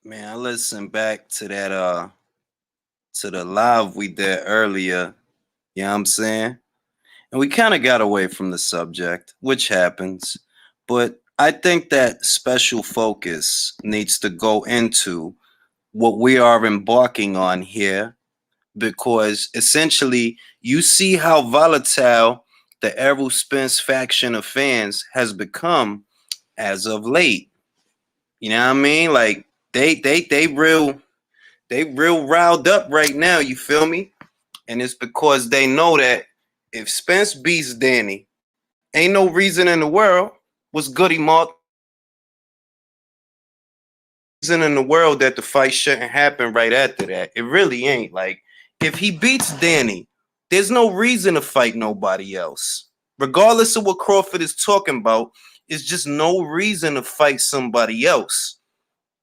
Man, I listened back to that to the live we did earlier. You know what I'm saying? And we kind of got away from the subject, which happens. But I think that special focus needs to go into what we are embarking on here, because essentially you see how volatile the Errol Spence faction of fans has become as of late. You know what I mean? Like they real riled up right now, you feel me? And it's because they know that if Spence beats Danny, ain't no reason in the world, what's goody Mark, reason in the world that the fight shouldn't happen right after that. It really ain't. Like, if he beats Danny, there's no reason to fight nobody else. Regardless of what Crawford is talking about, it's just no reason to fight somebody else.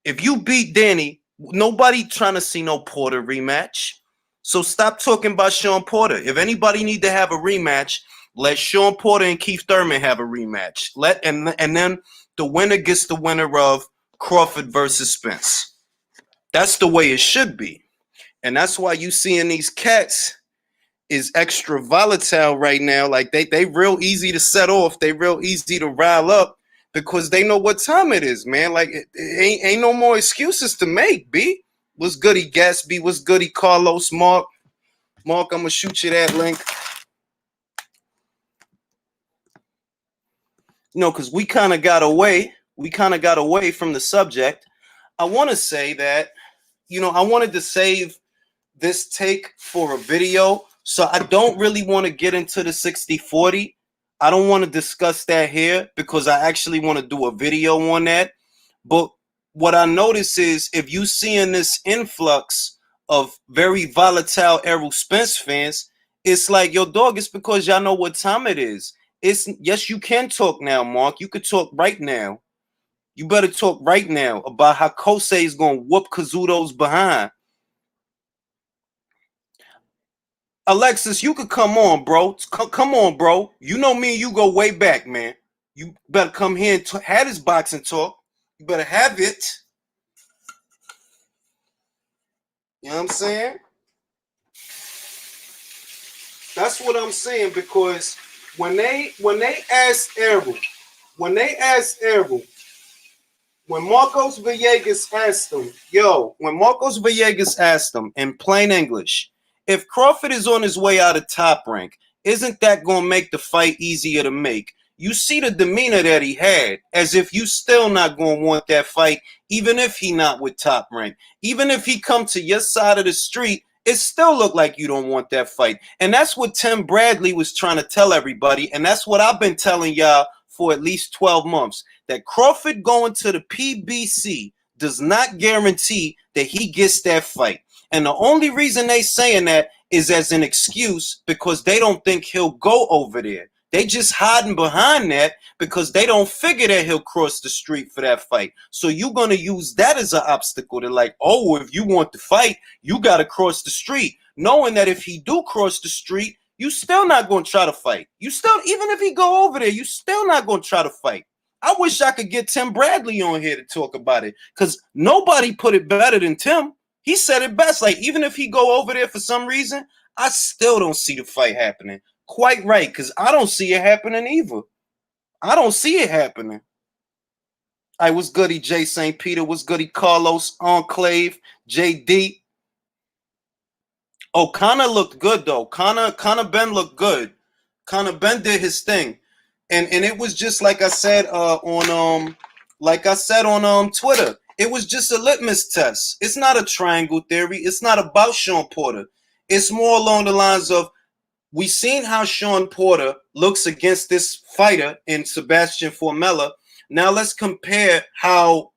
If you beat Danny, nobody trying to see no Porter rematch. So stop talking about Sean Porter. If anybody need to have a rematch, let Sean Porter and Keith Thurman have a rematch. And then the winner gets the winner of Crawford versus Spence. That's the way it should be. And that's why you seeing these cats is extra volatile right now. Like they real easy to set off. They real easy to rile up because they know what time it is, man. Like it ain't no more excuses to make, B. What's goody, Gatsby? What's goody, Carlos? Mark, I'm gonna shoot you that link. Because we kind of got away. We kind of got away from the subject. I want to say that, I wanted to save this take for a video. So I don't really want to get into the 60-40. I don't want to discuss that here because I actually want to do a video on that. But what I notice is if you seeing this influx of very volatile Errol Spence fans, it's like, yo, dog, it's because y'all know what time it is. Yes, you can talk now, Mark. You could talk right now. You better talk right now about how Kosei is going to whoop Kazuto's behind. Alexis, you could come on, bro. Come on, bro. You know me and you go way back, man. You better come here and have this boxing talk. You better have it. You know what I'm saying? That's what I'm saying, because when they asked Errol, when Marcos Villegas asked him in plain English, if Crawford is on his way out of Top Rank, isn't that going to make the fight easier to make? You see the demeanor that he had, as if you still not going to want that fight, even if he not with Top Rank. Even if he come to your side of the street, it still look like you don't want that fight. And that's what Tim Bradley was trying to tell everybody, and that's what I've been telling y'all for at least 12 months, that Crawford going to the PBC does not guarantee that he gets that fight. And the only reason they saying that is as an excuse because they don't think he'll go over there. They just hiding behind that because they don't figure that he'll cross the street for that fight. So you're going to use that as an obstacle to like, oh, if you want to fight, you got to cross the street. Knowing that if he do cross the street, you still not going to try to fight. You still, even if he go over there, you still not going to try to fight. I wish I could get Tim Bradley on here to talk about it because nobody put it better than Tim. He said it best. Like, even if he go over there for some reason, I still don't see the fight happening. Quite right, because I don't see it happening either. I don't see it happening. All right, what's goody, Jay St. Peter? What's goody, Carlos, Enclave, JD? Oh, Conor looked good, though. Conor Ben looked good. Conor Ben did his thing. And it was just like I said on Twitter. It was just a litmus test. It's not a triangle theory. It's not about Sean Porter. It's more along the lines of, we've seen how Sean Porter looks against this fighter in Sebastian Formella. Now let's compare how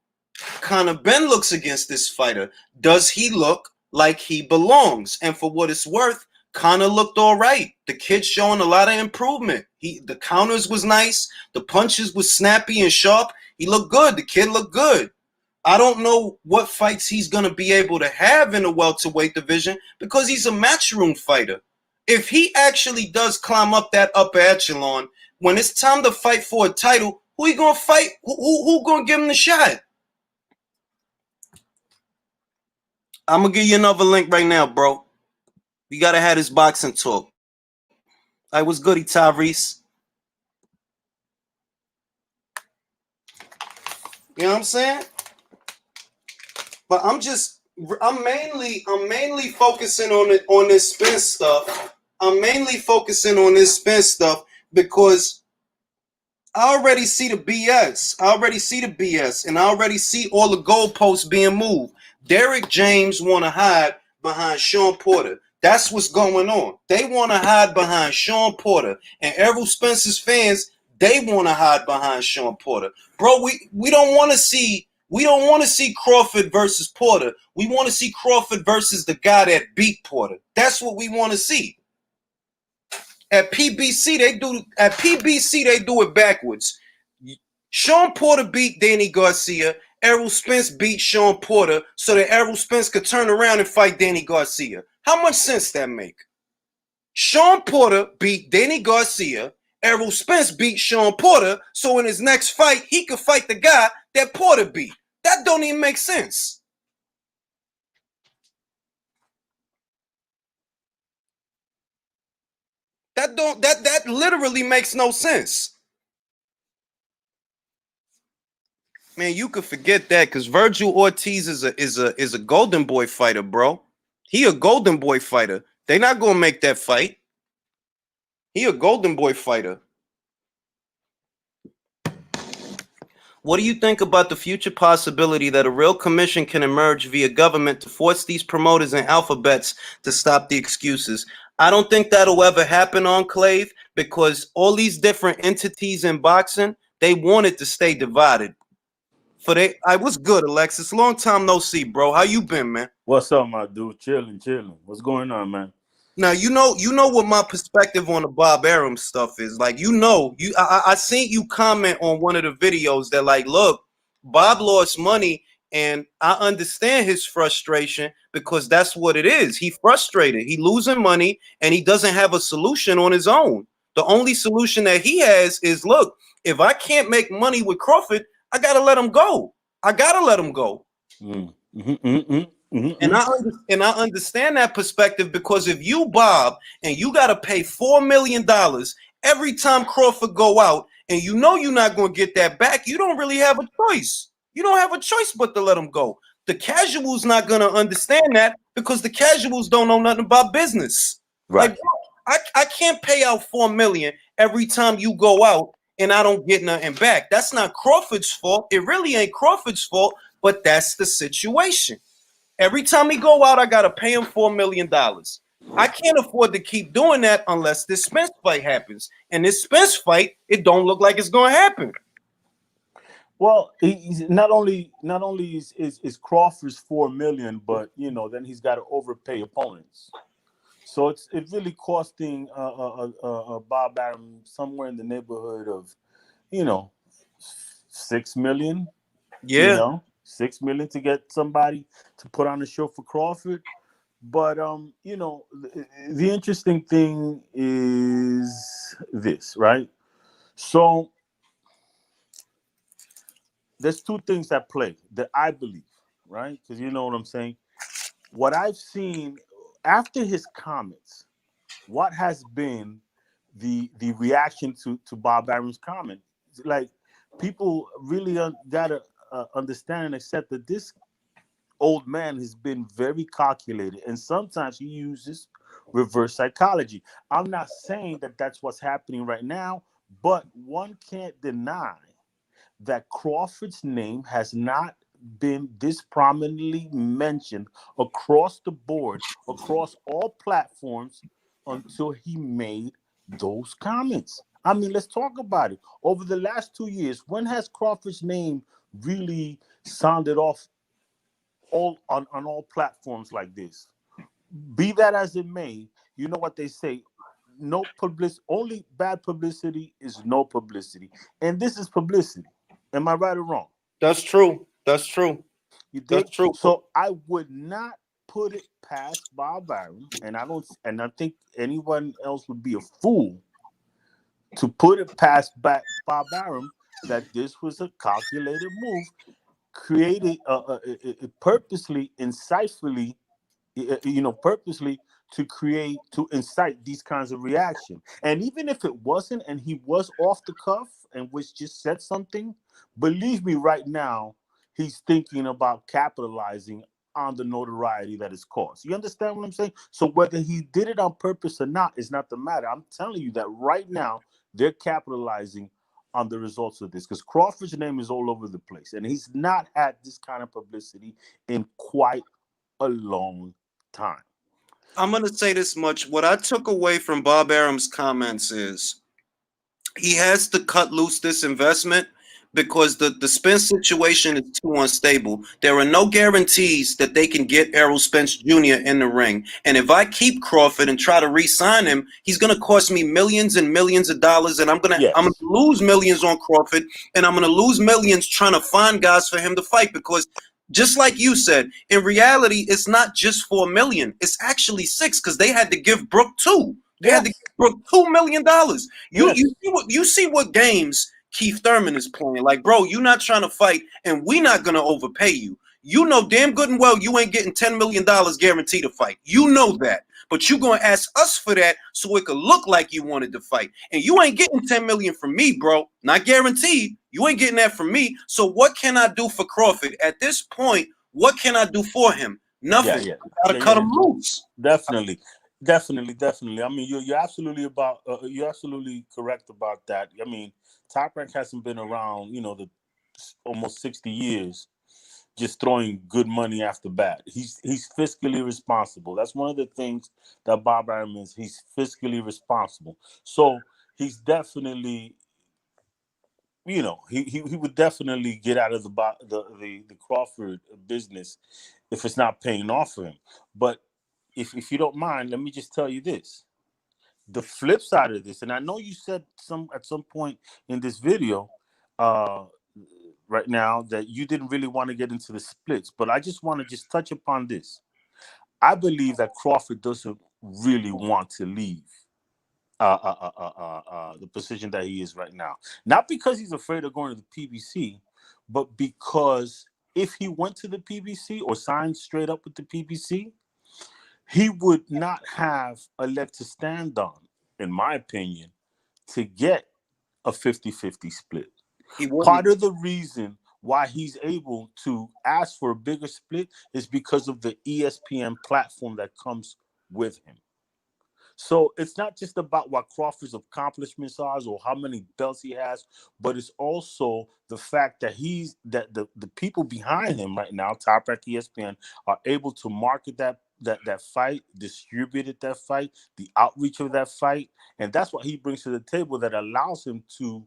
Conor Ben looks against this fighter. Does he look like he belongs? And for what it's worth, Conor looked all right. The kid's showing a lot of improvement. The counters was nice. The punches was snappy and sharp. He looked good. The kid looked good. I don't know what fights he's going to be able to have in the welterweight division because he's a matchroom fighter. If he actually does climb up that upper echelon, when it's time to fight for a title, who he going to fight? Who going to give him the shot? I'm gonna give you another link right now, bro. We gotta have this boxing talk. Like, what's goody, Tyrese? You know what I'm saying? But I'm mainly focusing on this Spence stuff. I'm mainly focusing on this Spence stuff because I already see the BS. And I already see all the goalposts being moved. Derek James want to hide behind Sean Porter. That's what's going on. They want to hide behind Sean Porter. And Errol Spence's fans, they want to hide behind Sean Porter. Bro, we don't want to see Crawford versus Porter. We want to see Crawford versus the guy that beat Porter. That's what we want to see. At PBC, they do it backwards. Sean Porter beat Danny Garcia. Errol Spence beat Sean Porter so that Errol Spence could turn around and fight Danny Garcia. How much sense that make? Sean Porter beat Danny Garcia. Errol Spence beat Sean Porter so in his next fight, he could fight the guy that Porter beat. That don't even make sense. That literally makes no sense. Man, you could forget that because Virgil Ortiz is a Golden Boy fighter, bro. He a Golden Boy fighter. They not gonna make that fight. He a Golden Boy fighter. What do you think about the future possibility that a real commission can emerge via government to force these promoters and alphabets to stop the excuses? I don't think that'll ever happen, Enclave, because all these different entities in boxing, they want it to stay divided. What's good, Alexis? Long time no see, bro. How you been, man? What's up, my dude? Chilling. What's going on, man? Now you know what my perspective on the Bob Arum stuff is. Like, I seen you comment on one of the videos that, like, look, Bob lost money, and I understand his frustration because that's what it is. He frustrated. He losing money, and he doesn't have a solution on his own. The only solution that he has is, look, if I can't make money with Crawford, I gotta let him go. And I understand that perspective because if you Bob and you got to pay $4 million every time Crawford go out and you know you're not going to get that back, you don't really have a choice. You don't have a choice but to let him go. The casual's not going to understand that because the casuals don't know nothing about business. Right. Like, I can't pay out $4 million every time you go out and I don't get nothing back. That's not Crawford's fault. It really ain't Crawford's fault, but that's the situation. Every time he go out, I got to pay him $4 million. I can't afford to keep doing that unless this Spence fight happens. And this Spence fight, it don't look like it's going to happen. Well, he's not only is Crawford's $4 million, but then he's got to overpay opponents. So it's really costing Bob Arum somewhere in the neighborhood of $6 million. Yeah. $6 million to get somebody to put on a show for Crawford. But the interesting thing is this, right? So there's two things at play that I believe, right? Because you know what I'm saying. What I've seen after his comments, what has been the reaction to Bob Arum's comment? Like, people really gotta understand and accept that this old man has been very calculated, and sometimes he uses reverse psychology. I'm not saying that that's what's happening right now, but one can't deny that Crawford's name has not been this prominently mentioned across the board, across all platforms, until he made those comments. I mean, let's talk about it. Over the last 2 years, when has Crawford's name really sounded off on all platforms like this? Be that as it may, you know what they say, no publicity, only bad publicity is no publicity. And this is publicity. Am I right or wrong? That's true. You dig? That's true. So I would not put it past Bob Arum, and I think anyone else would be a fool to put it past Bob Arum that this was a calculated move, created purposely, insightfully purposely to incite these kinds of reaction. And even if it wasn't, and he was off the cuff and was just said something, believe me, right now he's thinking about capitalizing on the notoriety that is caused. You understand what I'm saying? So whether he did it on purpose or not is not the matter. I'm telling you that right now they're capitalizing on the results of this, because Crawford's name is all over the place, and he's not had this kind of publicity in quite a long time. I'm going to say this much. What I took away from Bob Arum's comments is he has to cut loose this investment because the Spence situation is too unstable. There are no guarantees that they can get Errol Spence Jr. in the ring. And if I keep Crawford and try to re-sign him, he's going to cost me millions and millions of dollars, and I'm going to lose millions on Crawford, and I'm going to lose millions trying to find guys for him to fight, because just like you said, in reality, it's not just $4 million. It's actually $6 million, because they had to give Brook $2 million. They had to give Brook $2 million. You see what games Keith Thurman is playing. Like, bro, you're not trying to fight, and we're not going to overpay you. You know damn good and well you ain't getting $10 million guaranteed to fight. You know that. But you're going to ask us for that so it could look like you wanted to fight. And you ain't getting $10 million from me, bro. Not guaranteed. You ain't getting that from me. So what can I do for Crawford? At this point, what can I do for him? Nothing. I got to cut him loose. Definitely. I mean, you're absolutely correct about that. I mean, Top Rank hasn't been around, the almost 60 years, just throwing good money after bad. He's fiscally responsible. That's one of the things that Bob Arum is. He's fiscally responsible. So he's definitely, he would definitely get out of the Crawford business if it's not paying off for him. But if you don't mind, let me just tell you this. The flip side of this, and I know you said at some point in this video right now that you didn't really want to get into the splits, but I just want to touch upon this. I believe that Crawford doesn't really want to leave the position that he is right now. Not because he's afraid of going to the PBC, but because if he went to the PBC or signed straight up with the PBC, he would not have a leg to stand on, in my opinion, to get a 50-50 split. Part of the reason why he's able to ask for a bigger split is because of the ESPN platform that comes with him. So it's not just about what Crawford's accomplishments are or how many belts he has, but it's also the fact that the people behind him right now, Top Rank ESPN, are able to market that fight, distributed that fight, the outreach of that fight, and that's what he brings to the table that allows him to,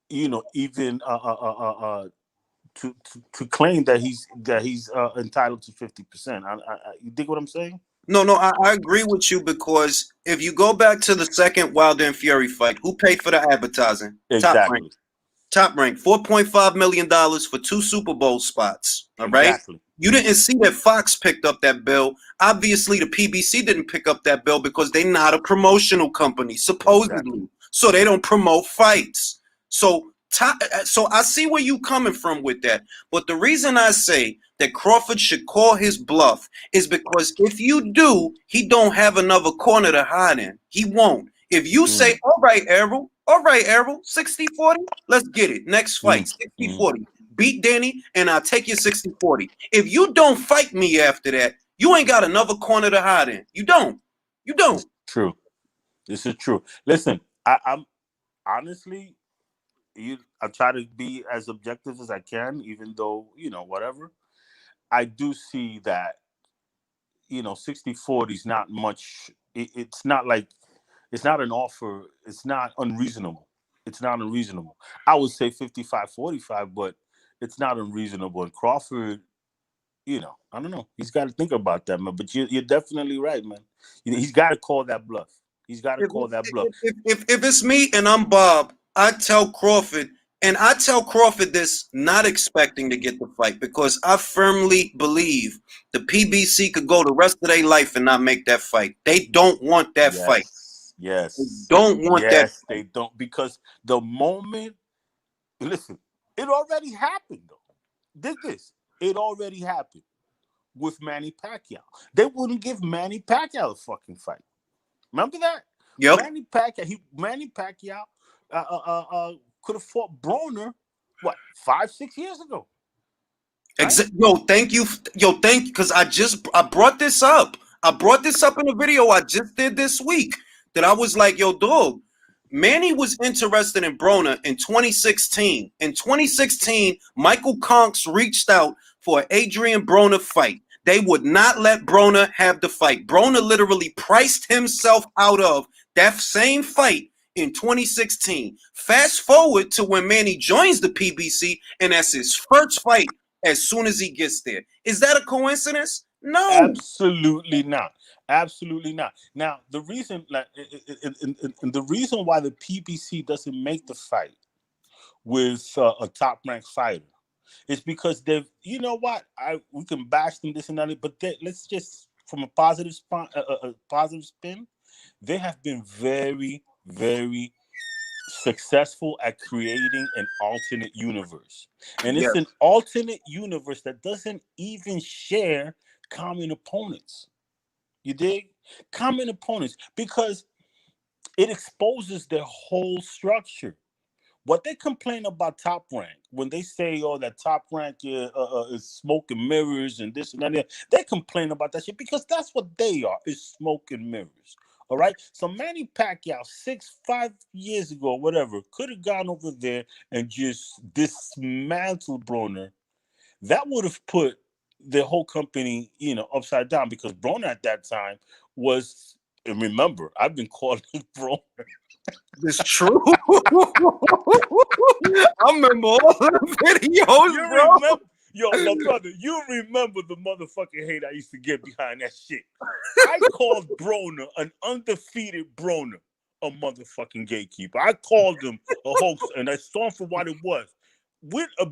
even to claim that he's entitled to 50%. You dig what I'm saying? No, I agree with you, because if you go back to the second Wilder and Fury fight, who paid for the advertising? Exactly. Top Rank, $4.5 million for 2 Super Bowl spots. All right. Exactly. You didn't see that Fox picked up that bill. Obviously, the PBC didn't pick up that bill because they're not a promotional company, supposedly. Exactly. So they don't promote fights. So I see where you coming from with that. But the reason I say that Crawford should call his bluff is because if you do, he don't have another corner to hide in. He won't. If you say, all right, Errol, 60-40, let's get it. Next fight, 60-40. Beat Danny, and I'll take you 60-40. If you don't fight me after that, you ain't got another corner to hide in. You don't. True. This is true. Listen, I'm honestly, I try to be as objective as I can, even though, whatever. I do see that, 60-40 is not much. It's not like, it's not an offer. It's not unreasonable. I would say 55-45, but it's not unreasonable. And Crawford, I don't know. He's got to think about that, man. But you're definitely right, man. He's got to call that bluff. If it's me and I'm Bob, I tell Crawford this not expecting to get the fight, because I firmly believe the PBC could go the rest of their life and not make that fight. They don't want that fight. Yes. They don't want that. Yes, they don't, because the moment, listen, it already happened, though. It already happened. with Manny Pacquiao. They wouldn't give Manny Pacquiao a fucking fight. Remember that? Yep. Manny Pacquiao could have fought Broner, what, 5-6 years ago? Right? Yo, thank you. Yo, thank you. Because I brought this up. I brought this up in a video I just did this week. That I was like, yo, dog, Manny was interested in Broner in 2016. In 2016, Michael Conks reached out for an Adrian Broner fight. They would not let Broner have the fight. Broner literally priced himself out of that same fight in 2016. Fast forward to when Manny joins the PBC, and that's his first fight as soon as he gets there. Is that a coincidence? No. Absolutely not. Absolutely not. Now, the reason, the reason why the PBC doesn't make the fight with a top-ranked fighter is because they've, you know what? We can bash them this and that, but let's just, from a positive spin, they have been very, very successful at creating an alternate universe. And it's an alternate universe that doesn't even share common opponents. You dig? Common opponents, because it exposes their whole structure. What they complain about Top Rank, when they say, oh, that Top Rank is smoke and mirrors and this and that, they complain about that shit because that's what they are, is smoke and mirrors. All right? So Manny Pacquiao, 5 years ago, whatever, could have gone over there and just dismantled Broner. That would have put the whole company, upside down, because Broner at that time was, and remember, I've been calling Broner. It's true. I remember all the videos, bro. My brother, you remember the motherfucking hate I used to get behind that shit. I called Broner an undefeated Broner a motherfucking gatekeeper. I called him a hoax, and I saw him for what it was. With a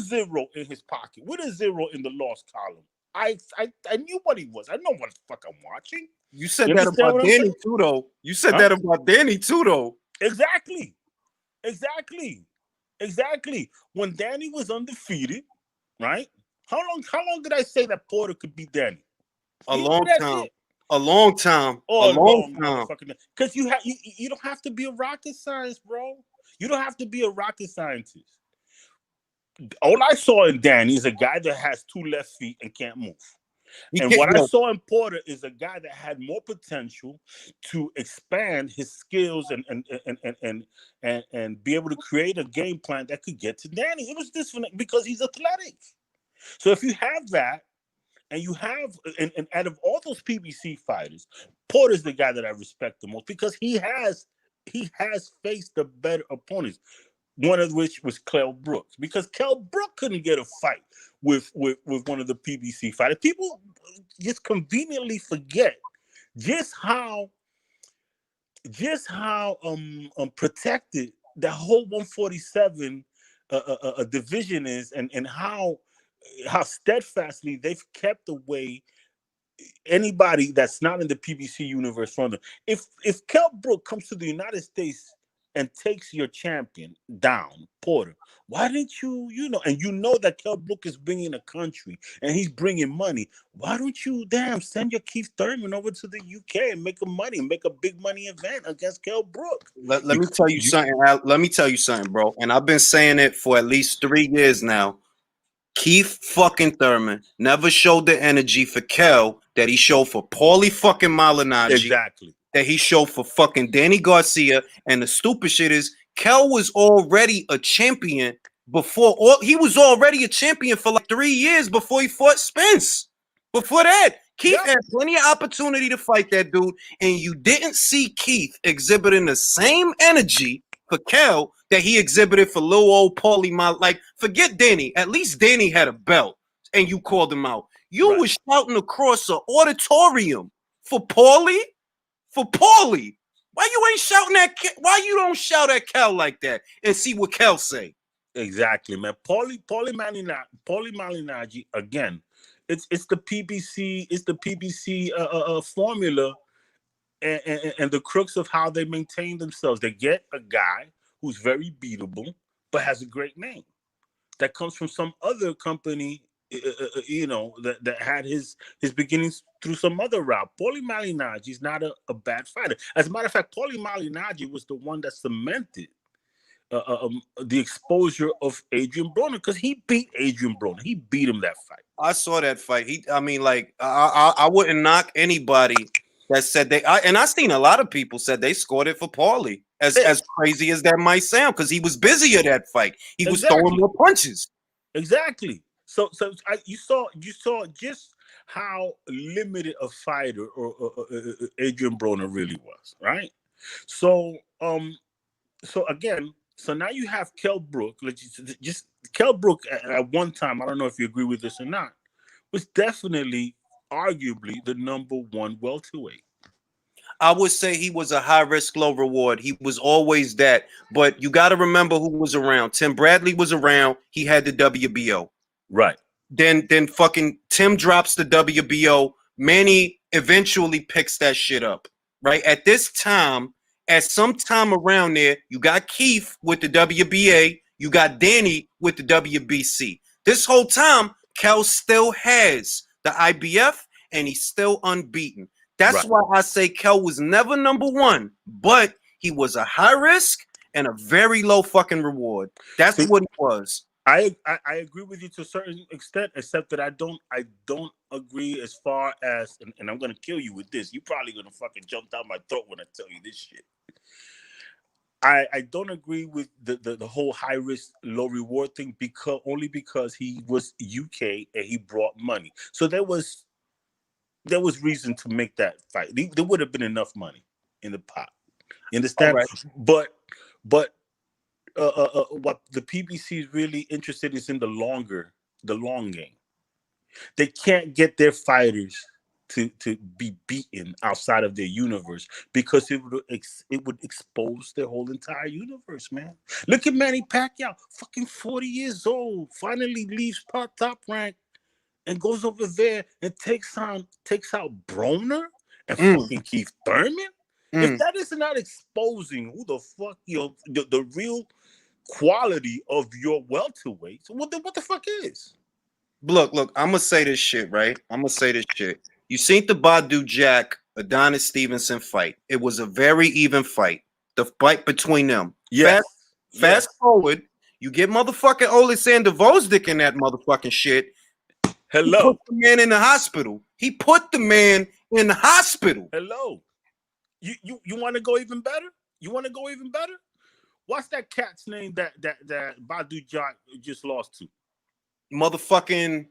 zero in his pocket, with a zero in the loss column. I knew what he was. I know what the fuck I'm watching. You said that about Danny too, though. You said that about Danny too, though. Exactly. When Danny was undefeated, right? How long did I say that Porter could beat Danny? A long time. Because you don't have to be a rocket scientist, bro. You don't have to be a rocket scientist. All I saw in Danny is a guy that has 2 left feet and can't move. I saw in Porter is a guy that had more potential to expand his skills and be able to create a game plan that could get to Danny. It was different because he's athletic. So if you have that, and you have, and out of all those PBC fighters, Porter's the guy that I respect the most because he has faced the better opponents. One of which was Kell Brooks, because Kell Brook couldn't get a fight with one of the PBC fighters. People just conveniently forget just how protected the whole 147 division is, and how steadfastly they've kept away anybody that's not in the PBC universe from them. If Kell Brook comes to the United States and takes your champion down, Porter, why didn't you, and that Kell Brook is bringing a country and he's bringing money, why don't you send your Keith Thurman over to the UK and make a big money event against Kell Brook? Let me tell you something. Let me tell you something, bro. And I've been saying it for at least 3 years now. Keith fucking Thurman never showed the energy for Kell that he showed for Paulie fucking Malignaggi. Exactly. That he showed for fucking Danny Garcia. And the stupid shit is Kell was already a champion he was already a champion for like 3 years before he fought Spence. Before that, Keith had plenty of opportunity to fight that dude, and you didn't see Keith exhibiting the same energy for Kell that he exhibited for little old Paulie. Like, forget Danny. At least Danny had a belt, and you called him out. You was shouting across an auditorium for Paulie. For Paulie, why you ain't shouting at? Why you don't shout at Kell like that and see what Kell say? Exactly, man. Paulie Malignaggi again. It's the PBC. It's the PBC formula, and the crux of how they maintain themselves. They get a guy who's very beatable but has a great name that comes from some other company that had his beginnings through some other route. Paulie Malignaggi is not a bad fighter. As a matter of fact, Paulie Malignaggi was the one that cemented the exposure of Adrian Broner, because he beat Adrian Broner. He beat him that fight. I saw that fight. I wouldn't knock anybody that said they. And I seen a lot of people said they scored it for Paulie. As crazy as that might sound, because he was busy at that fight. He was throwing more punches. Exactly. So you saw just how limited a fighter or Adrian Broner really was, right? So again. So now you have Kell Brook. Just Kell Brook at one time, I don't know if you agree with this or not, was definitely, arguably, the #1 welterweight. I would say he was a high risk, low reward. He was always that. But you got to remember who was around. Tim Bradley was around. He had the WBO. Right. Then fucking Tim drops the WBO. Manny eventually picks that shit up. Right. At this time, at some time around there, you got Keith with the WBA, you got Danny with the WBC. This whole time, Kell still has the IBF, and he's still unbeaten. That's why I say Kell was never #1, but he was a high risk and a very low fucking reward. That's what it was. I agree with you to a certain extent, except that I don't agree as far as, and I'm gonna kill you with this. You're probably gonna fucking jump down my throat when I tell you this shit. I don't agree with the whole high risk, low reward thing, only because he was UK and he brought money. So there was reason to make that fight. There would have been enough money in the pot. You understand? Right. But what the PBC is really interested is in the long game. They can't get their fighters to be beaten outside of their universe, because it would expose their whole entire universe, man. Look at Manny Pacquiao, fucking 40 years old, finally leaves Top Rank and goes over there and takes out Broner and fucking Keith Thurman. If that is not exposing who the fuck the real quality of your welterweights, what the fuck is? Look, I'm gonna say this shit, right? You seen the Badu Jack Adonis Stevenson fight. It was a very even fight. The fight between them. Yes. Fast forward, you get motherfucking Oleksandr Vozdik in that motherfucking shit. Hello. He put the man in the hospital. Hello. You want to go even better? What's that cat's name that Badu Jack just lost to? Motherfucking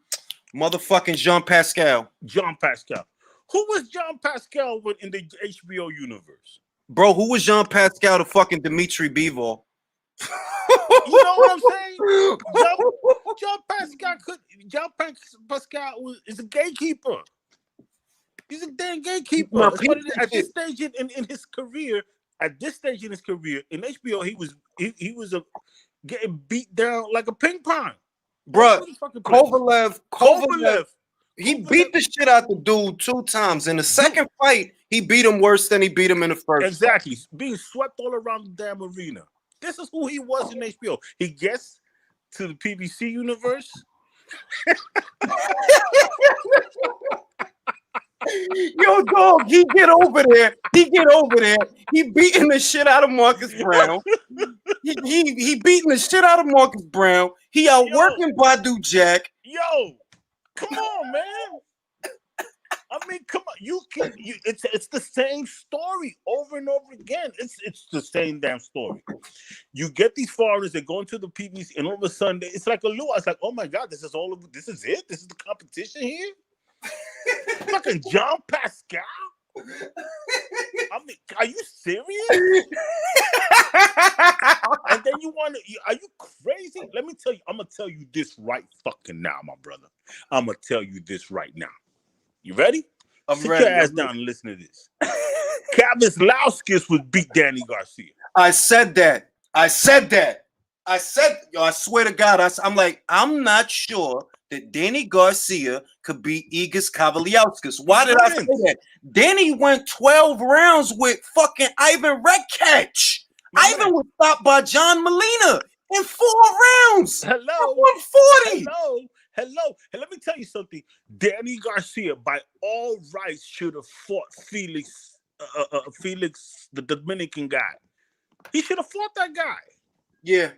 Jean Pascal. Who was Jean Pascal in the HBO universe? Bro, who was Jean Pascal to fucking Dimitri Bivol? You know what I'm saying? Jean Pascal is a gatekeeper. He's a damn gatekeeper. At this stage in his career, in HBO, he was getting beat down like a ping pong. Bro, Kovalev. He beat the shit out the dude 2 times. In the second fight, he beat him worse than he beat him in the first. Exactly. Being swept all around the damn arena. This is who he was in HBO. He gets to the PBC universe. Yo, dog, he get over there. He beating the shit out of Marcus Brown. He beating the shit out of Marcus Brown. He outworking Badu Jack. Yo, come on, man. I mean, come on. It's the same story over and over again. It's the same damn story. You get these foreigners that go into the PBC, and all of a sudden it's like a lure. It's like, oh my God, this is it? This is the competition here? Fucking Jean Pascal? I mean, are you serious? And then are you crazy? Let me tell you, I'm gonna tell you this right fucking now, my brother. I'm gonna tell you this right now. You ready? Sit your ass down and listen to this. Kavizlauskas would beat Danny Garcia. I said that. Yo, I swear to God, I'm not sure that Danny Garcia could beat Igor Kavaliauskas. Why did I say that? Danny went 12 rounds with fucking Ivan Redkach. Ivan was stopped by John Molina in 4 rounds. Hello. 140. Hello. Hello. And let me tell you something. Danny Garcia, by all rights, should have fought Felix, the Dominican guy. He should have fought that guy. Yeah.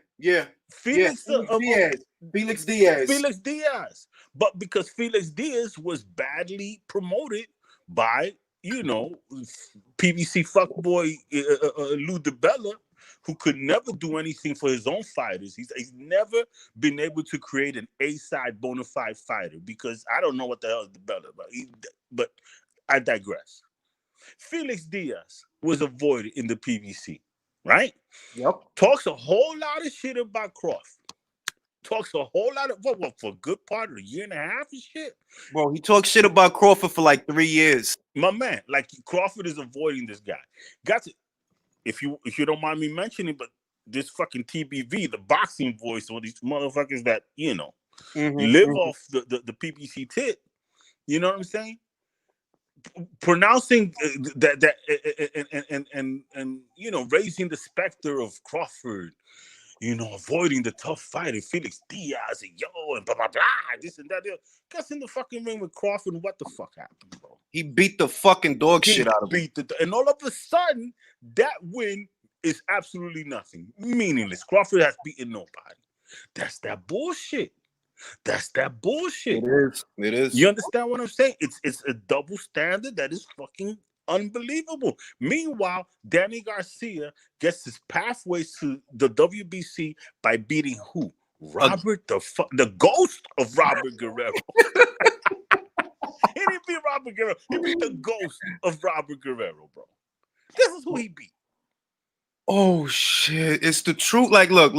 Felix Diaz. Felix Diaz. Felix Diaz. But because Felix Diaz was badly promoted by, PBC fuckboy Lou DiBella, who could never do anything for his own fighters. He's never been able to create an A-side bona fide fighter, because I don't know what the hell is DiBella, but I digress. Felix Diaz was avoided in the PBC, right? Yep. Talks a whole lot of shit about Crawford. Talks a whole lot of what for a good part of a year and a half and shit. Bro, he talks shit about Crawford for like 3 years. My man, like Crawford is avoiding this guy. Got to, if you don't mind me mentioning, but this fucking TBV, the boxing voice, or these motherfuckers that live off the PBC tit. You know what I'm saying? Pronouncing that and raising the specter of Crawford. Avoiding the tough fighter, Felix Diaz, and blah, blah, blah, this and that. Gets in the fucking ring with Crawford, and what the fuck happened, bro? He beat the fucking dog shit out of him. And all of a sudden, that win is absolutely nothing. Meaningless. Crawford has beaten nobody. That's that bullshit. It is. You understand what I'm saying? It's a double standard that is fucking unbelievable. Meanwhile, Danny Garcia gets his pathways to the WBC by beating who? Robert, the ghost of Robert Guerrero. He didn't beat Robert Guerrero. He beat the ghost of Robert Guerrero, bro. This is who he beat. Oh shit! It's the truth. Like, look.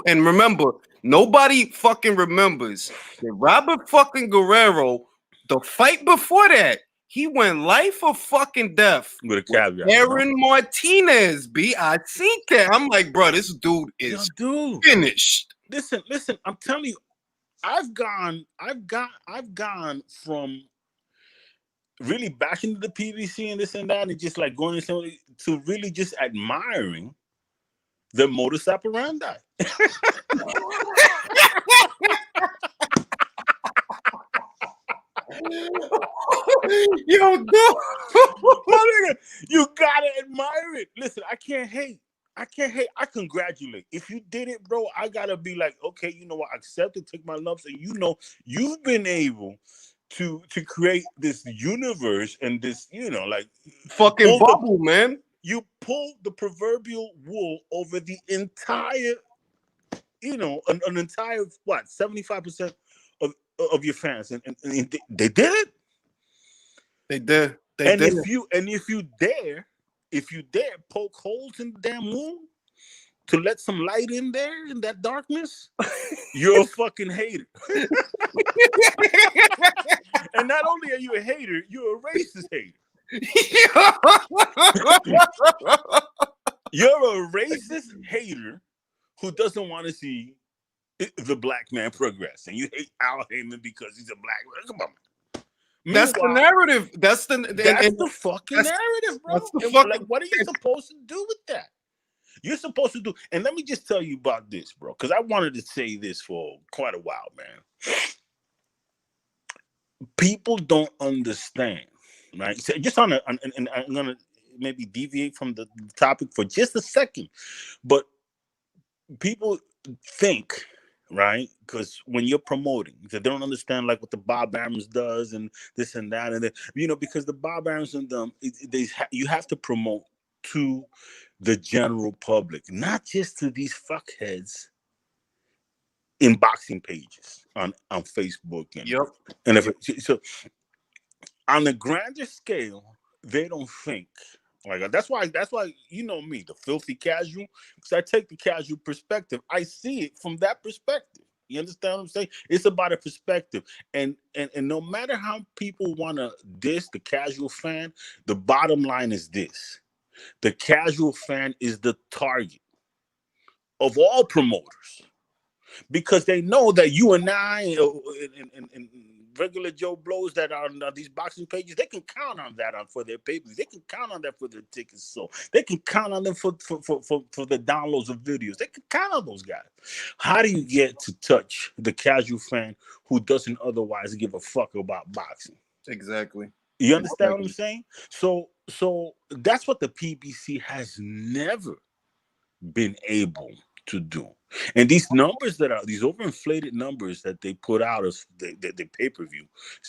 And remember, nobody fucking remembers that Robert fucking Guerrero. The fight before that, he went life or fucking death with a caveat. Aaron Martinez, B. I seen that. I'm like, bro, this dude is finished. Listen. I'm telling you, I've gone from really back into the PBC and this and that, and just like going to really just admiring the modus operandi. Yo, dude. You gotta admire it. Listen, I can't hate. I congratulate. If you did it, bro, I gotta be like, okay, you know what? Accept it, take my lumps, and you've been able to create this universe and this, like fucking bubble, man. You pull the proverbial wool over the entire, an entire 75% of your fans, and they did it. They did. If you dare poke holes in the damn moon to let some light in there in that darkness, you're a fucking hater. And not only are you a hater, you're a racist hater. You're a racist hater who doesn't want to see the black man progress, and you hate Al Heyman because he's a black man. Come on. That's the narrative. That's the fucking narrative, bro. What are you supposed to do with that? You're supposed to do, and let me just tell you about this, bro, because I wanted to say this for quite a while, man. People don't understand, right? So just and I'm gonna maybe deviate from the topic for just a second, but people think, right? Because when you're promoting, they don't understand like what the Bob Arums does and this and that, and then, because the Bob Arums and them, you have to promote to the general public, not just to these fuckheads in boxing pages on Facebook and so on the grander scale, they don't think like that's why me, the filthy casual, because I take the casual perspective. I see it from that perspective. You understand what I'm saying? It's about a perspective, and no matter how people want to diss the casual fan, the bottom line is this: the casual fan is the target of all promoters, because they know that you and I and regular Joe Blows that are on these boxing pages, they can count on that for their papers. They can count on that for their tickets. So they can count on them for the downloads of videos. They can count on those guys. How do you get to touch the casual fan who doesn't otherwise give a fuck about boxing? Exactly. You understand what I'm saying? So that's what the PBC has never been able to do. And these numbers these overinflated numbers that they put out as the pay-per-view.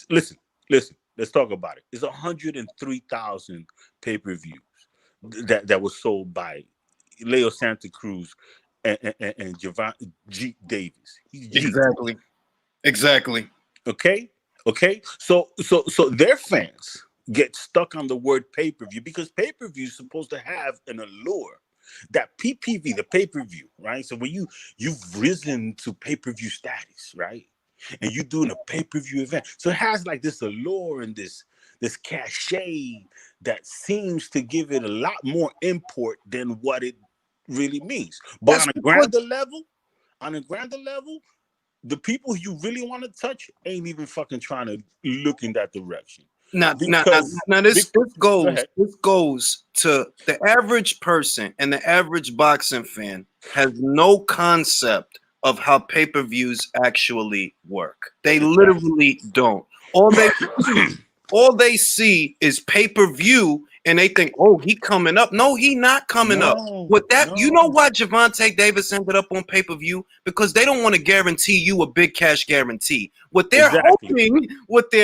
Listen, let's talk about it. It's 103,000 pay-per-views that was sold by Leo Santa Cruz and Javon G. Davis. Exactly. Okay. So their fans get stuck on the word pay-per-view because pay-per-view is supposed to have an allure. That PPV, the pay-per-view, right? So when you've risen to pay-per-view status, right? And you're doing a pay-per-view event. So it has like this allure and this cachet that seems to give it a lot more import than what it really means. But on a grander level, the people you really want to touch ain't even fucking trying to look in that direction. Now this goes to the average person, and the average boxing fan has no concept of how pay-per-views actually work. They literally don't. All they see is pay-per-view, and they think, oh, he coming up. No, he not coming up. With that, you know why Gervonta Davis ended up on pay-per-view? Because they don't want to guarantee you a big cash guarantee. What they're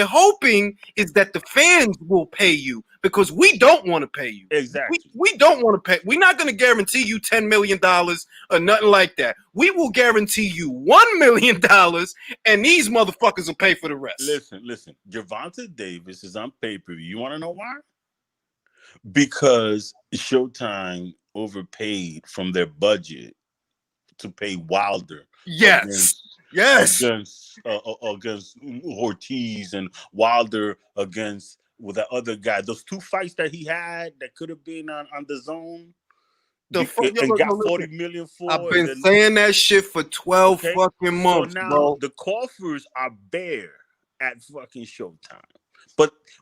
hoping is that the fans will pay you, because we don't want to pay you. Exactly. We don't want to pay. We're not going to guarantee you $10 million or nothing like that. We will guarantee you $1 million, and these motherfuckers will pay for the rest. Listen. Gervonta Davis is on pay-per-view. You want to know why? Because Showtime overpaid from their budget to pay Wilder. Yes. Against Ortiz, and Wilder against that other guy. Those two fights that he had that could have been on the zone. And got $40 million for. I've been saying that shit for 12 fucking months, so now bro. The coffers are bare at fucking Showtime.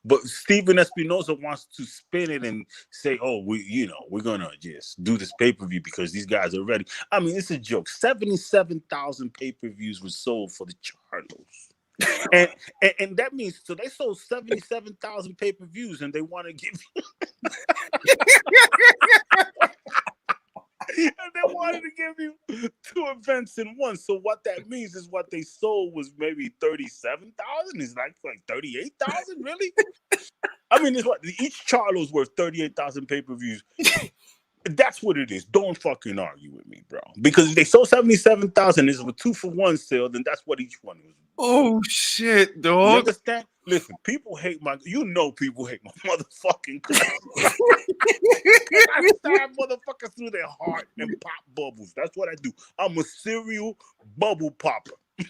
But Steven Espinosa wants to spin it and say, oh, we're gonna just do this pay-per-view because these guys are ready. I mean, it's a joke. 77,000 pay-per-views were sold for the Charlos. and that means, so they sold 77,000 pay-per-views, and they want to give you and they wanted to give you 2 events in one. So what that means is what they sold was maybe 37,000. It's like 38,000, really? I mean, it's what each Charlo's worth 38,000 pay-per-views. That's what it is. Don't fucking argue with me, bro. Because if they sold 77,000, it's a 2-for-1 sale, then that's what each one was. Oh shit, dog. You understand? Listen, people hate people hate my motherfucking I stab motherfuckers through their heart and pop bubbles. That's what I do. I'm a serial bubble popper. Yo,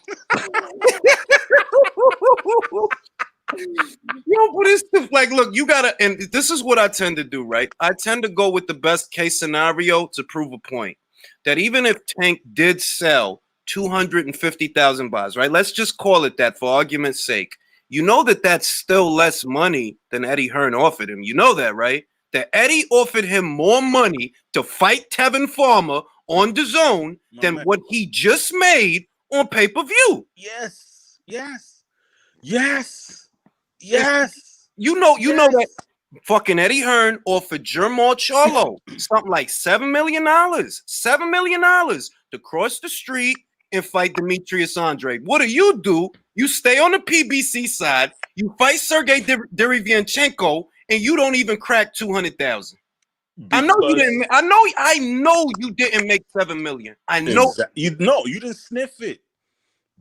but it's like, look, you gotta, and this is what I tend to do, right? I tend to go with the best case scenario to prove a point. That even if Tank did sell 250,000 buys, right? Let's just call it that for argument's sake. You know that that's still less money than Eddie Hearn offered him. You know that, right? That Eddie offered him more money to fight Tevin Farmer on the zone than what he just made on pay-per-view. Yes. You know that fucking Eddie Hearn offered Jermall Charlo something like $7 million. $7 million to cross the street and fight Demetrius Andre. What do? You stay on the PBC side, you fight Sergey Derevyanchenko, and you don't even crack 200,000. I know you didn't. I know you didn't make $7 million. I know. You didn't sniff it.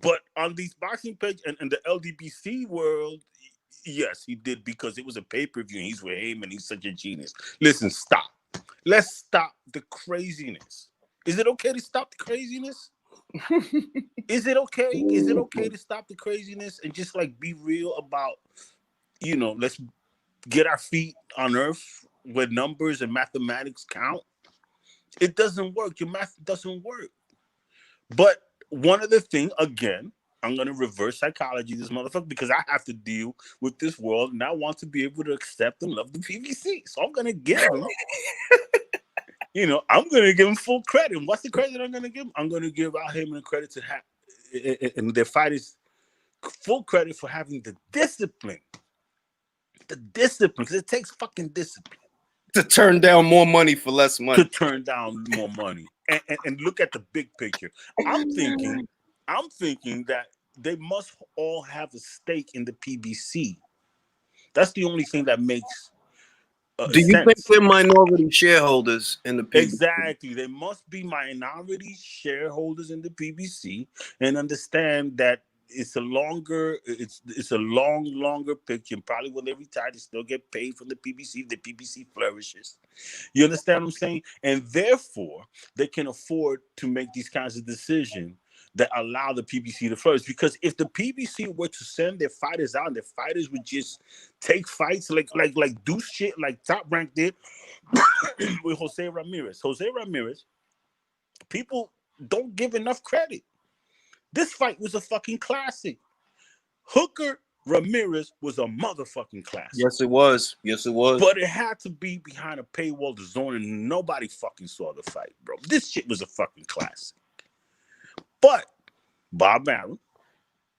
But on these boxing pages and the LDBC world, yes, he did, because it was a pay-per-view and he's with him and he's such a genius. Listen, stop. Let's stop the craziness. Is it okay to stop the craziness? Is it okay? Is it okay to stop the craziness and just like be real about, let's get our feet on earth where numbers and mathematics count? It doesn't work. Your math doesn't work. But one of the things, again, I'm gonna reverse psychology this motherfucker because I have to deal with this world and I want to be able to accept and love the PBC. So I'm gonna give him, I'm gonna give him full credit. And what's the credit I'm gonna give him? I'm gonna give out him the credit to have and their fighters full credit for having the discipline. The discipline, because it takes fucking discipline to turn down more money for less money. To turn down more money and look at the big picture. I'm thinking that they must all have a stake in the PBC. That's the only thing that makes Do you sense. think they're minority shareholders in the PBC? Exactly. They must be minority shareholders in the PBC and understand that it's a longer picture. And probably when they retire, they still get paid from the PBC if the PBC flourishes. You understand what I'm saying? And therefore, they can afford to make these kinds of decisions that allow the PBC to flourish. Because if the PBC were to send their fighters out and their fighters would just take fights like do shit like Top Rank did with Jose Ramirez. Jose Ramirez, people don't give enough credit. This fight was a fucking classic. Hooker Ramirez was a motherfucking classic. Yes, it was. Yes, it was. But it had to be behind a paywall, the zone, and nobody fucking saw the fight, bro. This shit was a fucking classic. But Bob Arum,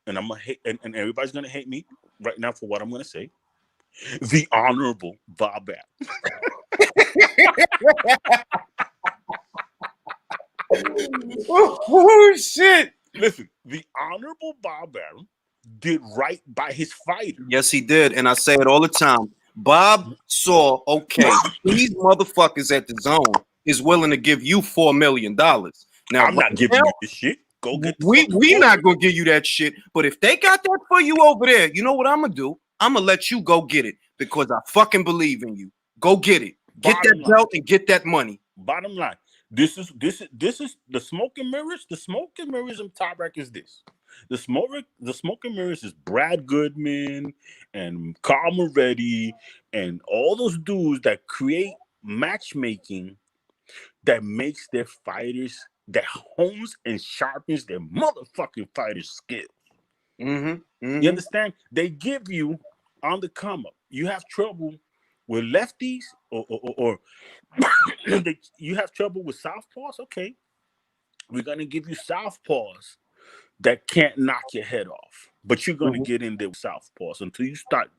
and I'm gonna hate, and everybody's gonna hate me right now for what I'm gonna say. The Honorable Bob Arum. Oh shit! Listen, the Honorable Bob Arum did right by his fighter. Yes, he did, and I say it all the time. Bob saw, okay, these motherfuckers at the zone is willing to give you $4 million. Now I'm not giving you this shit. Go get the we not gonna give you that shit. But if they got that for you over there, you know what I'm gonna do? I'm gonna let you go get it because I fucking believe in you. Go get it. Get that belt and get that money. Bottom line, this is the smoke and mirrors. The smoke and mirrors and Top Rank is this. The smoke and mirrors is Brad Goodman and Carl Moretti and all those dudes that create matchmaking that makes their fighters, that hones and sharpens their motherfucking fighters' skills. You understand? They give you on the come up. You have trouble with lefties or you have trouble with southpaws. Okay, we're gonna give you southpaws that can't knock your head off, but you're gonna get in there with southpaws until you start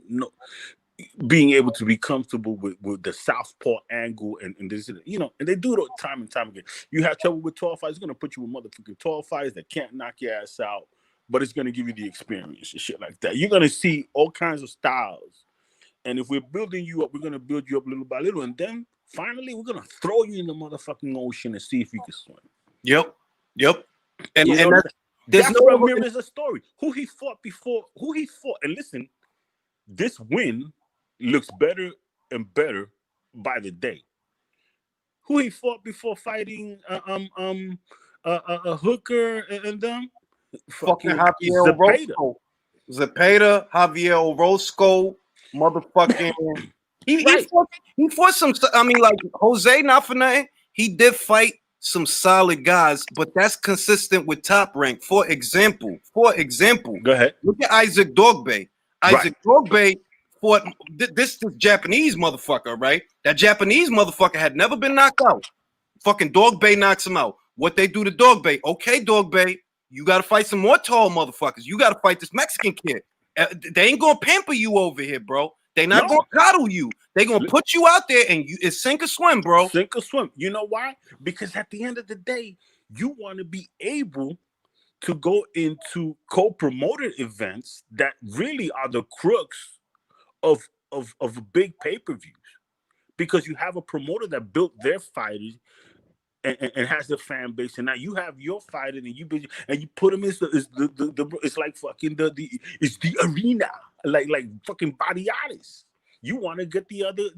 being able to be comfortable with the southpaw angle and this, and they do it time and time again. You have trouble with tall fighters, it's gonna put you with motherfucking tall fighters that can't knock your ass out, but it's gonna give you the experience and shit like that. You're gonna see all kinds of styles, and if we're building you up, we're gonna build you up little by little, and then finally we're gonna throw you in the motherfucking ocean and see if you can swim. Yep. And that's Ramirez a story. Who he fought, and listen, this win looks better and better by the day. Who he fought before fighting Hooker and them? Fucking Javier Orozco. Zepeda, Javier Orozco, motherfucking. He fought some. I mean, like Jose, not for nothing. He did fight some solid guys, but that's consistent with Top Rank. For example, go ahead. Look at Isaac Dogbe. Dogbe fought this Japanese motherfucker, right? That Japanese motherfucker had never been knocked out. Fucking Dogbe knocks him out. What they do to Dogbe? Okay, Dogbe, you got to fight some more tall motherfuckers. You got to fight this Mexican kid. They ain't gonna pamper you over here, bro. They not gonna coddle you. They gonna put you out there and it's sink or swim, bro. Sink or swim. You know why? Because at the end of the day, you want to be able to go into co-promoted events that really are the crux of big pay-per-views, because you have a promoter that built their fighters and has the fan base, and now you have your fighter and you put them in it's like fucking it's the arena, like fucking body artists. You want to get the other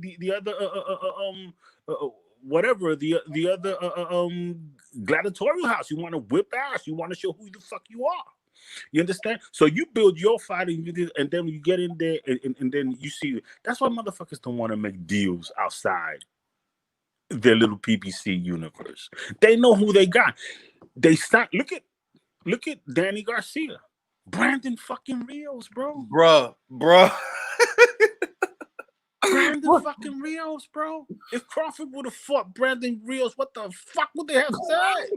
gladiatorial house. You want to whip ass. You want to show who the fuck you are. You understand? So you build your fight and then you get in there and then you see. That's why motherfuckers don't want to make deals outside their little PBC universe. They know who they got. They start. Look at Danny Garcia. Brandon fucking Rios, bro. Bruh. Brandon fucking Rios, bro. If Crawford would have fought Brandon Rios, what the fuck would they have said?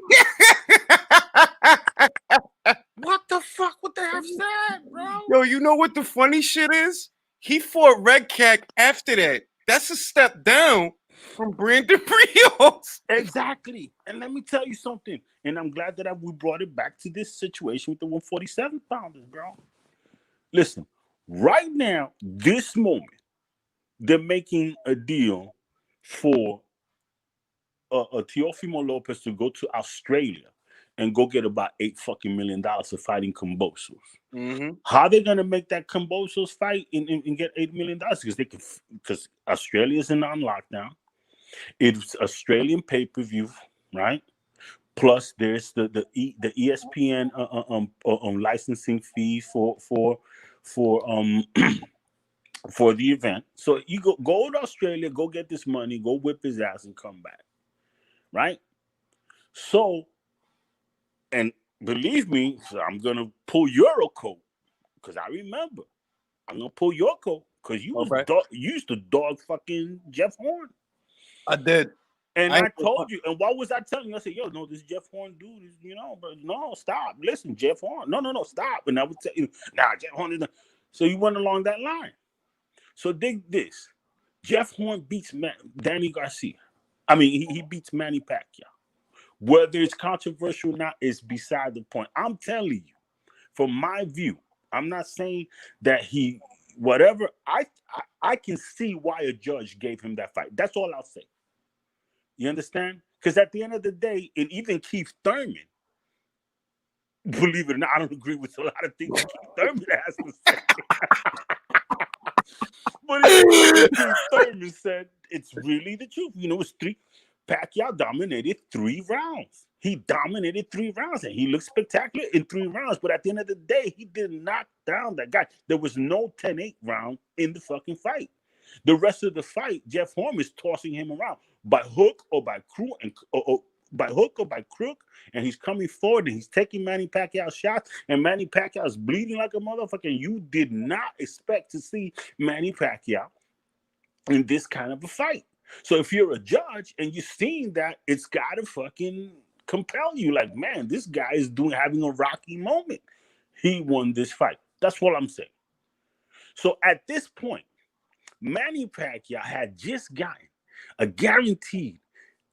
What the fuck would they have said, bro? Yo, you know what the funny shit is? He fought Red Cat after that. That's a step down from Brandon Rios. Exactly. And let me tell you something. And I'm glad that we brought it back to this situation with the 147 pounders, bro. Listen, right now, this moment, they're making a deal for Teofimo Lopez to go to Australia and go get about $8 fucking million for fighting Kambosos. Mm-hmm. How they gonna make that Kambosos fight and get $8 million? Because Australia is on lockdown. It's Australian pay-per-view, right? Plus, there's the ESPN licensing fee for for the event. So you go to Australia, go get this money, go whip his ass, and come back, right? So, and believe me, I'm gonna pull your coat because I remember. I'm gonna pull your coat because you used to dog fucking Jeff Horn. I did. And I told you, and what was I telling you? I said, yo, no, this Jeff Horn dude is, but no, stop. Listen, Jeff Horn. No, stop. And I would tell you, nah, Jeff Horn is not. So you went along that line. So dig this. Jeff Horn beats Danny Garcia. I mean, he beats Manny Pacquiao. Whether it's controversial or not is beside the point. I'm telling you, from my view, I'm not saying that whatever, I can see why a judge gave him that fight. That's all I'll say. You understand? Because at the end of the day, and even Keith Thurman, believe it or not, I don't agree with a lot of things Keith Thurman has to say. But Keith Thurman said it's really the truth. It's Pacquiao dominated 3 rounds. He dominated 3 rounds, and he looked spectacular in 3 rounds. But at the end of the day, he did knock down that guy. There was no 10-8 round in the fucking fight. The rest of the fight, Jeff Horn is tossing him around by hook or by crook, and he's coming forward and he's taking Manny Pacquiao's shots, and Manny Pacquiao is bleeding like a motherfucker. And you did not expect to see Manny Pacquiao in this kind of a fight. So if you're a judge and you're seeing that, it's got to fucking compel you. Like, man, this guy is having a rocky moment. He won this fight. That's what I'm saying. So at this point, Manny Pacquiao had just gotten a guaranteed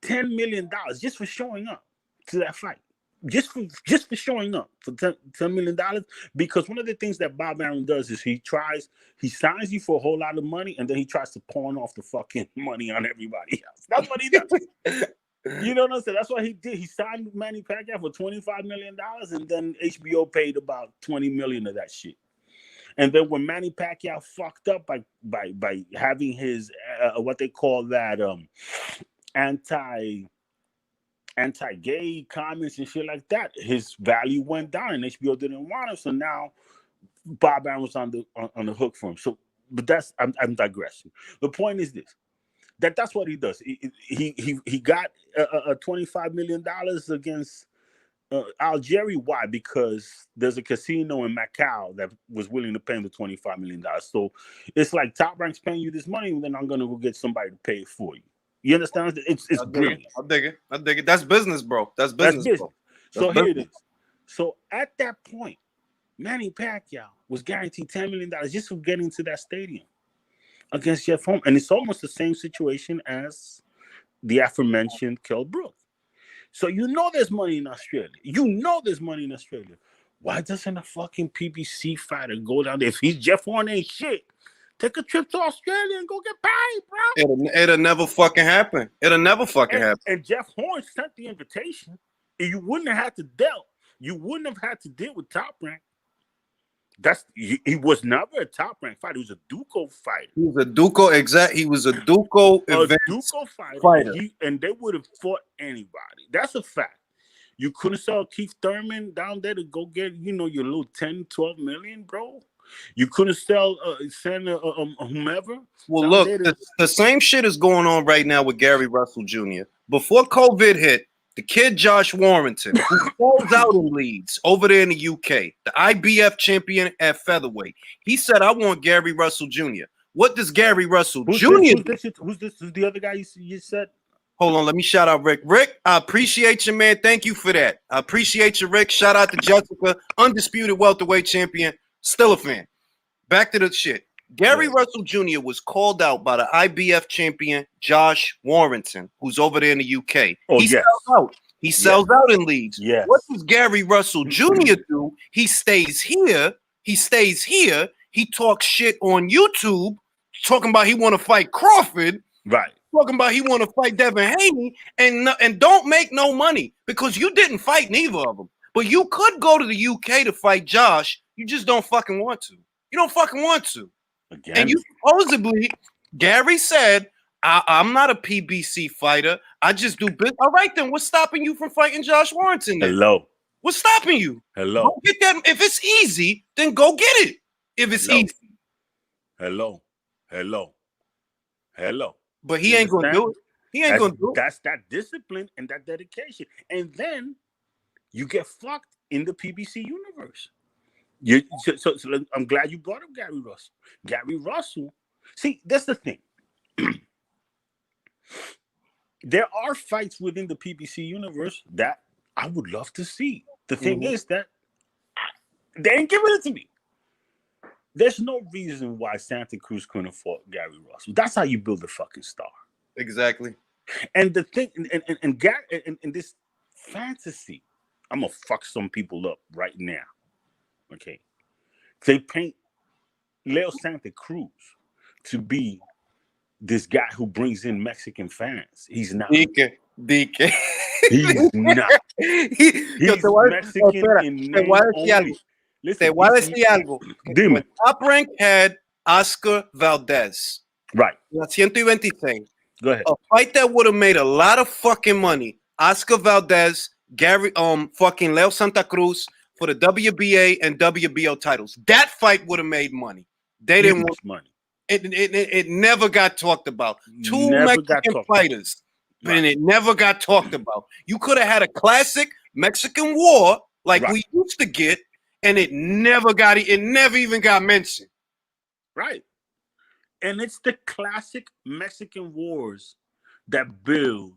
$10 million just for showing up to that fight. Just for showing up for $10 million. Because one of the things that Bob Arum does is he signs you for a whole lot of money, and then he tries to pawn off the fucking money on everybody else. That's what he does. You know what I'm saying? That's what he did. He signed Manny Pacquiao for $25 million, and then HBO paid about $20 million of that shit. And then when Manny Pacquiao fucked up by having his what they call that anti-gay comments and shit like that, his value went down, and HBO didn't want him. So now Bob Arum was on the hook for him. So, but I'm digressing. The point is this: that's what he does. He got a $25 million against Algeria. Why? Because there's a casino in Macau that was willing to pay him the $25 million. So it's like Top Rank's paying you this money, and then I'm gonna go get somebody to pay it for you. You understand? It's brilliant. I dig it. That's business, bro. That's business. Bro. So here it is. So at that point, Manny Pacquiao was guaranteed $10 million just for getting to that stadium against Jeff Horn. And it's almost the same situation as the aforementioned Kell Brook. So there's money in Australia. Why doesn't a fucking PBC fighter go down there? If he's Jeff Horn ain't shit, take a trip to Australia and go get paid, bro. It'll never fucking happen. Happen. And Jeff Horn sent the invitation. And you wouldn't have had to deal. You wouldn't have had to deal with Top Rank. He was never a Top Rank fighter. He was a Duco fighter. He was a Duco, He was a Duco fighter. And they would have fought anybody. That's a fact. You couldn't sell Keith Thurman down there to go get, your little 10, 12 million, bro. You couldn't send whomever. Well, look, the same shit is going on right now with Gary Russell Jr. Before COVID hit, the kid Josh Warrington, who falls out in leads over there in the UK, the IBF champion at featherweight, he said, I want Gary Russell Jr. What does Gary Russell Jr. Who's this? Who's the other guy you said? Hold on, let me shout out Rick. Rick, I appreciate you, man. Thank you for that. I appreciate you, Rick. Shout out to Jessica, undisputed welterweight champion. Still a fan. Back to the shit. Gary Russell Jr. was called out by the IBF champion Josh Warrington, who's over there in the UK. Oh, he sells out. He sells out in leagues. Yes. What does Gary Russell Jr. do? He stays here. He stays here. He talks shit on YouTube, talking about he want to fight Crawford. Right. Talking about he want to fight Devin Haney and don't make no money because you didn't fight neither of them. But you could go to the UK to fight Josh. You just don't fucking want to. You don't fucking want to. Again. And you supposedly, Gary said, I'm not a PBC fighter. I just do business. All right, then what's stopping you from fighting Josh Warrington then? Hello. What's stopping you? Hello. Go get that. If it's easy, then go get it. If it's easy. Hello. But he ain't gonna do it. He ain't gonna do it. That's that discipline and that dedication. And then you get fucked in the PBC universe. So I'm glad you brought up Gary Russell. Gary Russell. See, that's the thing. There are fights within the PBC universe that I would love to see. The thing is that they ain't giving it to me. There's no reason why Santa Cruz couldn't have fought Gary Russell. That's how you build a fucking star. Exactly. And the thing, and this fantasy, I'm gonna fuck some people up right now. Okay, they paint Leo Santa Cruz to be this guy who brings in Mexican fans. He's not. Dike. He's not. He's Mexican in name only. Te voy a decir algo. Dime. Top rank had Oscar Valdez. Right. 126. Go ahead. A fight that would have made a lot of fucking money. Oscar Valdez, fucking Leo Santa Cruz for the WBA and WBO titles. That fight would have made money. They didn't want money. It never got talked about. Two Mexican fighters, and it never got talked about. You could have had a classic Mexican war like we used to get. And it never even got mentioned. Right. And it's the classic Mexican wars that build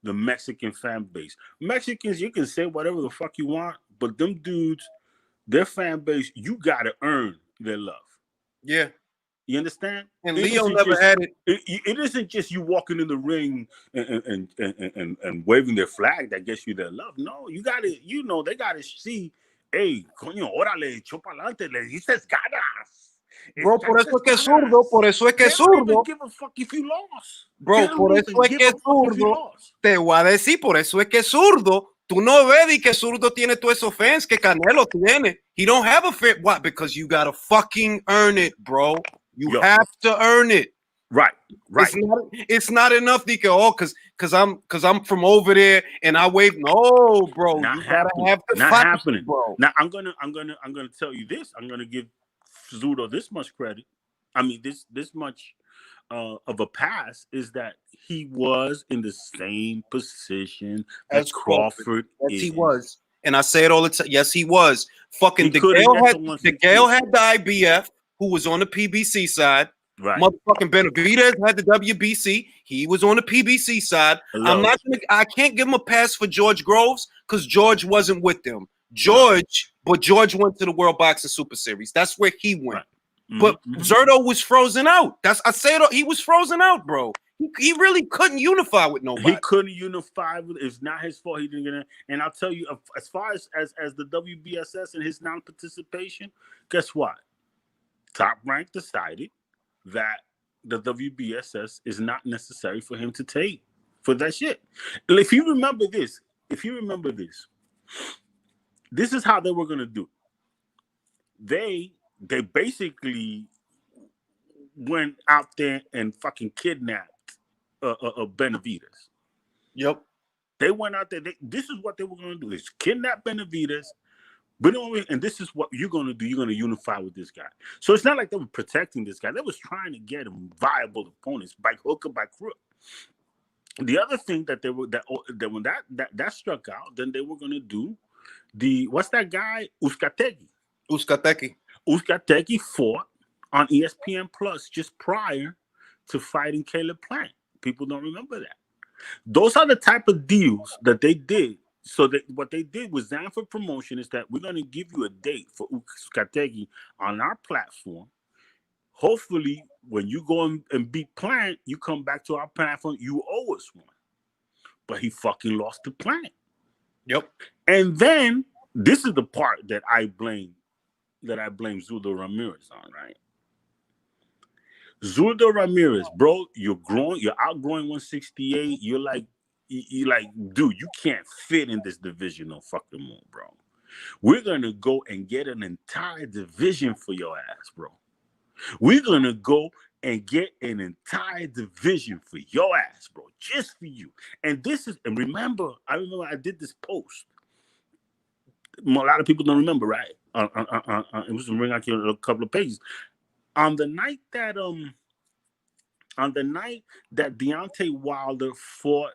the Mexican fan base. Mexicans, you can say whatever the fuck you want, but them dudes, their fan base, you gotta earn their love. Yeah. You understand? And Leo never had it. It isn't just you walking in the ring and waving their flag that gets you their love. No, you gotta, they gotta see. Hey, coño, órale, echó pa'lante, le dices ganas. Bro, por eso es que es zurdo, por eso es que es zurdo. They don't give a fuck if you lost. Bro, por eso es que es zurdo. Te voy a decir, por eso es que es zurdo. Tú no ves y que zurdo tiene todos esos fans que Canelo tiene. He don't have a fit. What? Because you gotta fucking earn it, bro. You have to earn it. Right. It's not enough because I'm from over there and I wave. No, bro. Not you happening. Gotta have the Not fight, happening, bro. Now I'm gonna tell you this. I'm gonna give Zurdo this much credit. I mean this much of a pass is that he was in the same position as Crawford. Yes, he was. And I say it all the time. Yes, he was. Fucking DeGale had the IBF, who was on the PBC side. Right. Motherfucking Benavidez had the WBC. He was on the PBC side. I can't give him a pass for George Groves because George wasn't with them. But George went to the World Boxing Super Series. That's where he went. Right. But Zurdo was frozen out. He was frozen out, bro. He really couldn't unify with nobody. He couldn't unify with. It's not his fault. He didn't get in. And I'll tell you, as far as the WBSS and his non-participation, guess what? Top Rank decided that the WBSS is not necessary for him to take for that shit. If you remember this, this is how they were gonna do it. They basically went out there and fucking kidnapped Benavidez. Yep. They went out there. This is what they were gonna do: is kidnap Benavidez. And this is what you're going to do. You're going to unify with this guy. So it's not like they were protecting this guy. They was trying to get him viable opponents by hook or by crook. The other thing that they were that when that struck out, then they were going to do what's that guy Uzcategui. Uzcategui fought on ESPN Plus just prior to fighting Caleb Plant. People don't remember that. Those are the type of deals that they did. So that what they did with Zanford Promotion is that we're going to give you a date for Uzcategui on our platform. Hopefully, when you go and beat Plant, you come back to our platform. You owe us one. But he fucking lost to Plant. Yep. And then this is the part that I blame Zurdo Ramirez on, right? Zurdo Ramirez, bro, you're outgrowing 168. You're like, dude, you can't fit in this division no fucking more, bro. We're gonna go and get an entire division for your ass, bro. We're gonna go and get an entire division for your ass, bro, just for you. And remember, I did this post. A lot of people don't remember, right? It was a ring out here a couple of pages. On the night that Deontay Wilder fought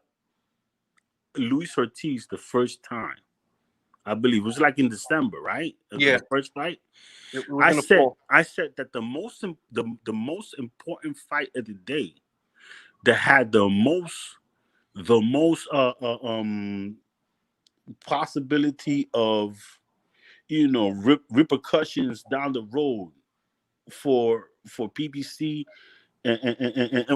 Luis Ortiz the first time, I believe it was like in December, right? Yeah. The first fight. I said that the most important fight of the day that had the most possibility of repercussions down the road for PBC and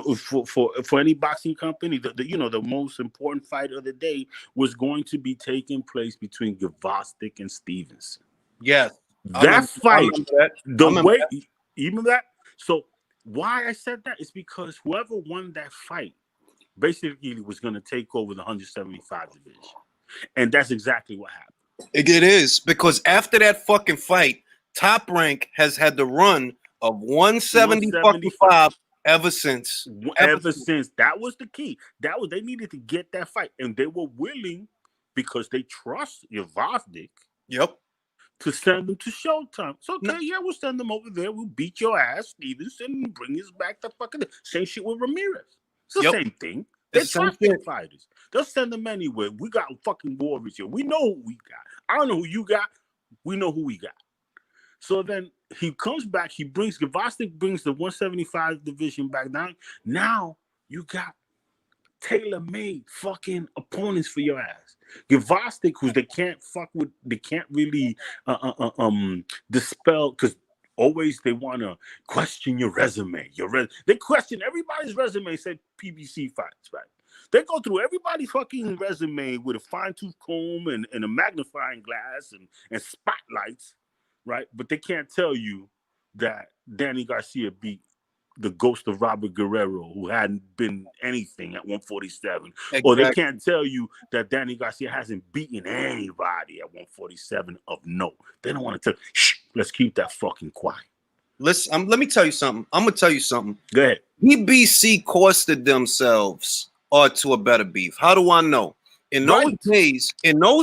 for any boxing company, the most important fight of the day was going to be taking place between Gvozdyk and Stevenson. Yes. That fight, you remember that? So why I said that is because whoever won that fight basically was going to take over the 175 division. And that's exactly what happened. It is, because after that fucking fight, Top Rank has had the run of 175 ever since. Ever since. That was the key. They needed to get that fight. And they were willing, because they trust Gvozdyk. Yep. To send them to Showtime. So we'll send them over there. We'll beat your ass, Stevenson, and bring us back to fucking same shit with Ramirez. It's the same thing. They're trusting fighters. They'll send them anywhere. We got fucking warriors here. We know who we got. I don't know who you got. We know who we got. So then he comes back. Gvozdyk brings the 175 division back down. Now you got tailor-made fucking opponents for your ass. Gvozdyk, who they can't fuck with, they can't really dispel, because always they want to question your resume. They question everybody's resume, said PBC fights, right? They go through everybody's fucking resume with a fine-tooth comb and a magnifying glass and spotlights, right? But they can't tell you that Danny Garcia beat the ghost of Robert Guerrero, who hadn't been anything at 147. Exactly. Or they can't tell you that Danny Garcia hasn't beaten anybody at 147 of note. They don't want to tell. Shh, let's keep that fucking quiet. Listen, let me tell you something. I'm going to tell you something. Go ahead. PBC costed themselves to a better beef. How do I know? In those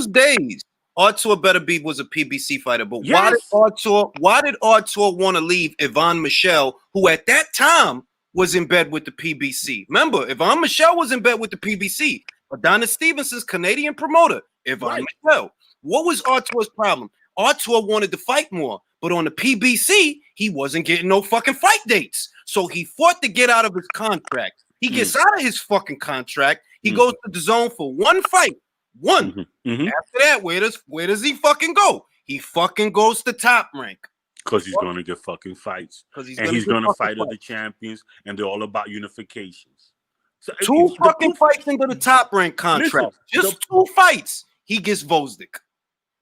days, Artur Better Beef was a PBC fighter, but why did Artur want to leave Yvonne Michelle, who at that time was in bed with the PBC? Remember, Yvonne Michelle was in bed with the PBC. Adonis Stevenson's Canadian promoter, Yvonne Michelle. What was Artur's problem? Artur wanted to fight more, but on the PBC, he wasn't getting no fucking fight dates. So he fought to get out of his contract. He gets out of his fucking contract. He goes to the zone for one fight. One. After that, where does he fucking go? He fucking goes to Top Rank. Because he's going to get fucking fights. He's going to fight other champions, and they're all about unifications. So two fucking fights into the Top Rank contract. Two fights. He gets Gvozdyk.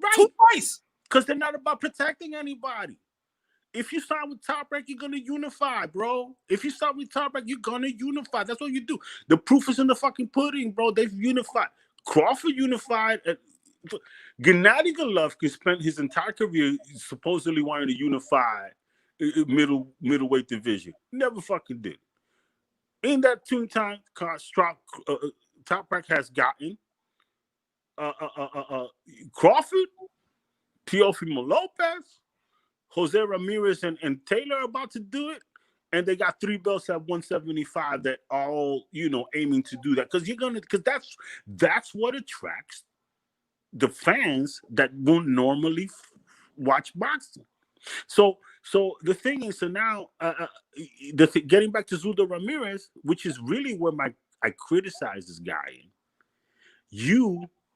Right. 2 fights. Because they're not about protecting anybody. If you sign with Top Rank, you're going to unify, bro. If you start with Top Rank, you're going to unify. That's what you do. The proof is in the fucking pudding, bro. They've unified. Crawford unified. Gennady Golovkin spent his entire career supposedly wanting to unify middleweight division. Never fucking did. In that 2 time Top Rank has gotten Crawford, Teofimo Lopez, Jose Ramirez, and Taylor are about to do it. And they got 3 belts at 175 that are all, aiming to do that. Because that's what attracts the fans that won't normally watch boxing. So the thing is, now getting back to Zurdo Ramirez, which is really where I criticize this guy.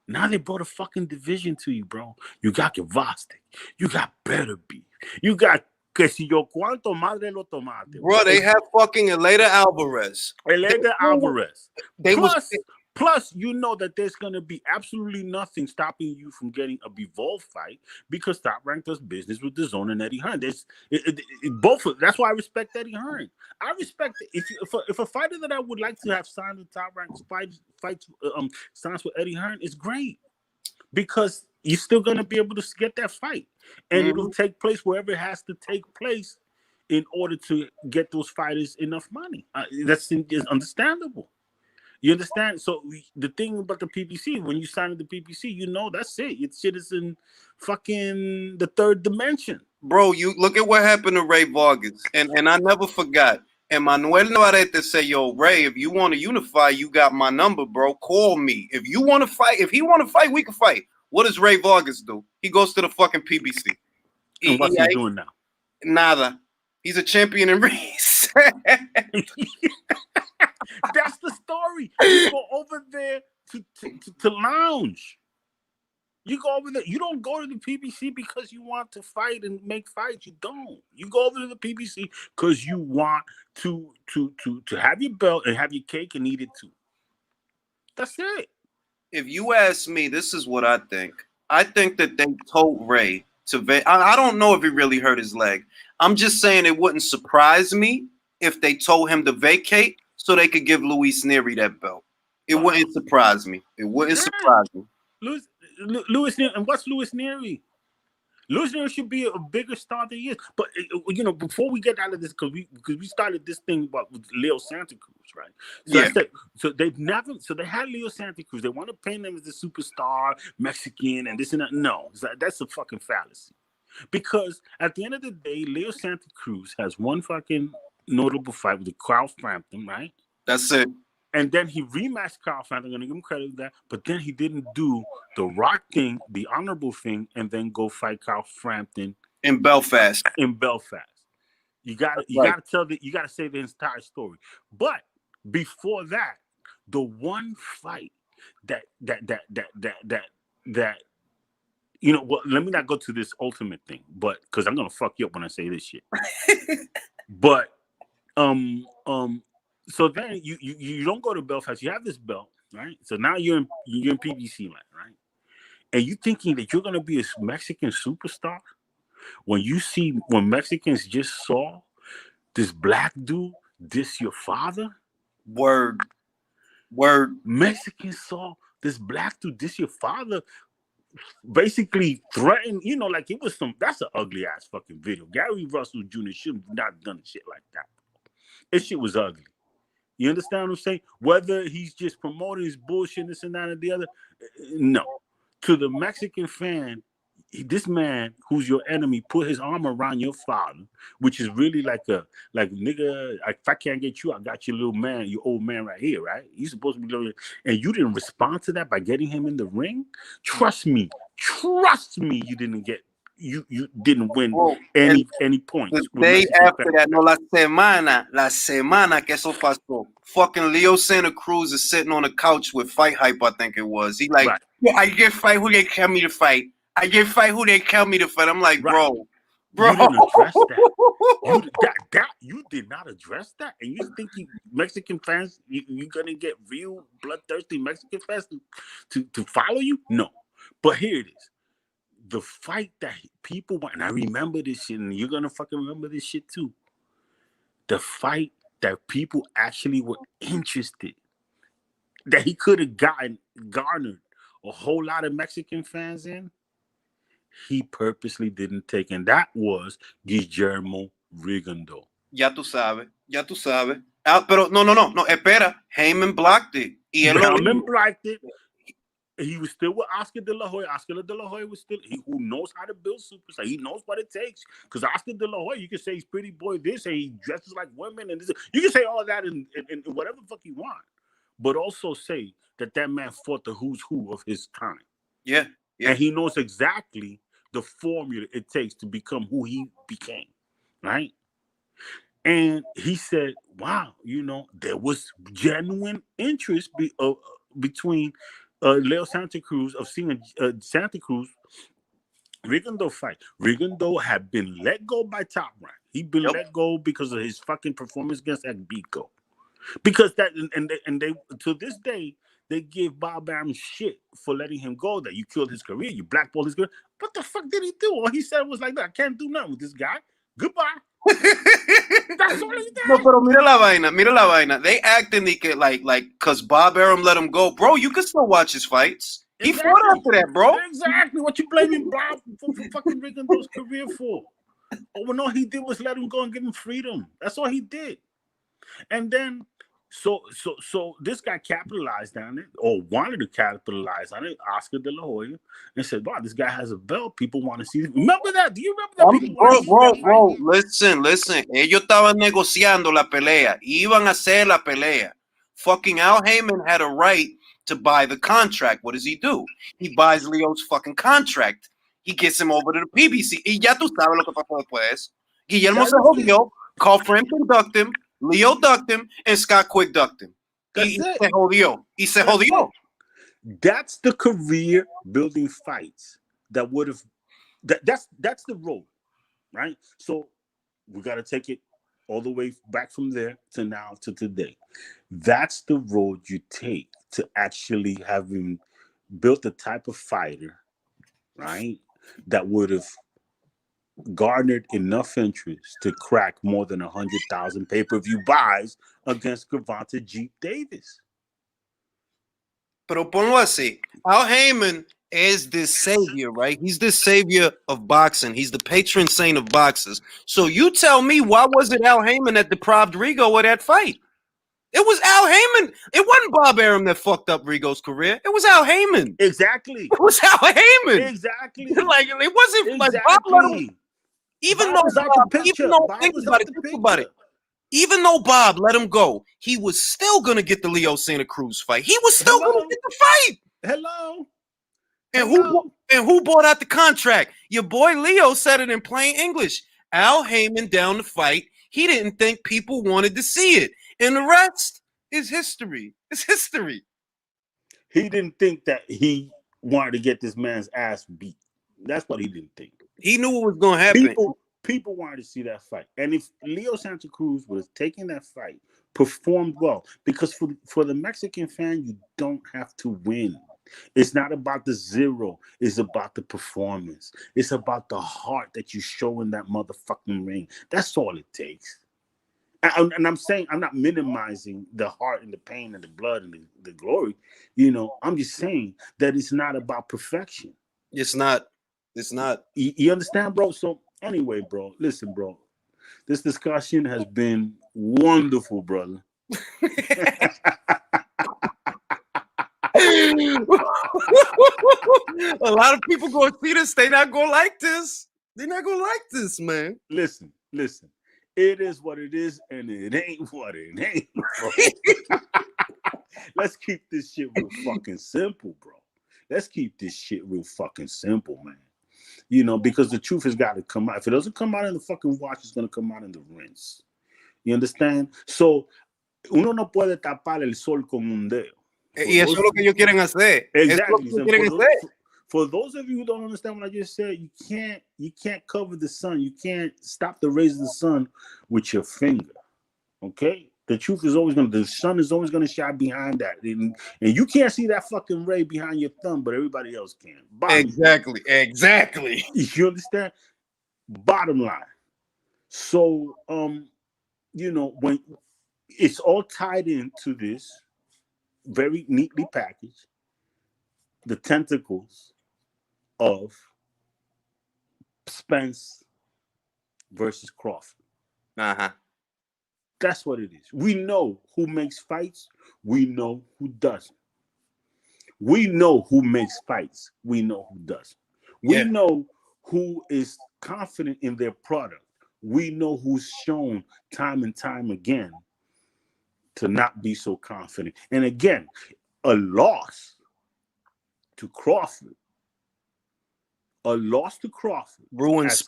Now they brought a fucking division to you, bro. You got Gavastic. You got Better Beef. You got que si yo cuánto madre lo tomate. Bro, they have fucking Elena Alvarez. Plus, you know that there's going to be absolutely nothing stopping you from getting a Bivol fight because Top Rank does business with the Zone and Eddie Hearn. That's why I respect Eddie Hearn. I respect it. If a fighter that I would like to have signed with Top Rank signs with Eddie Hearn is great because you're still going to be able to get that fight, and it'll take place wherever it has to take place in order to get those fighters enough money. That's understandable. You understand? So the thing about the PBC, when you sign with the PBC, that's it. Your shit is in fucking the third dimension. Bro, you look at what happened to Ray Vargas. And I never forgot. And Manuel Navarrete say, yo, Ray, if you want to unify, you got my number, bro. Call me. If you want to fight, if he want to fight, we can fight. What does Ray Vargas do? He goes to the fucking PBC. And what's he doing now? Nada. He's a champion in race. That's the story. You go over there to lounge. You go over there. You don't go to the PBC because you want to fight and make fights. You don't. You go over to the PBC because you want to have your belt and have your cake and eat it too. That's it. If you ask me, this is what I think. I think that they told Ray to I don't know if he really hurt his leg. I'm just saying it wouldn't surprise me if they told him to vacate so they could give Luis Nery that belt. It wouldn't surprise me. It wouldn't surprise me. Luis Nery, and what's Luis Nery? Luis Nery should be a bigger star than he is. But before we get out of this, because we started this thing with Leo Santa Cruz, right? So yeah. They had Leo Santa Cruz. They want to paint him as a superstar, Mexican, and this and that. No, that's a fucking fallacy. Because at the end of the day, Leo Santa Cruz has one fucking notable fight with Carl Frampton, right? That's it. And then he rematched Carl Frampton. I'm going to give him credit for that. But then he didn't do the rock thing, the honorable thing, and then go fight Carl Frampton in Belfast. You got to say the entire story. But before that, the one fight that let me not go to this ultimate thing, but because I'm gonna fuck you up when I say this shit. But so then you don't go to Belfast. You have this belt, right? So now you're in PBC land, right? And you thinking that you're gonna be a Mexican superstar when Mexicans just saw this black dude diss your father? Word. Mexicans saw this black dude diss your father, basically threaten, like it was that's an ugly ass fucking video. Gary Russell Jr. should have not done shit like that. This shit was ugly. You understand what I'm saying? Whether he's just promoting his bullshit, this and that and the other, no. To the Mexican fan, this man who's your enemy put his arm around your father, which is really like nigga, if I can't get you, I got your little man, your old man right here, right? He's supposed to be, and you didn't respond to that by getting him in the ring. Trust me, you didn't win any points. The day after that, no, la semana que eso pasó. Fucking Leo Santa Cruz is sitting on a couch with Fight Hype, I think it was. He like, right. I get fight who they tell me to fight. I'm like, right. bro. You didn't address that. You did not address that. And you think Mexican fans, you're gonna get real bloodthirsty Mexican fans to follow you? No. But here it is. The fight that people want, and I remember this shit, and you're gonna fucking remember this shit too. The fight that people actually were interested, that he could have garnered a whole lot of Mexican fans in, he purposely didn't take, and that was Guillermo Rigondeaux. Ya tú sabes. Pero no, espera. Heyman blocked it. Heyman blocked it. he was still with Oscar De La Hoya. Oscar De La Hoya was still who knows how to build superstars. He knows what it takes. Because Oscar De La Hoya, you can say he's pretty boy this, and he dresses like women, and this. You can say all that in whatever the fuck you want, but also say that man fought the who's who of his time. Yeah. And he knows exactly the formula it takes to become who he became, right? And he said, wow, there was genuine interest between Leo Santa Cruz of seeing Santa Cruz Rigondeaux fight. Rigondeaux had been let go by Top Rank. He'd been let go because of his fucking performance against Agbico. Because that and they to this day they give Bob Arum shit for letting him go. That you killed his career, you blackballed his career. What the fuck did he do? All he said was like that. I can't do nothing with this guy. Goodbye. That's all he did. No, pero mira la vaina. They acting like cause Bob Arum let him go, bro. You can still watch his fights. He fought after that, bro. Exactly. What you blaming Bob for fucking Rigondeaux's career for? Oh, well, all he did was let him go and give him freedom. That's all he did. And then, so this guy capitalized on it, or wanted to capitalize on it, Oscar De La Hoya, and said, wow, this guy has a belt. People want to see it. Remember that? Do you remember that? Bro, listen. Ellos estaban negociando la pelea. Iban a hacer la pelea. Fucking Al Heyman had a right to buy the contract. What does he do? He buys Leo's fucking contract. He gets him over to the PBC. Y ya tú sabes lo que pasó después. Guillermo se jodió. Call Frank ducked him. Leo ducked him, and Scott Quick ducked him. Y se jodió. That's the career building fights that would have. That's the road, right? So we got to take it all the way back from there to now to today. That's the road you take to actually having built the type of fighter, right, that would have garnered enough interest to crack more than 100,000 pay-per-view buys against Gervonta Jeep Davis. Pero ponlo así. Al Heyman is this savior, right? He's the savior of boxing. He's the patron saint of boxers. So you tell me, why was it Al Heyman that deprived Rigo of that fight? It was Al Heyman. It wasn't Bob Arum that fucked up Rigo's career. It was Al Heyman. Exactly. It was Al Heyman. Exactly. Like, it wasn't like Bob let him, even though Bob let him go, he was still gonna get the Leo Santa Cruz fight. He was still gonna get the fight. Hello. And who bought out the contract? Your boy Leo said it in plain English. Al Heyman down the fight. He didn't think people wanted to see it. And the rest is history. It's history. He didn't think that he wanted to get this man's ass beat. That's what he didn't think. He knew what was going to happen. People wanted to see that fight. And if Leo Santa Cruz was taking that fight, performed well, because for the Mexican fan, you don't have to win. It's not about the zero. It's about the performance. It's about the heart that you show in that motherfucking ring. That's all it takes. And I'm saying, I'm not minimizing the heart and the pain and the blood and the glory. I'm just saying that it's not about perfection. It's not. You understand, bro? So anyway, bro, listen, bro. This discussion has been wonderful, brother. A lot of people going to see this. They're not going to like this. They're not going to like this, man. Listen. It is what it is, and it ain't what it ain't, bro. Let's keep this shit real fucking simple, bro. Let's keep this shit real fucking simple, man. Because the truth has got to come out. If it doesn't come out in the fucking wash, it's going to come out in the rinse. You understand? So, uno no puede tapar el sol con un dedo. Y eso es lo que ellos quieren hacer. Exactly. For those of you who don't understand what I just said, you can't cover the sun. You can't stop the rays of the sun with your finger. Okay? The sun is always gonna shine behind that. And you can't see that fucking ray behind your thumb, but everybody else can. Exactly. You understand? Bottom line. So when it's all tied into this, very neatly packaged, the tentacles of Spence versus Crawford. That's what it is. We know who makes fights. We know who doesn't. We know who makes fights. We know who doesn't. We know who is confident in their product. We know who's shown time and time again to not be so confident. And again, a loss to Crawford, ruins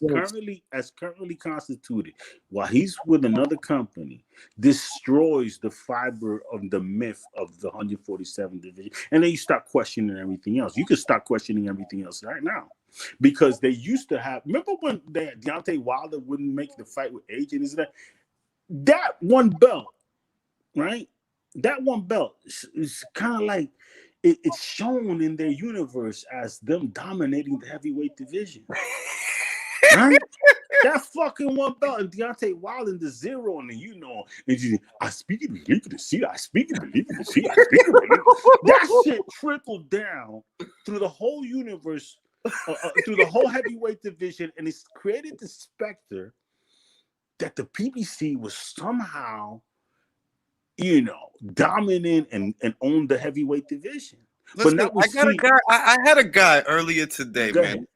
as currently constituted, while he's with another company, destroys the fiber of the myth of the 147 division. And then you start questioning everything else. You can start questioning everything else right now. Because they used to have, remember when Deontay Wilder wouldn't make the fight with AJ? That one belt, right? That one belt is kind of like, it's shown in their universe as them dominating the heavyweight division. Right? That fucking one belt, and Deontay Wilder in the zero, and I speak it, believe it, see, I speak it, believe it, see, I speak it, believe it. That shit trickled down through the whole universe, through the whole heavyweight division, and it's created the specter that the PBC was somehow, dominant and own the heavyweight division. Listen, I had a guy earlier today, man.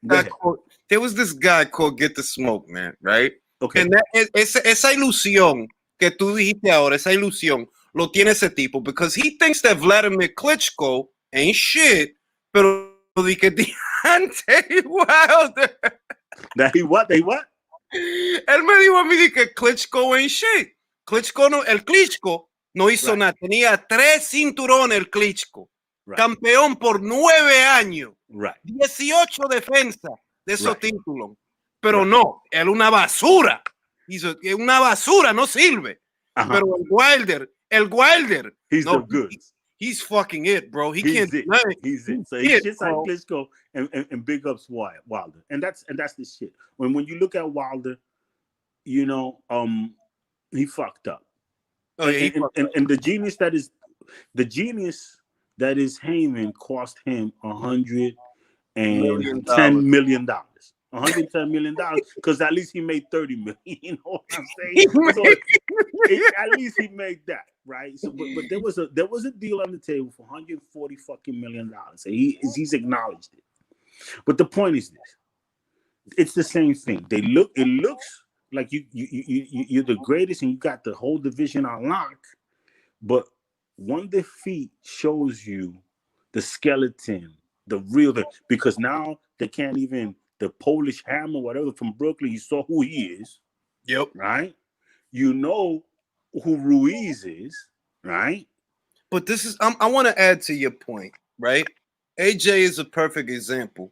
There was this guy called Get the Smoke, man, right? Okay. And esa ilusión que tú dijiste ahora, esa ilusión, lo tiene ese tipo, because he thinks that Vladimir Klitschko ain't shit, pero di que Deontay Wilder. That he what? Él me dijo a mí di que Klitschko ain't shit. El Klitschko no hizo nada. Tenía 3 cinturones el Klitschko. Right. Campeón por 9 años. Right. 18 defensas de esos títulos. Pero no, él una basura. Una basura, no sirve. Pero el Wilder. He's the good. He's fucking it, bro. He's it. So he shits like Klitschko and big ups Wilder. And that's the shit. When you look at Wilder, he fucked up. Oh, yeah, and the genius that is Heyman cost him $110 million. $110 million, because at least he made $30 million. You know what I'm saying? So at least he made that, right? So, but there was a deal on the table for $140 fucking million. So he's acknowledged it. But the point is this: it's the same thing. It looks like you're the greatest and you got the whole division on lock, but one defeat shows you the skeleton, the real thing, because now they can't even. The Polish Hammer, whatever, from Brooklyn, you saw who he is. Yep. Right? You know who Ruiz is, right? But this is, I want to add to your point, right? AJ is a perfect example.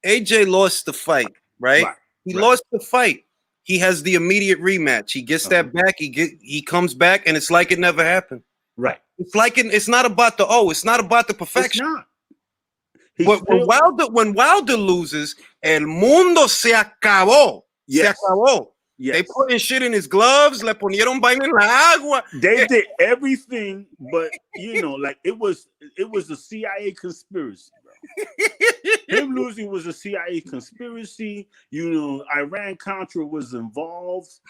AJ lost the fight, right? He lost the fight. He has the immediate rematch. He gets that back. He comes back, and it's like it never happened. Right. It's like it's not about it's not about the perfection. It's not. But when Wilder loses, el mundo se acabó. Yes. Se acabó. Yes. They put shit in his gloves, le ponieron vaina en la agua. They did everything, but like it was a CIA conspiracy, bro. Him losing was a CIA conspiracy. Iran-Contra was involved,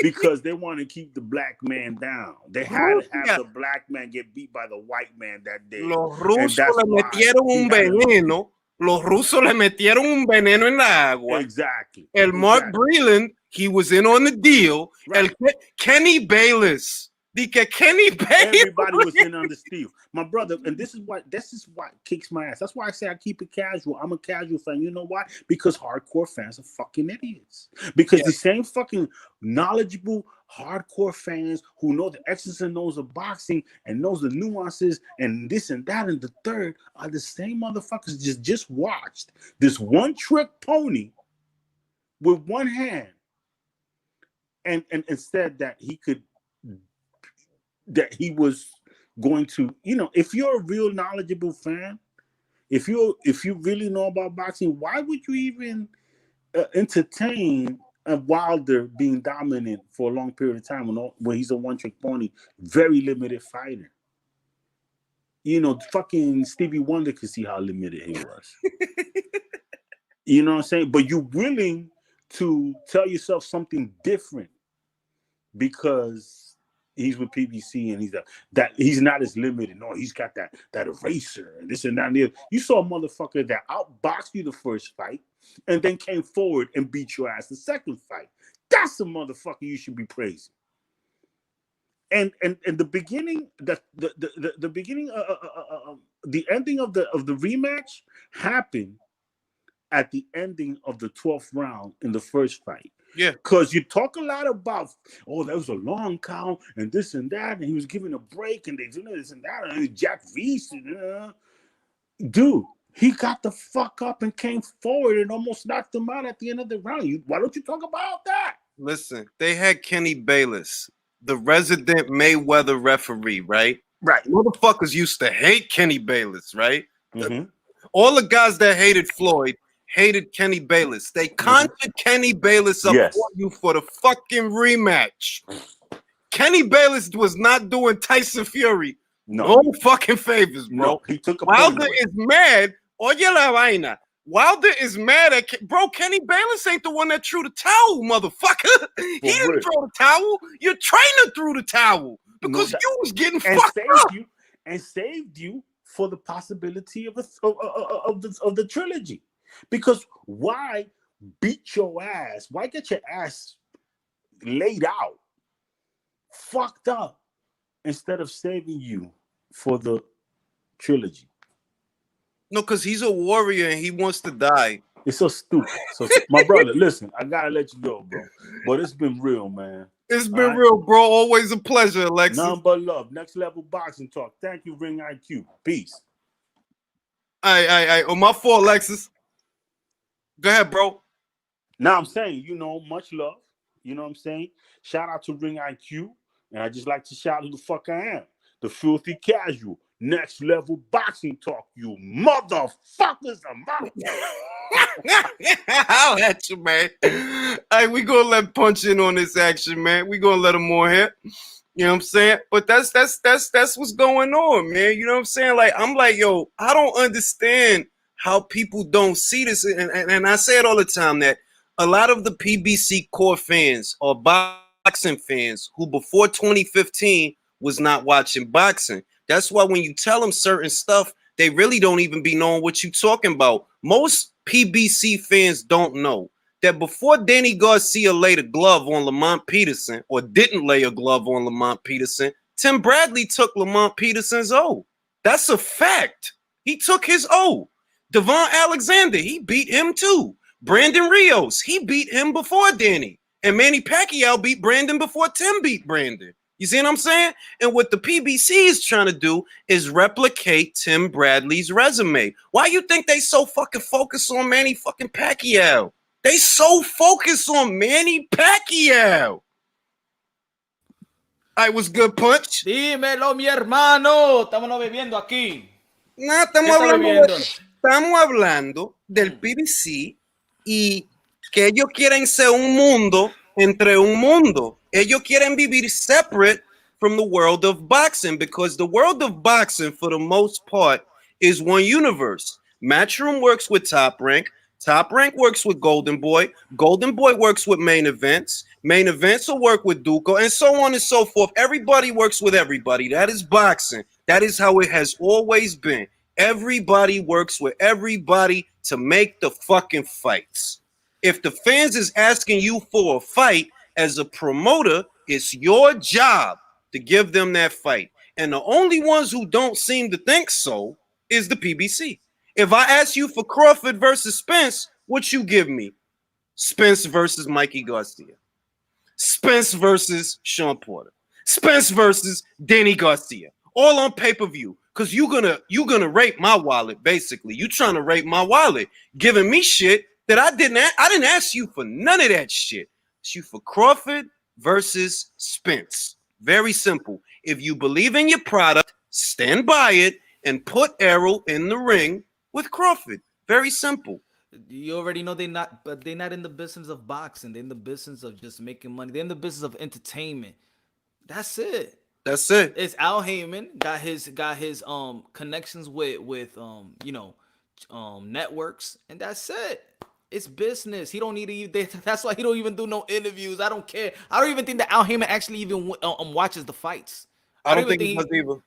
because they want to keep the black man down. They had to have the black man get beat by the white man that day. Los rusos le metieron un veneno. Los rusos le metieron un veneno en la agua. Exactly. Mark Breland, he was in on the deal. Right. Kenny Bayless. Everybody was in on the steal, my brother, and this is what kicks my ass. That's why I say I keep it casual. I'm a casual fan. You know why? Because hardcore fans are fucking idiots. Because the same fucking knowledgeable hardcore fans who know the X's and O's of boxing and knows the nuances and this and that and the third are the same motherfuckers just watched this one trick pony with one hand and said that he was going to, if you're a real knowledgeable fan, if you really know about boxing, why would you even entertain a Wilder being dominant for a long period of time when he's a one-trick pony, very limited fighter? Fucking Stevie Wonder could see how limited he was. You know what I'm saying? But you're willing to tell yourself something different because he's with PBC, and that he's not as limited. No, he's got that eraser and this and that. And the other. You saw a motherfucker that outboxed you the first fight, and then came forward and beat your ass the second fight. That's a motherfucker you should be praising. And the beginning, the beginning, the ending of the rematch happened at the ending of the 12th round in the first fight. Yeah, because you talk a lot about, oh, that was a long count and this and that, and he was giving a break and they doing this and that, and Jack Reese, dude, he got the fuck up and came forward and almost knocked him out at the end of the round. Why don't you talk about that? Listen, they had Kenny Bayless, the resident Mayweather referee, right? Right. Motherfuckers used to hate Kenny Bayless, right? Mm-hmm. All the guys that hated Floyd hated Kenny Bayless. They conjured Kenny Bayless up for you for the fucking rematch. Kenny Bayless was not doing Tyson Fury no fucking favors, bro. No, he took a Wilder is mad. Oye la vaina. Wilder is mad at bro. Kenny Bayless ain't the one that threw the towel, motherfucker. He didn't throw the towel. Your trainer threw the towel because you was getting fucked up. And saved you for the possibility of the trilogy. Because why beat your ass? Why get your ass laid out, fucked up, instead of saving you for the trilogy? No, because he's a warrior and he wants to die. It's so stupid. So, my brother, listen, I gotta let you go, bro. But it's been real, man. It's been real, bro. Always a pleasure, Alexis. None but love. Next level boxing talk. Thank you, Ring IQ. Peace. Oh, my fault, Alexis. Go ahead, bro. Now I'm saying, much love. You know what I'm saying? Shout out to Ring IQ. And I just like to shout who the fuck I am. The Filthy Casual. Next level boxing talk, you motherfuckers. I'll at you, man. Hey, we gonna let Punch in on this action, man. We gonna let him more hit. You know what I'm saying? But that's what's going on, man. You know what I'm saying? Like, I'm like, yo, I don't understand how people don't see this. And I say it all the time that a lot of the PBC core fans are boxing fans who before 2015 was not watching boxing. That's why when you tell them certain stuff, they really don't even be knowing what you're talking about. Most PBC fans don't know that before Danny Garcia laid a glove on Lamont Peterson, or didn't lay a glove on Lamont Peterson, Tim Bradley took Lamont Peterson's O. That's a fact. He took his O. Devon Alexander, he beat him too. Brandon Rios, he beat him before Danny. And Manny Pacquiao beat Brandon before Tim beat Brandon. You see what I'm saying? And what the PBC is trying to do is replicate Tim Bradley's resume. Why you think they so fucking focused on Manny fucking Pacquiao? They so focused on Manny Pacquiao. I was good, Punch. Dímelo, mi hermano. Estamos bebiendo aquí. No, estamos hablando del PBC y que ellos quieren ser un mundo entre un mundo. Ellos quieren vivir separate from the world of boxing because the world of boxing, for the most part, is one universe. Matchroom works with Top Rank. Top Rank works with Golden Boy. Golden Boy works with Main Events. Main Events will work with Duco, and so on and so forth. Everybody works with everybody. That is boxing. That is how it has always been. Everybody works with everybody to make the fucking fights. If the fans is asking you for a fight, as a promoter, it's your job to give them that fight. And the only ones who don't seem to think so is the PBC. If I ask you for Crawford versus Spence, what you give me? Spence versus Mikey Garcia. Spence versus Sean Porter. Spence versus Danny Garcia. All on pay-per-view. Because you're gonna rape my wallet, basically. You trying to rape my wallet, giving me shit that I didn't ask you for none of that shit. You for Crawford versus Spence. Very simple. If you believe in your product, stand by it and put Errol in the ring with Crawford. Very simple. You already know they're not in the business of boxing. They're in the business of just making money. They're in the business of entertainment. That's it. That's it. It's Al Heyman got his connections with networks, and that's it. It's business. He don't need to even. That's why he don't even do no interviews. I don't care. I don't even think that Al Heyman actually even watches the fights. I don't think he does either.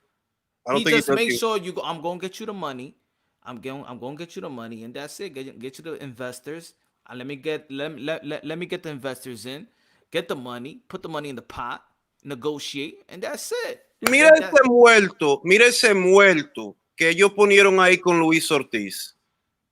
I don't he think just he does makes either. sure you go. I'm gonna get you the money. I'm gonna get you the money, and that's it. Get you the investors. Let me get the investors in. Get the money. Put the money in the pot. Negotiate, and that's it. Mira ese muerto que ellos ponieron ahí con Luis Ortiz.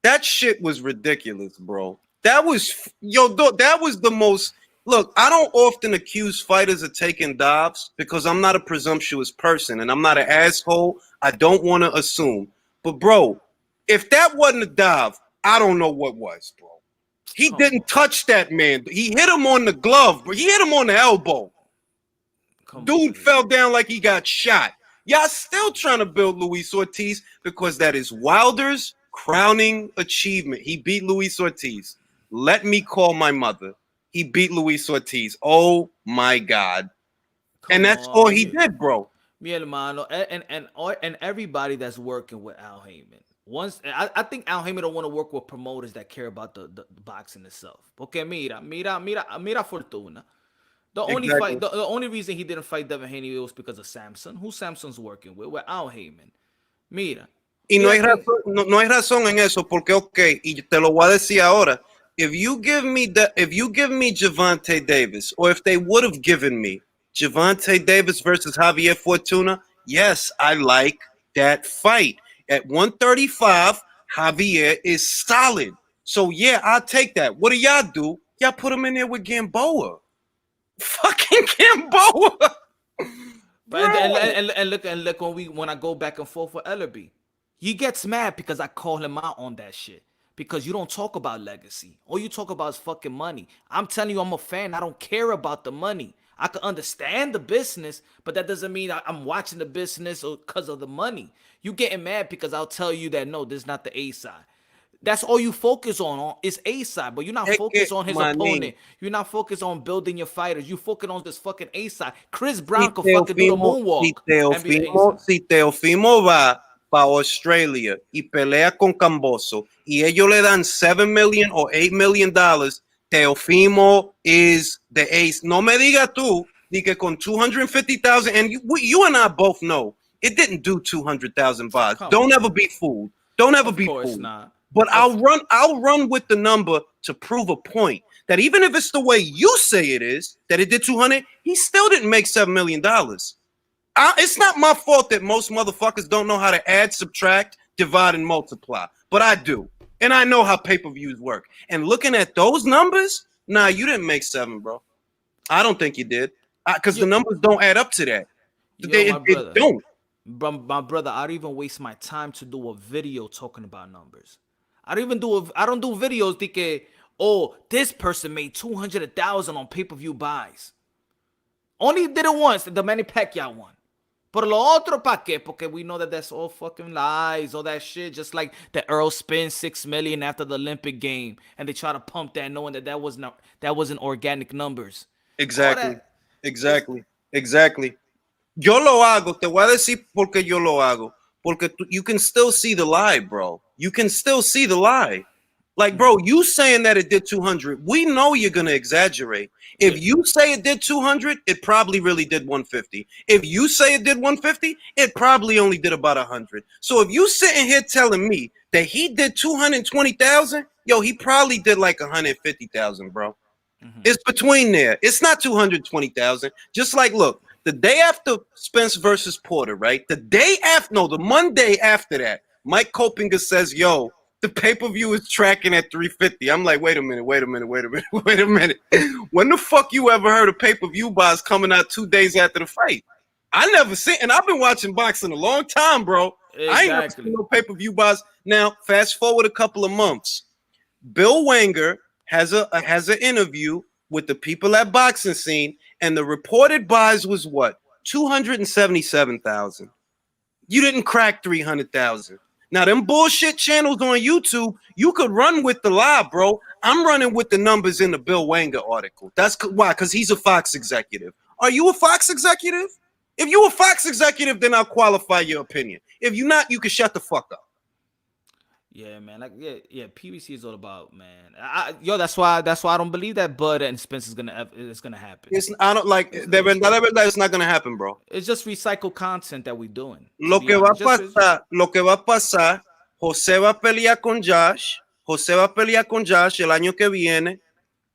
That shit was ridiculous, bro. That was that was the most. Look, I don't often accuse fighters of taking dives because I'm not a presumptuous person and I'm not an asshole. I don't want to assume. But bro, if that wasn't a dive, I don't know what was, bro. He didn't touch that man. He hit him on the glove, but he hit him on the elbow. Dude fell down like he got shot. Y'all still trying to build Luis Ortiz because that is Wilder's crowning achievement. He beat Luis Ortiz. Let me call my mother. He beat Luis Ortiz. Oh my God. And that's all he did, bro. Mi hermano, and everybody that's working with Al Heyman. I think Al Heyman don't want to work with promoters that care about the boxing itself. Porque mira Fortuna. The only reason he didn't fight Devin Haney was because of Samson. Who Samson's working with? With Al Heyman. Mira. Y no hay razón en eso, porque okay, y te lo voy a decir ahora. If you give me Gervonta Davis, or if they would have given me Gervonta Davis versus Javier Fortuna, yes, I like that fight. At 135, Javier is solid. So yeah, I'll take that. What do y'all do? Y'all put him in there with Gamboa. Fucking Gamboa. And look when I go back and forth with Ellerby, he gets mad because I call him out on that shit. Because you don't talk about legacy. All you talk about is fucking money. I'm telling you, I'm a fan. I don't care about the money. I can understand the business, but that doesn't mean I'm watching the business because of the money. You getting mad because I'll tell you that no, this is not the A side. That's all you focus on is A side, but you're not focused on his opponent. You're not focused on building your fighters. You focus on this fucking A side. Chris Brown can fucking do the moonwalk. Si Teofimo va para Australia y pelea con Camboso y ellos le dan $7 million or $8 million, Teofimo is the ace. No me diga tú que con 250,000, and you and I both know it didn't do 200,000 baht. Don't ever be fooled. Don't ever be fooled. Not. But I'll run with the number to prove a point that even if it's the way you say it is, that it did 200, he still didn't make $7 million. It's not my fault that most motherfuckers don't know how to add, subtract, divide, and multiply. But I do. And I know how pay-per-views work. And looking at those numbers, nah, you didn't make 7, bro. I don't think you did. Because the numbers don't add up to that. They don't. My brother, I don't even waste my time to do a video talking about numbers. I don't do videos thinking, oh, this person made 200,000 on pay-per-view buys. Only did it once, the Manny Pacquiao one. But lo otro pa' qué? Porque we know that that's all fucking lies, all that shit. Just like the Earl spent $6 million after the Olympic game, and they try to pump that, knowing that wasn't organic numbers. Exactly. Yo lo hago. Te voy a decir por qué yo lo hago. Porque you can still see the lie, bro. You can still see the lie. Like, bro, you saying that it did 200, we know you're going to exaggerate. If you say it did 200, it probably really did 150. If you say it did 150, it probably only did about 100. So if you sitting here telling me that he did 220,000, yo, he probably did like 150,000, bro. Mm-hmm. It's between there. It's not 220,000. Just like, look, the day after Spence versus Porter, right? The Monday after that, Mike Kopinger says, yo, the pay-per-view is tracking at 350. I'm like, wait a minute. When the fuck you ever heard of pay-per-view buys coming out 2 days after the fight? I never seen, and I've been watching boxing a long time, bro. Exactly. I ain't never seen no pay-per-view buys. Now, fast forward a couple of months. Bill Wenger has an interview with the people at Boxing Scene, and the reported buys was what? 277,000. You didn't crack 300,000. Now, them bullshit channels on YouTube, you could run with the lie, bro. I'm running with the numbers in the Bill Wenger article. That's why, because he's a Fox executive. Are you a Fox executive? If you're a Fox executive, then I'll qualify your opinion. If you're not, you can shut the fuck up. Yeah, man. Like, yeah. PBC is all about, man. That's why I don't believe that Bud and Spence is gonna happen. I don't like de verdad, it's not gonna happen, bro. It's just recycled content that we're doing. Lo que va a pasar, José va a pelear con Josh. José va a pelear con Josh el año que viene.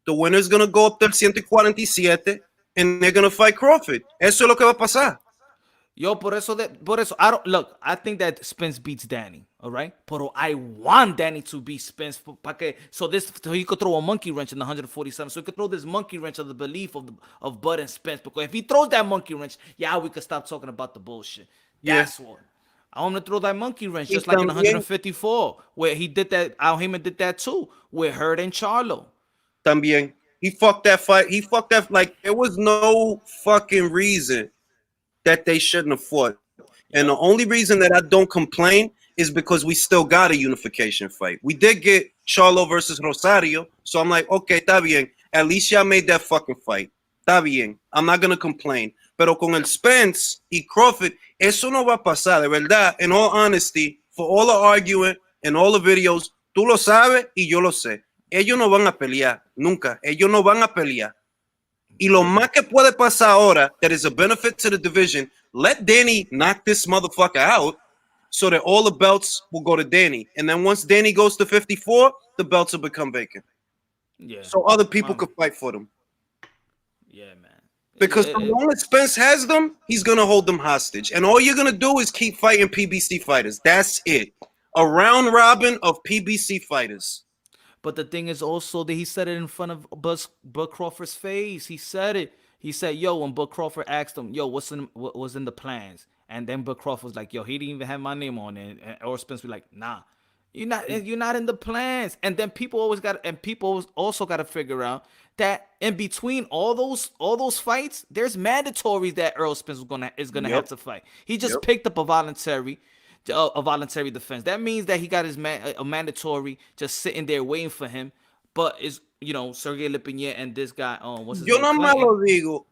The winner's gonna go up to 147, and they're gonna fight Crawford. Eso es lo que va a pasar. Yo, por eso, I don't look. I think that Spence beats Danny. All right, pero I want Danny to beat Spence, so he could throw a monkey wrench in the 147. So he could throw this monkey wrench of the belief of Bud and Spence. Because if he throws that monkey wrench, we could stop talking about the bullshit. That's what I want to throw that monkey wrench, just like in 154, where he did that. Al Heyman did that too, with Hurd and Charlo. También. He fucked that fight. He fucked that. Like, there was no fucking reason that they shouldn't have fought. And the only reason that I don't complain is because we still got a unification fight. We did get Charlo versus Rosario. So I'm like, okay, está bien. At least y'all made that fucking fight. Está bien. I'm not going to complain. Pero con el Spence y Crawford, eso no va a pasar. De verdad, in all honesty, for all the arguing and all the videos, tú lo sabes y yo lo sé. Ellos no van a pelear. Nunca. Ellos no van a pelear. Y lo más que puede pasar ahora, that is a benefit to the division, let Danny knock this motherfucker out so that all the belts will go to Danny. And then once Danny goes to 54, the belts will become vacant. Yeah. So other people could fight for them. Yeah, man. Because the moment Spence has them, he's going to hold them hostage. And all you're going to do is keep fighting PBC fighters. That's it. A round robin of PBC fighters. But the thing is also that he said it in front of Bud Crawford's face. He said it. He said, yo, when Bud Crawford asked him, yo, what was in the plans? And then Bud Crawford was like, yo, he didn't even have my name on it. Or Spence was like, nah, you're not in the plans. And then people also got to figure out that in between all those fights, there's mandatories that Earl Spence is gonna have to fight. He just picked up a voluntary defense. That means that he got his a mandatory just sitting there waiting for him. But is Sergey Lipinets and this guy what's his name? Yo no más lo digo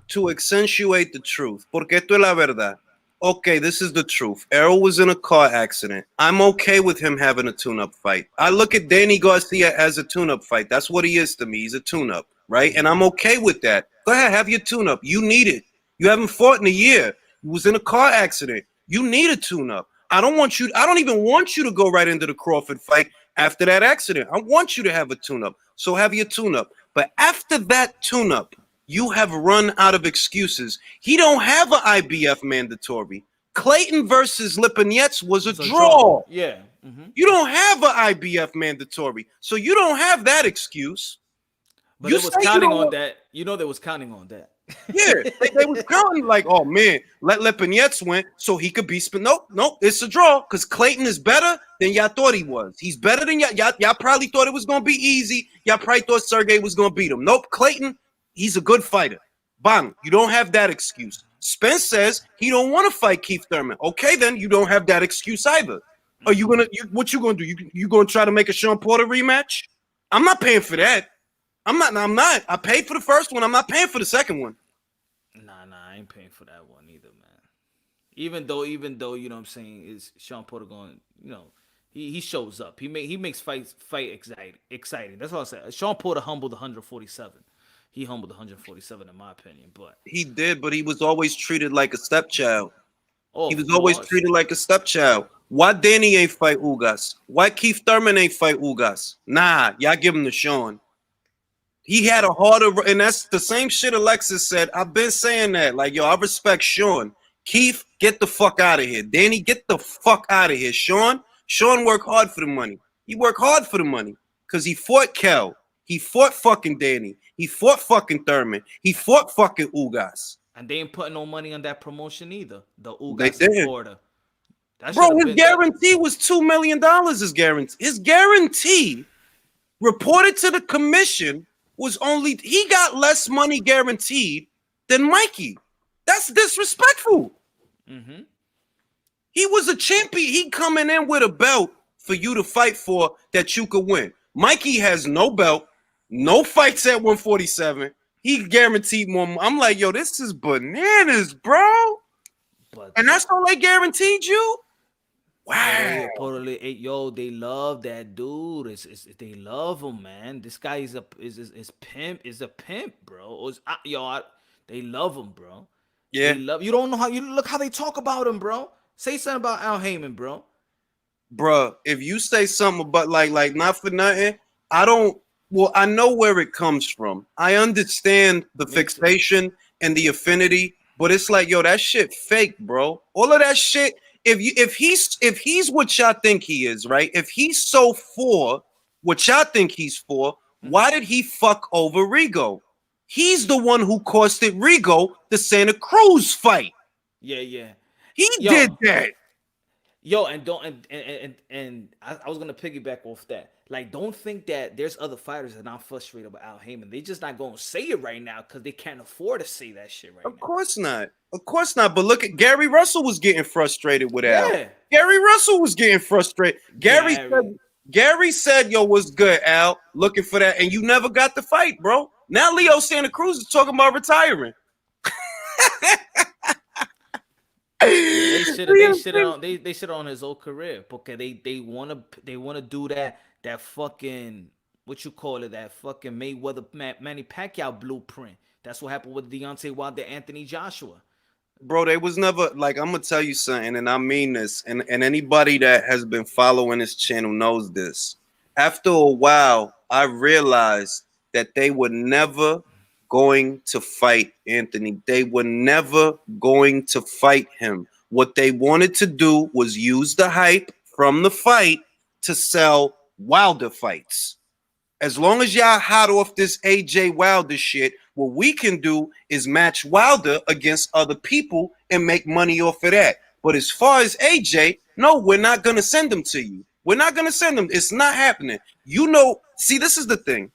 to accentuate the truth, porque esto es la verdad. Okay, this is the truth. Errol was in a car accident. I'm okay with him having a tune-up fight. I look at Danny Garcia as a tune-up fight. That's what he is to me. He's a tune-up, right? And I'm okay with that. Go ahead, have your tune-up. You need it. You haven't fought in a year. You was in a car accident. You need a tune-up. I don't even want you to go right into the Crawford fight after that accident. I want you to have a tune-up. So have your tune-up. But after that tune-up, you have run out of excuses. He don't have an IBF mandatory. Clayton versus Lipinets was a draw. Yeah. Mm-hmm. You don't have an IBF mandatory. So you don't have that excuse. But it was counting on that. They was counting on that. Yeah, they was counting like, oh man, let Lipinets win so he could be Nope, it's a draw because Clayton is better than y'all thought he was. He's better than y'all probably thought it was gonna be easy. Y'all probably thought Sergey was gonna beat him. Nope, Clayton, he's a good fighter. Bang, you don't have that excuse. Spence says he don't want to fight Keith Thurman. Okay, then you don't have that excuse either. Are you gonna what you gonna do? You gonna try to make a Sean Porter rematch? I'm not paying for that. I'm not. I paid for the first one. I'm not paying for the second one. Nah, I ain't paying for that one either, man. Even though, you know what I'm saying, is Sean Porter going, he shows up. He makes fight exciting. That's what I said. Sean Porter humbled 147. He humbled 147 in my opinion, but he did, but he was always treated like a stepchild. Oh, he was always treated like a stepchild. Why Danny ain't fight Ugas? Why Keith Thurman ain't fight Ugas? Nah, y'all give him to Sean. He had a harder, and that's the same shit Alexis said. I've been saying that. Like, yo, I respect Sean. Keith, get the fuck out of here. Danny, get the fuck out of here. Sean worked hard for the money. He worked hard for the money because he fought Kell. He fought fucking Danny. He fought fucking Thurman. He fought fucking Ugas. And they ain't putting no money on that promotion either. The Ugas they did. in Florida. Bro, his guarantee was $2 million. His guarantee reported to the commission was he got less money guaranteed than Mikey. That's disrespectful. Mm-hmm. He was a champion. He coming in with a belt for you to fight for that you could win. Mikey has no belt, no fights at 147. He guaranteed more. I'm like, yo, this is bananas, bro. And that's all they guaranteed you? Wow. Yo, they love that dude. They love him, man. This guy is a pimp, bro. They love him, bro. Yeah. You don't know look how they talk about him, bro. Say something about Al Heyman, bro. Bruh, if you say something about like not for nothing, I don't. Well, I know where it comes from. I understand the fixation and the affinity, but it's like, yo, that shit fake, bro. All of that shit. If he's what y'all think he is, right? If he's so for what y'all think he's for, why did he fuck over Rigo? He's the one who costed Rigo the Santa Cruz fight. Yeah. He did that. Yo, and I was gonna piggyback off that. Like, don't think that there's other fighters that are not frustrated with Al Heyman. They just not gonna say it right now because they can't afford to say that shit right now. Of course not. But look at Gary Russell was getting frustrated with Al. Gary Russell was getting frustrated. Gary said, "Yo, what's good, Al? Looking for that," and you never got the fight, bro. Now Leo Santa Cruz is talking about retiring. They shit on his whole career because they wanna do that fucking what you call it, that fucking Mayweather Manny Pacquiao blueprint. That's what happened with Deontay Wilder, Anthony Joshua. Bro, they was never like, I'm gonna tell you something, and I mean this, and anybody that has been following this channel knows this. After a while, I realized that they were never going to fight Anthony. They were never going to fight him. What they wanted to do was use the hype from the fight to sell Wilder fights. As long as y'all hot off this AJ Wilder shit, what we can do is match Wilder against other people and make money off of that. But as far as AJ, no, we're not going to send him to you. We're not going to send him. It's not happening. You know, see, this is the thing.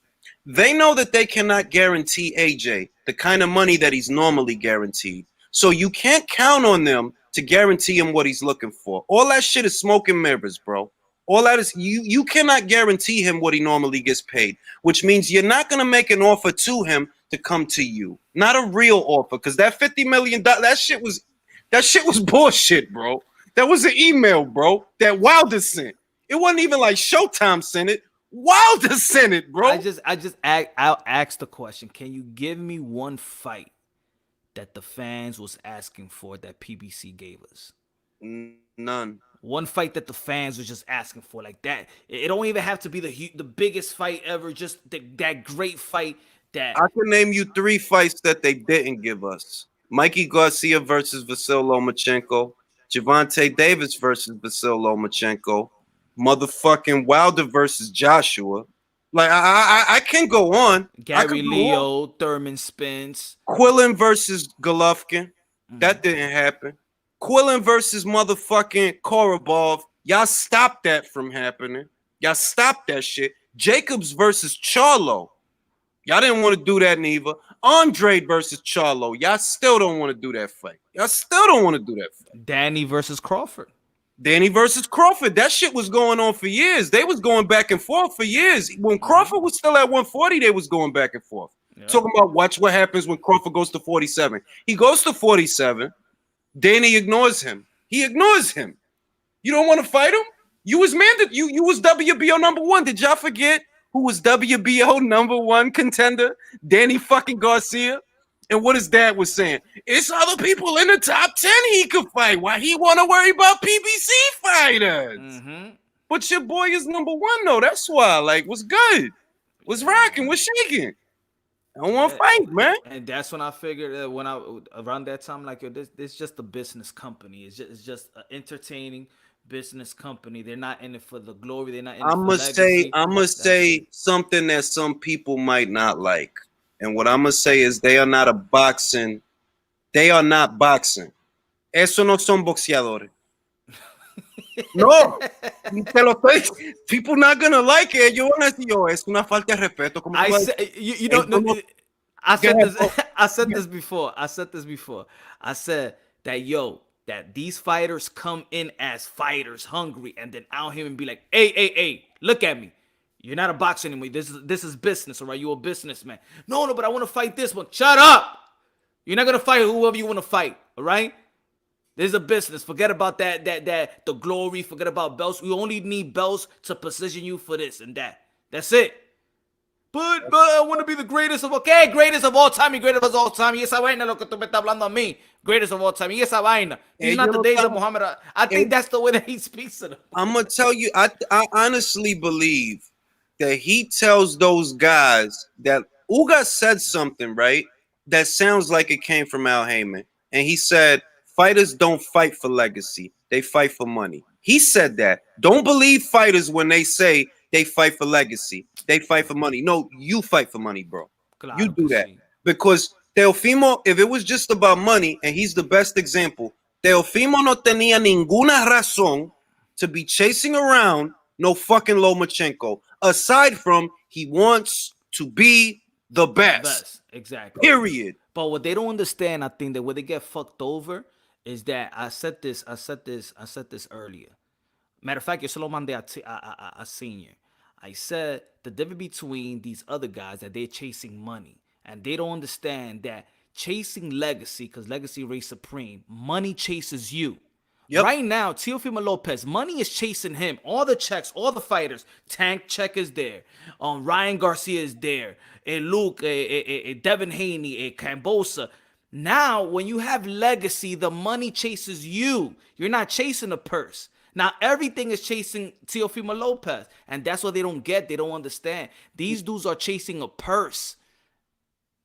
They know that they cannot guarantee AJ the kind of money that he's normally guaranteed. So you can't count on them to guarantee him what he's looking for. All that shit is smoke and mirrors, bro. All that is, you cannot guarantee him what he normally gets paid, which means you're not going to make an offer to him to come to you. Not a real offer, because that $50 million, that shit was bullshit, bro. That was an email, bro, that Wilder sent. It wasn't even like Showtime sent it. Wilder sent it, bro. I'll ask the question. Can you give me one fight that the fans was asking for that PBC gave us? None. One fight that the fans was just asking for like that. It don't even have to be the biggest fight ever. Just that great fight that I can name you 3 fights that they didn't give us. Mikey Garcia versus Vasyl Lomachenko, Gervonta Davis versus Vasyl Lomachenko, motherfucking Wilder versus Joshua. Like I can go on. Gary Leo, Thurman Spence, Quillen versus Golovkin. That didn't happen. Quillen versus motherfucking Korobov. Y'all stopped that from happening. Y'all stopped that shit. Jacobs versus Charlo. Y'all didn't want to do that neither. Andre versus Charlo. Y'all still don't want to do that fight. Danny versus Crawford. That shit was going on for years. They was going back and forth for years. When Crawford was still at 140, they was going back and forth. Yep. Talking about watch what happens when Crawford goes to 47. He goes to 47. Danny ignores him. He ignores him. You don't want to fight him? You was you was WBO number 1. Did y'all forget who was WBO number 1 contender? Danny fucking Garcia. And what his dad was saying, it's other people in the top 10 he could fight. Why he want to worry about PBC fighters? But your boy is number 1 though. That's why. Like, what's good? What's rocking? What's shaking? I don't want to fight, man. And that's when I figured that around that time, like, this just a business company. It's just an entertaining business company. They're not in it for the glory. They're not in it for legacy. I must say something that some people might not like. And what I'm going to say is they are not boxing. Eso no son boxeadores. No. People not going to like it. Yo van a decir, yo, es una falta de respeto. I said this before. I said that these fighters come in as fighters, hungry, and then out here and be like, hey, look at me. You're not a boxer anymore. This is business, all right? You're a businessman. No, but I want to fight this one. Shut up. You're not going to fight whoever you want to fight, all right? There's a business. Forget about the glory. Forget about belts. We only need belts to position you for this and that. That's it. But I want to be the greatest of greatest of all time. Y greatest of all time. Y esa vaina lo que tú me estás hablando a mí. Greatest of all time. Y esa vaina. He's not the days of Muhammad. I think that's the way that he speaks to them. I'm gonna tell you, I honestly believe that he tells those guys that Uga said something, right? That sounds like it came from Al Heyman. And he said, fighters don't fight for legacy. They fight for money. He said that. Don't believe fighters when they say they fight for legacy. They fight for money. No, you fight for money, bro. Claro You do que that. sí. Because Teofimo, if it was just about money, and he's the best example, Teofimo no tenía ninguna razón to be chasing around no fucking Lomachenko. Aside from he wants to be the best. Exactly. Period. But what they don't understand, I think that where they get fucked over is that I said this earlier. Matter of fact, yo se lo mandé a senior. I said the difference between these other guys that they're chasing money and they don't understand that chasing legacy, because legacy reigns supreme, money chases you. Yep. Right now, Teofimo Lopez, money is chasing him. All the checks, all the fighters. Tank check is there. Ryan Garcia is there. Luke, Devin Haney, Cambosa. Now, when you have legacy, the money chases you. You're not chasing a purse. Now, everything is chasing Teofimo Lopez. And that's what they don't get. They don't understand. These dudes are chasing a purse.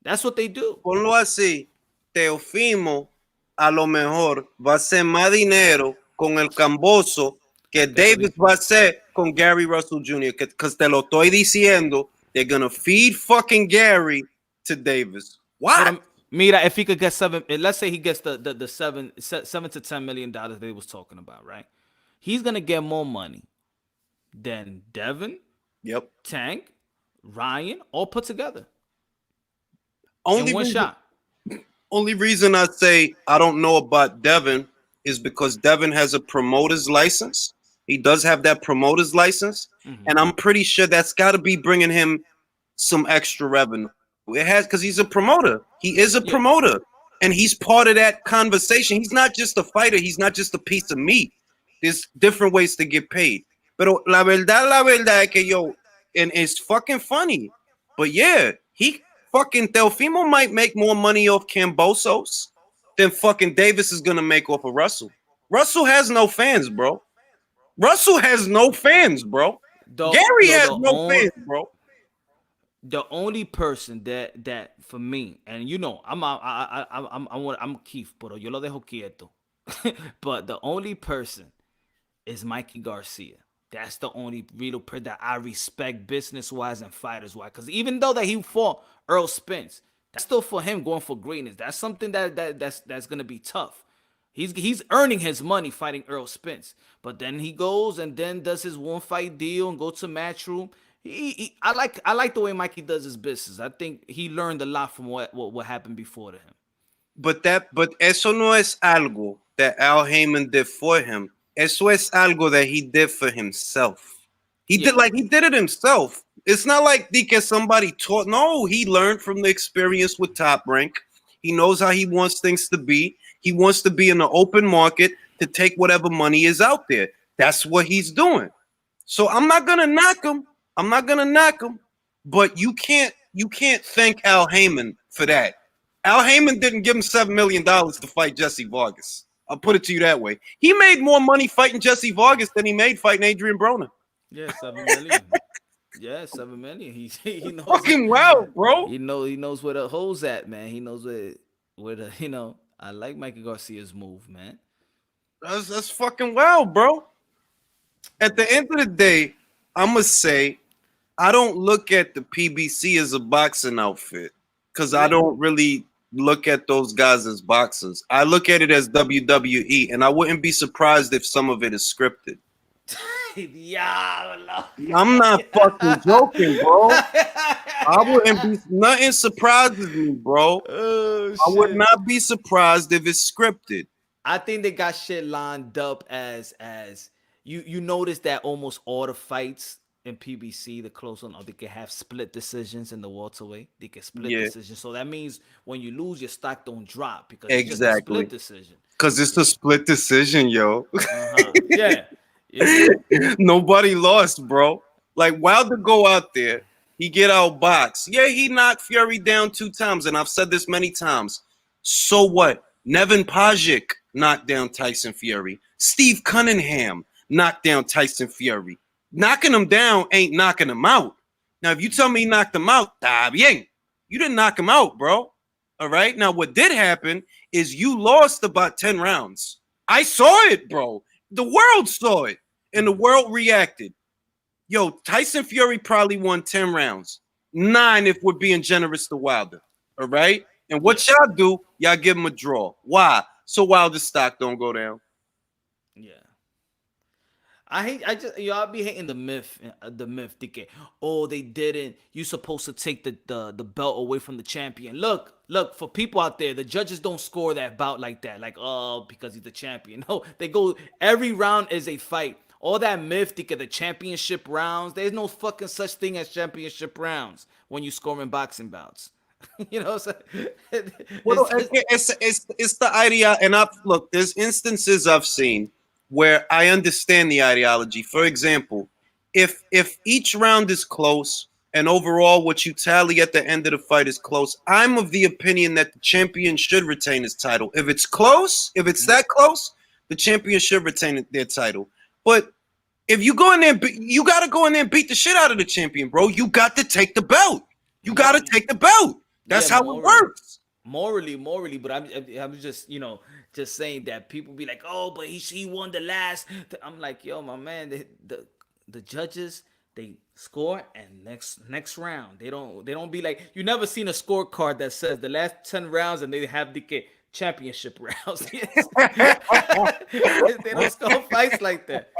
That's what they do. Ponlo así, Teofimo a lo mejor va a hacer más dinero con el Camboso que Davis va a hacer con Gary Russell Jr. Because te lo estoy diciendo, they're going to feed fucking Gary to Davis. What? Mira, if he could get let's say he gets the $7 to $10 million that he was talking about, right? He's going to get more money than Devin, Yep. Tank, Ryan, all put together. Only in one shot. Only reason I say I don't know about Devin is because Devin has a promoter's license. He does have that promoter's license. And I'm pretty sure that's got to be bringing him some extra revenue. It has, because he's a promoter. He is a promoter. And he's part of that conversation. He's not just a fighter. He's not just a piece of meat. There's different ways to get paid. Pero la verdad es que yo, and it's fucking funny. But yeah, fucking Teofimo might make more money off Cambosos than fucking Davis is gonna make off of Russell. Russell has no fans, bro. Russell has no fans, bro. Gary has no fans, bro. The only person that for me, and you know, I'm Keith, pero yo lo dejo quieto. But the only person is Mikey Garcia. That's the only real person that I respect business-wise and fighters-wise. Because even though that he fought Earl Spence, that's still for him going for greatness. That's something that's gonna be tough. He's earning his money fighting Earl Spence. But then he goes and then does his one fight deal and go to Matchroom. I like the way Mikey does his business. I think he learned a lot from what happened before to him. But eso no es algo that Al Heyman did for him. Eso es algo that he did for himself. He did it himself. It's not like somebody taught. No, he learned from the experience with Top Rank. He knows how he wants things to be. He wants to be in the open market to take whatever money is out there. That's what he's doing. So I'm not gonna knock him. But you can't thank Al Heyman for that. Al Heyman didn't give him $7 million to fight Jesse Vargas. I'll put it to you that way. He made more money fighting Jesse Vargas than he made fighting Adrian Broner. Yeah, $7 million. Yeah, $7 million. He knows. Fucking wow, bro. He knows where the hole's at, man. He knows where the I like Mikey Garcia's move, man. That's fucking wow, bro. At the end of the day, I'm gonna say I don't look at the PBC as a boxing outfit because I don't really look at those guys as boxers. I look at it as WWE, and I wouldn't be surprised if some of it is scripted. I'm not fucking joking, bro. I wouldn't be nothing surprises me, bro. Oh, I would not be surprised if it's scripted. I think they got shit lined up as you notice that almost all the fights in PBC, the close one, or they can have split decisions in the welterweight. They can split Yeah. decisions. So that means when you lose, your stock don't drop because it's just a Exactly. split decision. Because it's a split decision, yo. Yeah. Yeah. Nobody lost, bro. Like Wilder go out there, he get outboxed. Yeah, he knocked Fury down 2 times, and I've said this many times. So what? Nevin Pajic knocked down Tyson Fury. Steve Cunningham knocked down Tyson Fury. Knocking him down ain't knocking him out. Now, if you tell me he knocked him out, bien. You didn't knock him out, bro. All right. Now, what did happen is you lost about 10 rounds. I saw it, bro. The world saw it, and the world reacted. Yo, Tyson Fury probably won 10 rounds. 9 if we're being generous to Wilder. All right? And what y'all do, y'all give him a draw. Why? So Wilder's stock don't go down. Yeah. Y'all be hating the myth, thinking, oh, they didn't. You supposed to take the belt away from the champion. Look, for people out there, the judges don't score that bout like that. Like, oh, because he's the champion. No, they go, every round is a fight. All that myth, thinking the championship rounds, there's no fucking such thing as championship rounds when you score in boxing bouts. You know what I'm saying? Well, it's the idea. And look, there's instances I've seen where I understand the ideology. For example, if each round is close and overall what you tally at the end of the fight is close, I'm of the opinion that the champion should retain his title. If it's close, if it's that close, the champion should retain their title. But if you go in there, you got to go in there and beat the shit out of the champion, bro. You got to take the belt. You got to take the belt. That's how it works. Morally, but I'm just, just saying that people be like, oh, but he won the last. I'm like, yo, my man, the judges, they score and next round they don't be like, you never seen a scorecard that says the last 10 rounds and they have the championship rounds. They don't score fights like that.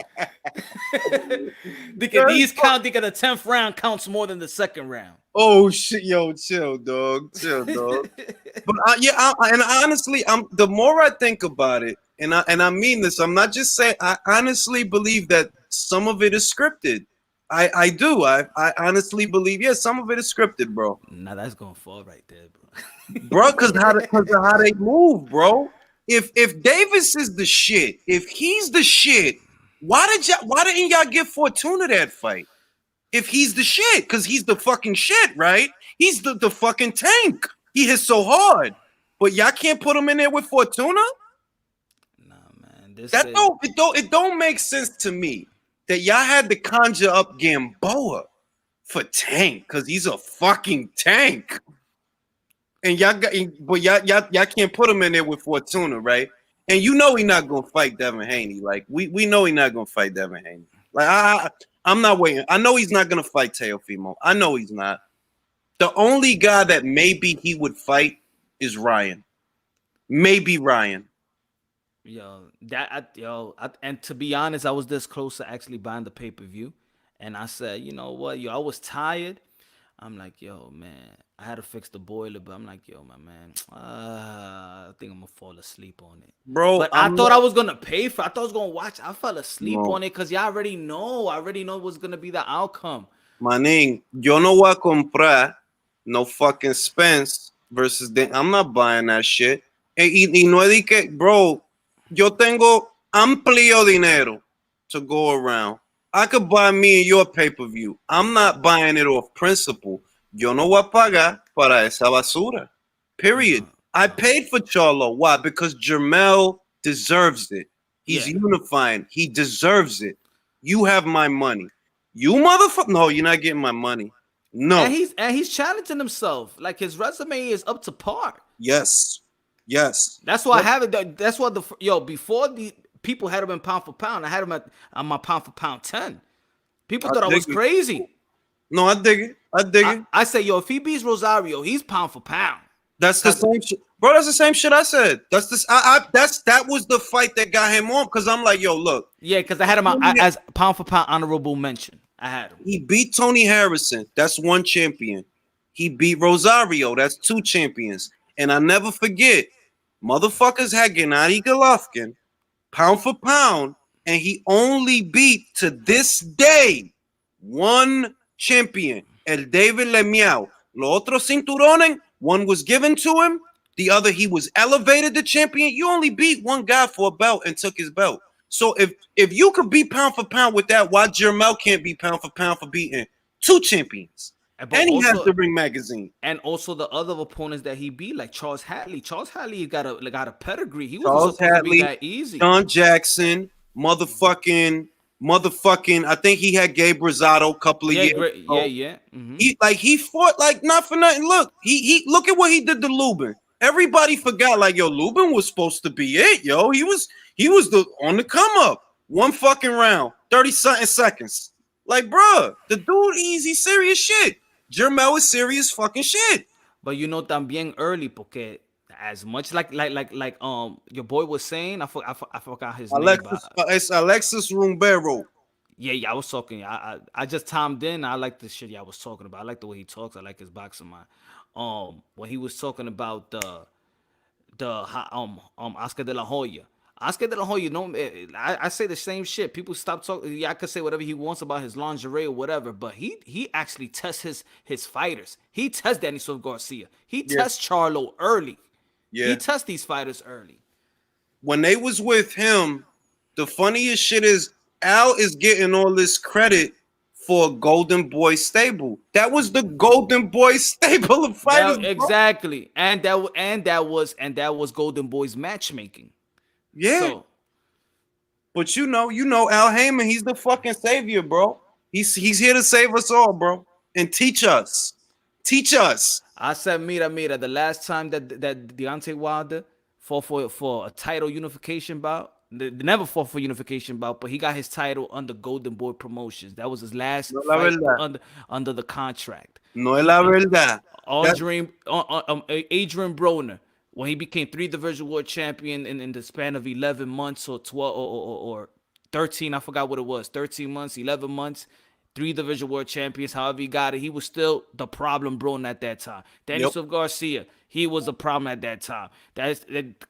These count. The 10th round counts more than the second round. Oh shit, yo, chill, dog. But and honestly, the more I think about it, and I mean this, I'm not just saying. I honestly believe that some of it is scripted. I do. I honestly believe, some of it is scripted, bro. Nah, that's gonna fall right there, bro. Bro, because of how they move, bro. If Davis is the shit, if he's the shit, why didn't y'all give Fortuna that fight? If he's the shit, because he's the fucking shit, right? He's the fucking tank. He hits so hard. But y'all can't put him in there with Fortuna? Nah, man. It don't make sense to me that y'all had to conjure up Gamboa for Tank, because he's a fucking tank. And y'all can't put him in there with Fortuna, right? And you know he's not gonna fight Devin Haney. Like we know he's not gonna fight Devin Haney. Like I'm not waiting. I know he's not gonna fight Teofimo. I know he's not. The only guy that maybe he would fight is Ryan. Maybe Ryan. And to be honest, I was this close to actually buying the pay-per-view, and I said, you know what, I was tired. I'm like, yo, man, I had to fix the boiler, but I'm like, yo, my man, I think I'm gonna fall asleep on it, bro. But I thought I was gonna pay for. I thought I was gonna watch. I fell asleep on it because y'all already know. I already know what's gonna be the outcome. Maning, yo no voy a comprar no fucking Spence versus. I'm not buying that shit. Y no es de que, bro. Yo tengo amplio dinero to go around. I could buy me and your pay-per-view. I'm not buying it off principle. Yo no voy a pagar para esa basura. Period. I paid for Charlo. Why? Because Jermel deserves it. He's unifying. He deserves it. You have my money. You motherfucker. No, you're not getting my money. No. And he's challenging himself. Like his resume is up to par. Yes. That's why I have it. That's what before the people had him in pound for pound. I had him on my pound for pound 10. People thought I was crazy. No, I dig it. I say, if he beats Rosario, he's pound for pound. That's the same shit, bro. That's the same shit I said. That's this. That was the fight that got him on, because I'm like, yo, look. Yeah, because I had him as pound for pound honorable mention. I had him. He beat Tony Harrison. That's 1 champion. He beat Rosario. That's 2 champions. And I never forget, motherfuckers had Gennady Golovkin pound for pound, and he only beat, to this day, One champion. El David Lemieux. Los otros cinturones, one was given to him. The other, he was elevated to champion. You only beat one guy for a belt and took his belt. So if you could be pound for pound with that, why Jermel can't be pound for beating two champions? But and he also, has the Ring magazine. And also the other opponents that he beat, like Charles Hadley. Charles Hadley got a pedigree. He Charles wasn't supposed Hadley, to be that easy. John Jackson, motherfucking. I think he had Gabe Rosado a couple of years ago. Yeah. Mm-hmm. He fought like not for nothing. Look, he look at what he did to Lubin. Everybody forgot, like, yo, Lubin was supposed to be it, yo. He was on the come up. One fucking round, 30-something seconds. Like, bruh, the dude, easy, serious shit. Jermel is serious fucking shit. But you know, también early, porque as much like your boy was saying, I forgot his name. It's Alexis Rumbero. Yeah, I was talking. I just timed in. I like the shit I was talking about. I like the way he talks. I like his boxing mind. When he was talking about the Oscar de la Hoya. Oscar de la Hoya, you know, I say the same shit. People stop talking. Yeah, I could say whatever he wants about his lingerie or whatever, but he actually tests his fighters. He tests Danny Silva Garcia. He tests Charlo early. Yeah. He tests these fighters early. When they was with him, the funniest shit is Al is getting all this credit for Golden Boy stable. That was the Golden Boy stable of fighters. Exactly. And that was Golden Boy's matchmaking. Yeah. So, but you know Al Heyman, he's the fucking savior, bro. He's here to save us all, bro, and teach us. I said, mira, the last time that Deontay Wilder fought for a title unification bout, they never fought for unification bout, but he got his title under Golden Boy Promotions. That was his last fight under the contract. No es la verdad. Adrian Broner, when he became 3 Division World Champion in the span of 11 months or 12 or 13, I forgot what it was, 13 months, 11 months, 3 Division World Champions, however he got it, he was still the problem Broner at that time. Danny Silva Garcia, he was a problem at that time.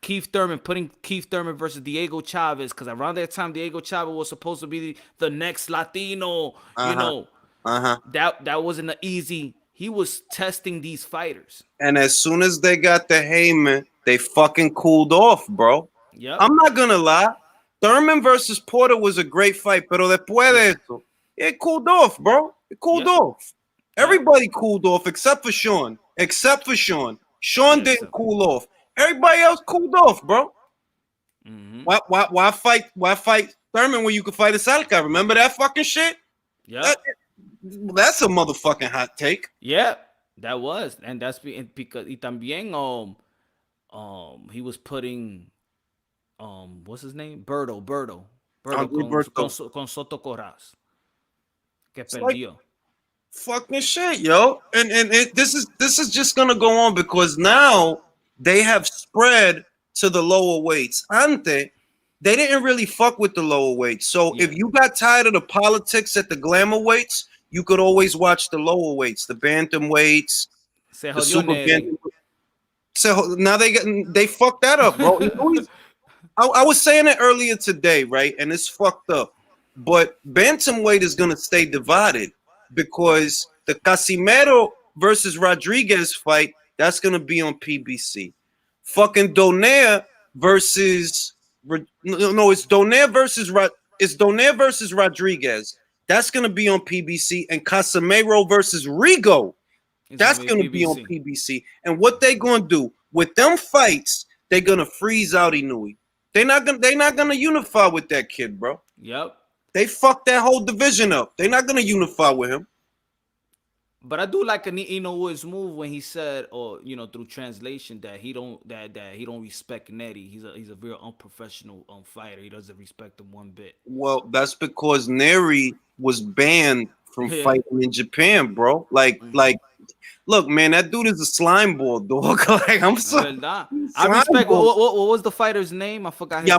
Keith Thurman, putting Keith Thurman versus Diego Chavez, because around that time, Diego Chavez was supposed to be the next Latino, you know. That wasn't an easy. He was testing these fighters. And as soon as they got the Heyman, they fucking cooled off, bro. Yep. I'm not gonna lie. Thurman versus Porter was a great fight, pero después de eso, it cooled off, bro. It cooled off. Everybody cooled off except for Sean. Sean didn't cool off. Everybody else cooled off, bro. Mm-hmm. Why fight Thurman when you could fight a Salka? Remember that fucking shit? Yeah. That's a motherfucking hot take. Yeah, that was, and that's because y también he was putting what's his name? Berto con Soto Corraz. Que perdió. Like, fucking shit, yo. And this is just gonna go on because now they have spread to the lower weights. Ante, they didn't really fuck with the lower weights. So if you got tired of the politics at the glamour weights, you could always watch the lower weights, the bantamweights, the super bantamweights. So now they fucked that up, bro. I was saying it earlier today, right? And it's fucked up. But bantamweight is gonna stay divided because the Casimero versus Rodriguez fight, that's gonna be on PBC. Fucking Donaire versus it's Donaire versus Rodriguez. That's gonna be on PBC, and Casimero versus Rigo. That's gonna be on PBC. And what they gonna do with them fights? They're gonna freeze out Inouye. They're not gonna unify with that kid, bro. Yep. They fucked that whole division up. They're not gonna unify with him. But I do like Inouye's move when he said, or through translation, that he don't respect Nettie. He's a very unprofessional fighter. He doesn't respect him one bit. Well, that's because Neri was banned from fighting in Japan, bro. Like, look, man, that dude is a slime ball, dog. Like, I'm sorry. I respect. What was the fighter's name? I forgot his name.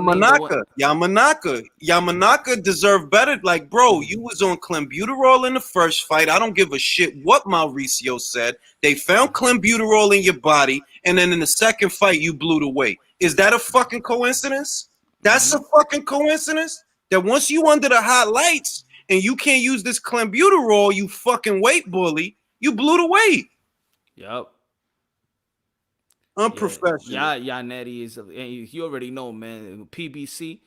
Yamanaka deserved better. Like, bro, you was on clenbuterol in the first fight. I don't give a shit what Mauricio said. They found clenbuterol in your body, and then in the second fight, you blew the weight. Is that a fucking coincidence? That's a fucking coincidence? That once you under the hot lights, and you can't use this clenbuterol, you fucking weight bully. You blew the weight. Yep. Unprofessional. Yeah, Nettie is. And you already know, man. PBC,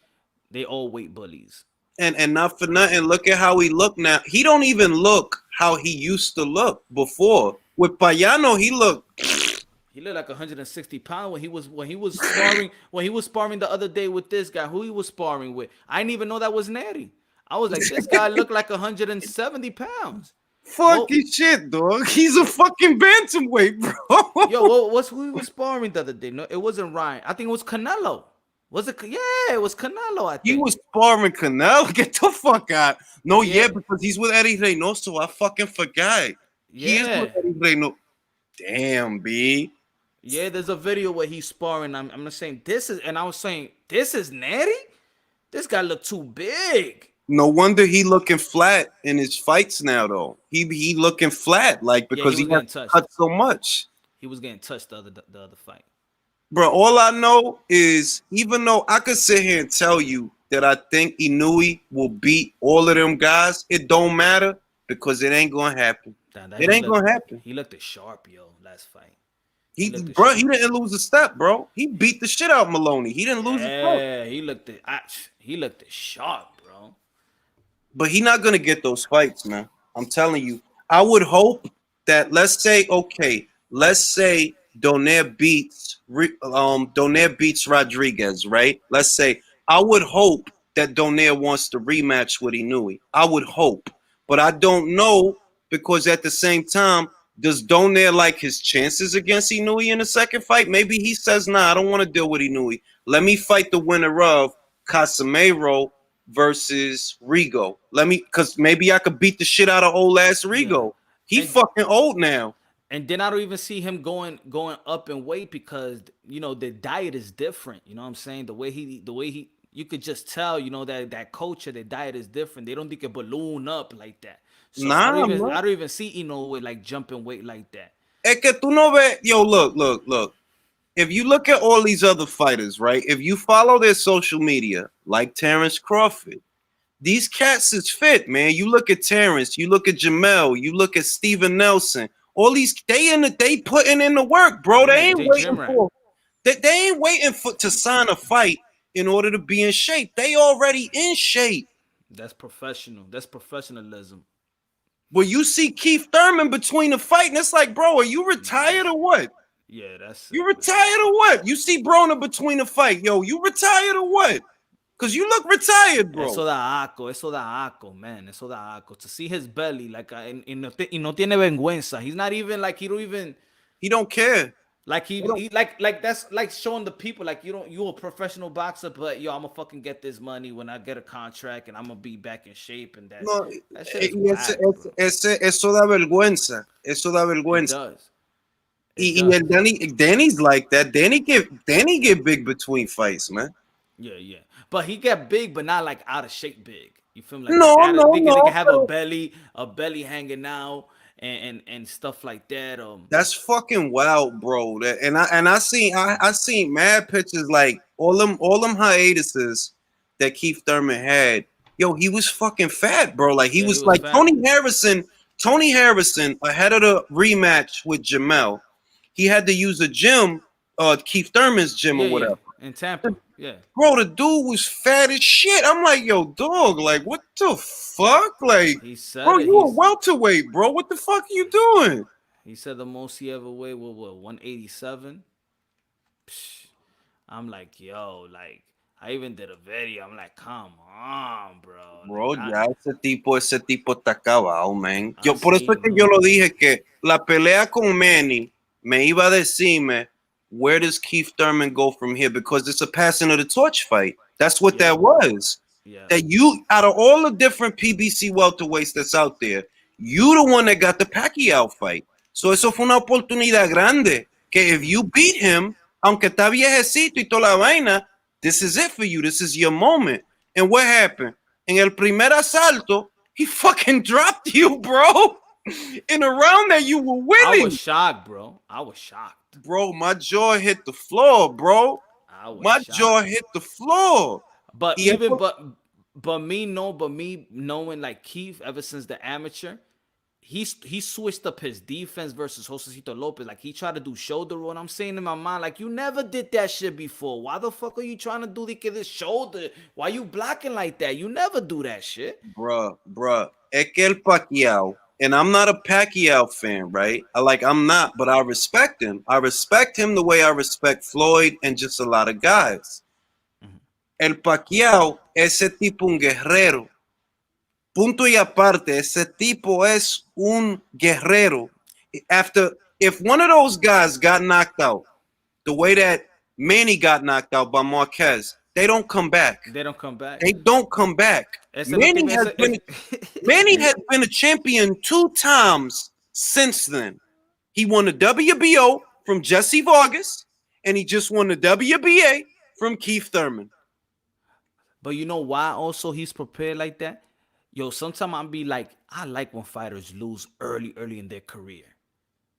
they all weight bullies. And not for nothing, look at how he look now. He don't even look how he used to look before. With Payano, he looked. He looked like 160 pounds when he was sparring the other day with this guy. Who he was sparring with? I didn't even know that was Natty. I was like, this guy looked like 170 pounds. Fucking shit, dog. He's a fucking bantamweight, bro. Yo, who he was sparring the other day? No, it wasn't Ryan. I think it was Canelo. Was it? Yeah, it was Canelo. I think He was sparring Canelo. Get the fuck out. No, yeah, because he's with Eddie Reynoso. I fucking forgot. He is with Eddie Reynoso. Damn, B. Yeah, there's a video where he's sparring. I'm not saying this is, and I was saying this is Natty. This guy looked too big. No wonder he looking flat in his fights now, though. He looking flat, like because he got cut so much. He was getting touched the other fight. Bro, all I know is even though I could sit here and tell you that I think Inoue will beat all of them guys, it don't matter because it ain't gonna happen. It ain't gonna happen. He looked sharp, yo, last fight. He didn't lose a step, bro. He beat the shit out of Maloney. He didn't lose a step. Yeah, he looked sharp, bro. But he not gonna get those fights, man. I'm telling you. I would hope that let's say Donaire beats Rodriguez, right? Let's say I would hope that Donaire wants to rematch with Inoue. I would hope, but I don't know because at the same time, does Donaire like his chances against Inoue in the second fight? Maybe he says, nah, I don't want to deal with Inoue. Let me fight the winner of Casemiro versus Rigo. Because maybe I could beat the shit out of old ass Rigo. Yeah. He fucking old now. And then I don't even see him going up in weight because the diet is different. You know what I'm saying? The way he you could just tell, that culture, the diet is different. They don't think it balloon up like that. So I don't even see with like jumping weight like that. Es que tú no ves, yo, look. If you look at all these other fighters, right? If you follow their social media, like Terrence Crawford, these cats is fit, man. You look at Terrence, you look at Jamel, you look at Steven Nelson. All these they putting in the work, bro. They ain't waiting to sign a fight in order to be in shape. They already in shape. That's professional. That's professionalism. Well, you see Keith Thurman between the fight, and it's like, bro, are you retired or what? Yeah, that's you retired or what? You see Broner between the fight, yo, you retired or what? Because you look retired, bro. Eso da asco, man. Eso da asco. To see his belly, like, y no tiene vergüenza. He's not even, like, he don't care. Like, like that's like showing the people, like, you a professional boxer, but, yo, I'm going to fucking get this money when I get a contract, and I'm going to be back in shape, and that shit is whack, eso da vergüenza. Eso da vergüenza. It does. And Danny's like that. Danny get big between fights, man. Yeah. But he get big, but not like out of shape big. You feel me? Like No. They can have a belly hanging out and stuff like that. That's fucking wild, bro. I seen mad pictures like all them hiatuses that Keith Thurman had. Yo, he was fucking fat, bro. Like he was like fat. Tony Harrison ahead of the rematch with Jamel. He had to use a gym, Keith Thurman's gym or whatever. In Tampa, yeah. Bro, the dude was fat as shit. I'm like, yo, dog, like, what the fuck? Like, bro, you a welterweight, bro. What the fuck are you doing? He said the most he ever weighed was, 187? I'm like, yo, like, I even did a video. I'm like, come on, bro. Bro, like, ya ese tipo está acabado, man. Por eso es que yo lo dije que la pelea con Manny me iba a decirme, where does Keith Thurman go from here? Because it's a passing of the torch fight. That's what that was. Yeah. That you, out of all the different PBC welterweights that's out there, you the one that got the Pacquiao fight. So eso fue una oportunidad grande. Que if you beat him, aunque está viejecito y toda la vaina, this is it for you. This is your moment. And what happened? En el primer asalto, he fucking dropped you, bro. In a round that you were winning. I was shocked, bro. Bro, my jaw hit the floor, bro. My jaw hit the floor. But But me knowing like Keith ever since the amateur, he switched up his defense versus Josecito Lopez. Like he tried to do shoulder roll. And I'm saying in my mind, like, you never did that shit before. Why the fuck are you trying to do this shoulder? Why you blocking like that? You never do that shit. Bruh. Es que el Pacquiao, and I'm not a Pacquiao fan, right? I'm not, but I respect him. I respect him the way I respect Floyd and just a lot of guys. El Pacquiao, ese tipo un guerrero. Punto y aparte, ese tipo es un guerrero. If one of those guys got knocked out, the way that Manny got knocked out by Marquez, they don't come back. They don't come back. Manny has been a champion 2 times since then. He won the WBO from Jesse Vargas, and he just won the WBA from Keith Thurman. But you know why also he's prepared like that? Yo, sometimes I'll be like, I like when fighters lose early in their career.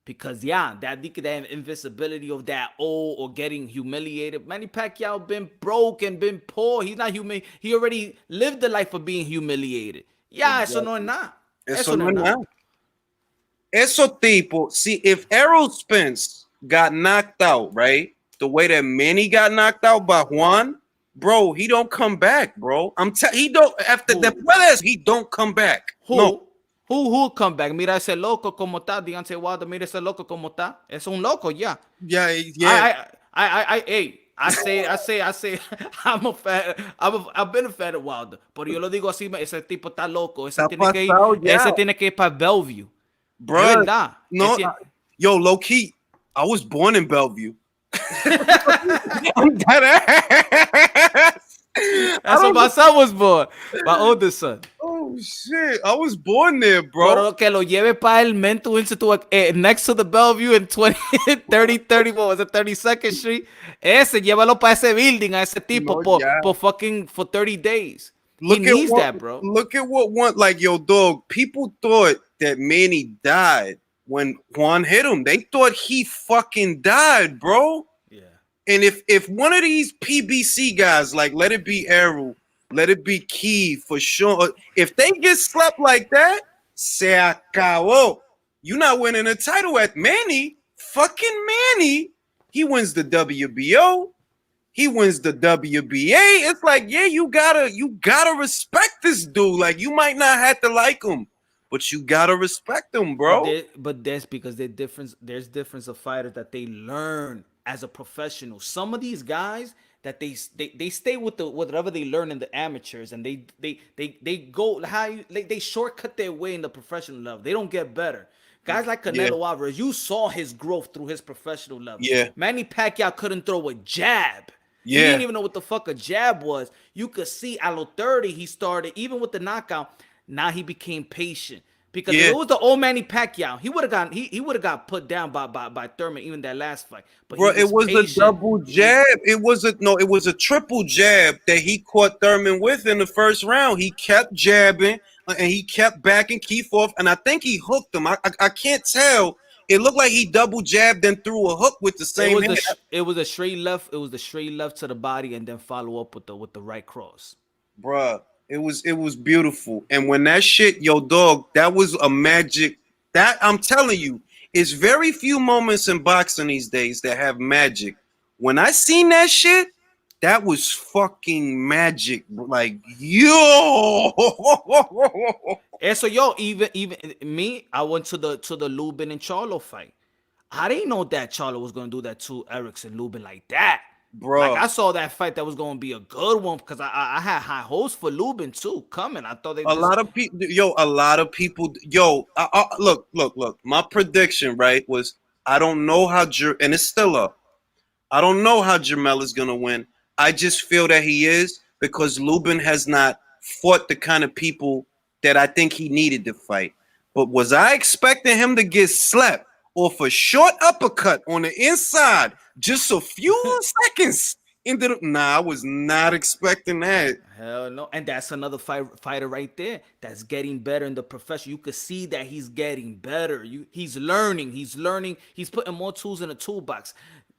Because, that invincibility of that old or getting humiliated. Manny Pacquiao been broke and been poor. He's not human. He already lived the life of being humiliated. Eso no es nada. Eso no es nada. Eso tipo, see, if Errol Spence got knocked out, right, the way that Manny got knocked out by Juan, bro, he don't come back, bro. He don't, after the brothers, he don't come back. No. Who come back? Mira ese loco como está, Deontay Wilder. Mira ese loco como está. Es un loco, yeah. Yeah. I say, I've been a fan of Wilder. Pero yo lo digo así, ese tipo está loco. Ese tiene que ir para Bellevue. Bro, yo, low key, I was born in Bellevue. I'm dead ass. That's where my son was born. My oldest son. Oh shit, I was born there, bro. Pero que lo lleve para el mental institute next to the Bellevue in 32nd Street. Ese, llévalo para ese building a ese tipo for 30 days. He needs that, bro. Look at what one, like, yo, dog, people thought that Manny died when Juan hit him. They thought he fucking died, bro. Yeah. And if one of these PBC guys, like, let it be Arum, let it be Key for sure, if they get slapped like that, se acabó. You're not winning a title at Manny. Fucking Manny. He wins the WBO. He wins the WBA. It's like, yeah, you gotta respect this dude. Like, you might not have to like him, but you gotta respect him, bro. But that's because there's difference of fighters that they learn as a professional. Some of these guys that they stay with whatever they learn in the amateurs, and they go they shortcut their way in the professional level. They don't get better. Guys like Canelo Alvarez, you saw his growth through his professional level. Yeah. Manny Pacquiao couldn't throw a jab. Yeah. He didn't even know what the fuck a jab was. You could see at 30 he started, even with the knockout. Now he became patient. Because if it was the old Manny Pacquiao, he would have got put down by Thurman even that last fight. But bro, it was patient. A double jab. It was a triple jab that he caught Thurman with in the first round. He kept jabbing and he kept backing Keith off, and I think he hooked him. I can't tell. It looked like he double jabbed and threw a hook with the same hand. It was a straight left. It was the straight left to the body, and then follow up with the right cross. Bruh, it was beautiful. And when that shit, yo, dog, that was a magic. That, I'm telling you, it's very few moments in boxing these days that have magic. When I seen that shit, that was fucking magic. Like, yo. And so, yo, even me, I went to the Lubin and Charlo fight. I didn't know that Charlo was gonna do that to Erickson Lubin like that. Bro, like I saw that fight that was gonna be a good one because I had high hopes for Lubin too coming. I thought a lot of people, look. My prediction, right, was I don't know how and it's still up. I don't know how Jermell is gonna win. I just feel that he is, because Lubin has not fought the kind of people that I think he needed to fight. But was I expecting him to get slapped off a short uppercut on the inside just a few seconds into the... Nah, I was not expecting that. Hell no. And that's another fighter right there that's getting better in the profession. You could see that he's getting better. He's learning. He's putting more tools in the toolbox.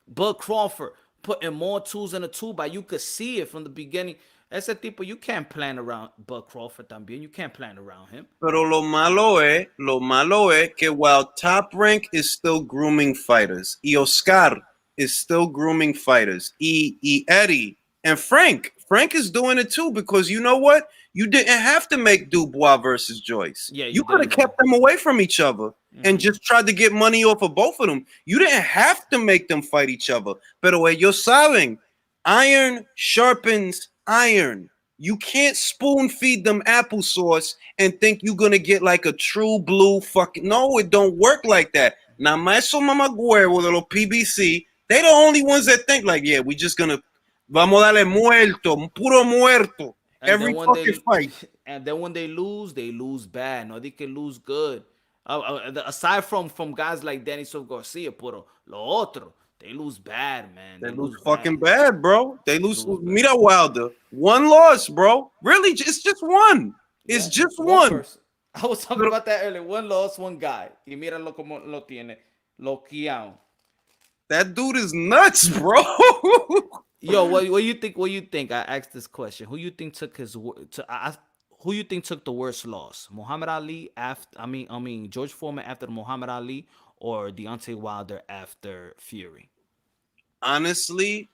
Bud Crawford putting more tools in the toolbox. You could see it from the beginning. Ese tipo, you can't plan around Bud Crawford también. You can't plan around him. Pero lo malo es que while Top Rank is still grooming fighters, y Oscar is still grooming fighters, y Eddie and Frank is doing it too, because you know what? You didn't have to make Dubois versus Joyce. Yeah, you could have kept them away from each other and just tried to get money off of both of them. You didn't have to make them fight each other. Pero ellos saben, iron sharpens iron. You can't spoon feed them applesauce and think you're gonna get like a true blue fucking. No, it don't work like that. Now, Maestro Mamagüero de los PBC, they the only ones that think like, yeah, we just gonna vamos a darle muerto, puro muerto every fucking fight. And then when they lose bad. No, they can lose good. Aside from guys like Denis Garcia, puro lo otro. They lose bad, man. They lose fucking bad, bro. They lose. Mira Wilder. One loss, bro. Really, it's just one. It's just one. Person. I was talking about that earlier. One loss, one guy. Y míralo como lo tiene. Loqueado. That dude is nuts, bro. Yo, what you think? What you think? I asked this question. Who you think took who you think took the worst loss? Muhammad Ali after? I mean George Foreman after Muhammad Ali, or Deontay Wilder after Fury? Honestly,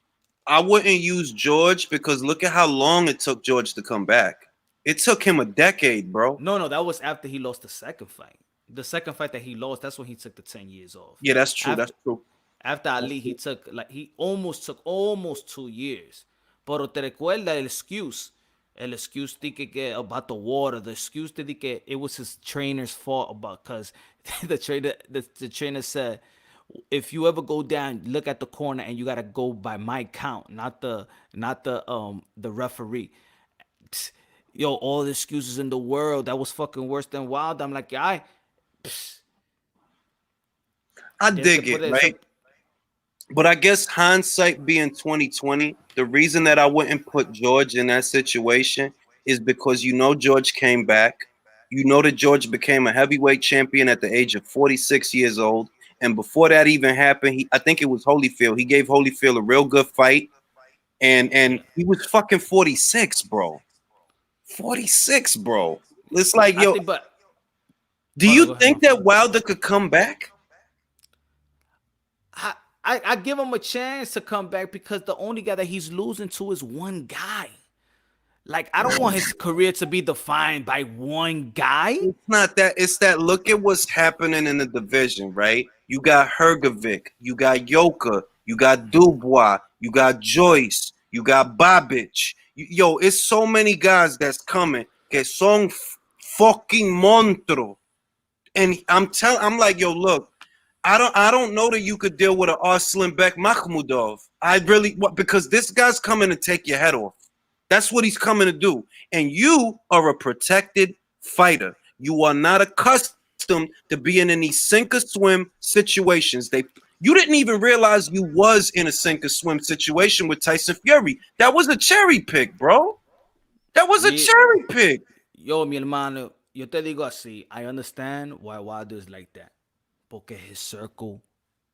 I wouldn't use George, because look at how long it took George to come back. It took him a decade, bro. No, that was after he lost the second fight. The second fight that he lost, that's when he took the 10 years off. Yeah, that's true. That's true. After Ali, he almost took 2 years. Pero te recuerda el excuse que about the water. The excuse que it was his trainer's fault about, because the trainer said, if you ever go down, look at the corner and you gotta go by my count, not the referee. Yo, all the excuses in the world. That was fucking worse than Wilder. I'm like, I dig it, right? But I guess hindsight being 2020, the reason that I wouldn't put George in that situation is because George came back. That George became a heavyweight champion at the age of 46 years old. And before that even happened, I think it was Holyfield. He gave Holyfield a real good fight. And he was fucking 46, bro. 46, bro. It's like, yo, do you think that Wilder could come back? I give him a chance to come back, because the only guy that he's losing to is one guy. Like, I don't want his career to be defined by one guy. It's not that. It's that. Look at what's happening in the division, right? You got Hergovic, you got Yoka, you got Dubois, you got Joyce, you got Babic. Yo, it's so many guys that's coming que son fucking monstruo. And I'm like, yo, look, I don't know that you could deal with an Arslanbek Makhmudov. Because this guy's coming to take your head off. That's what he's coming to do. And you are a protected fighter. You are not accustomed to being in these sink or swim situations. You didn't even realize you was in a sink or swim situation with Tyson Fury. That was a cherry pick, bro. That was a cherry pick. Yo, mi hermano, yo te digo así. I understand why Wilder is like that. Porque his circle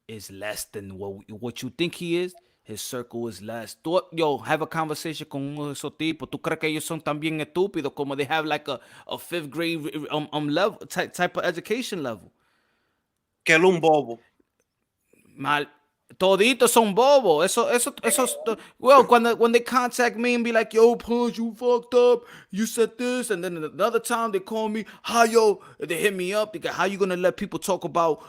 is less than what you think he is. His circle is less. Yo, have a conversation con uno de esos tipos. ¿Tú crees que ellos son tan bien estúpidos como they have like a 5th grade level type of education level? Que un bobo. Mal. Toditos son bobos. Eso. Well, when they contact me and be like, yo, Punch, you fucked up. You said this. And then another time they call me, they hit me up. They go, how you going to let people talk about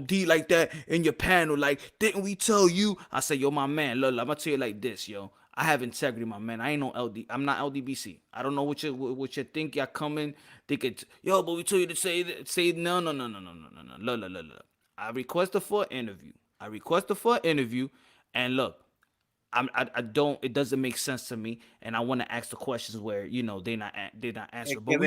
D like that in your panel? Like, didn't we tell you? I say, yo, my man, look, I'm going to tell you like this, yo. I have integrity, my man. I ain't no LD. I'm not LDBC. I don't know what you think y'all coming. Think it, yo, but we told you to say no. Look. I requested for an interview. And look, I don't. It doesn't make sense to me, and I want to ask the questions where they're not answering. But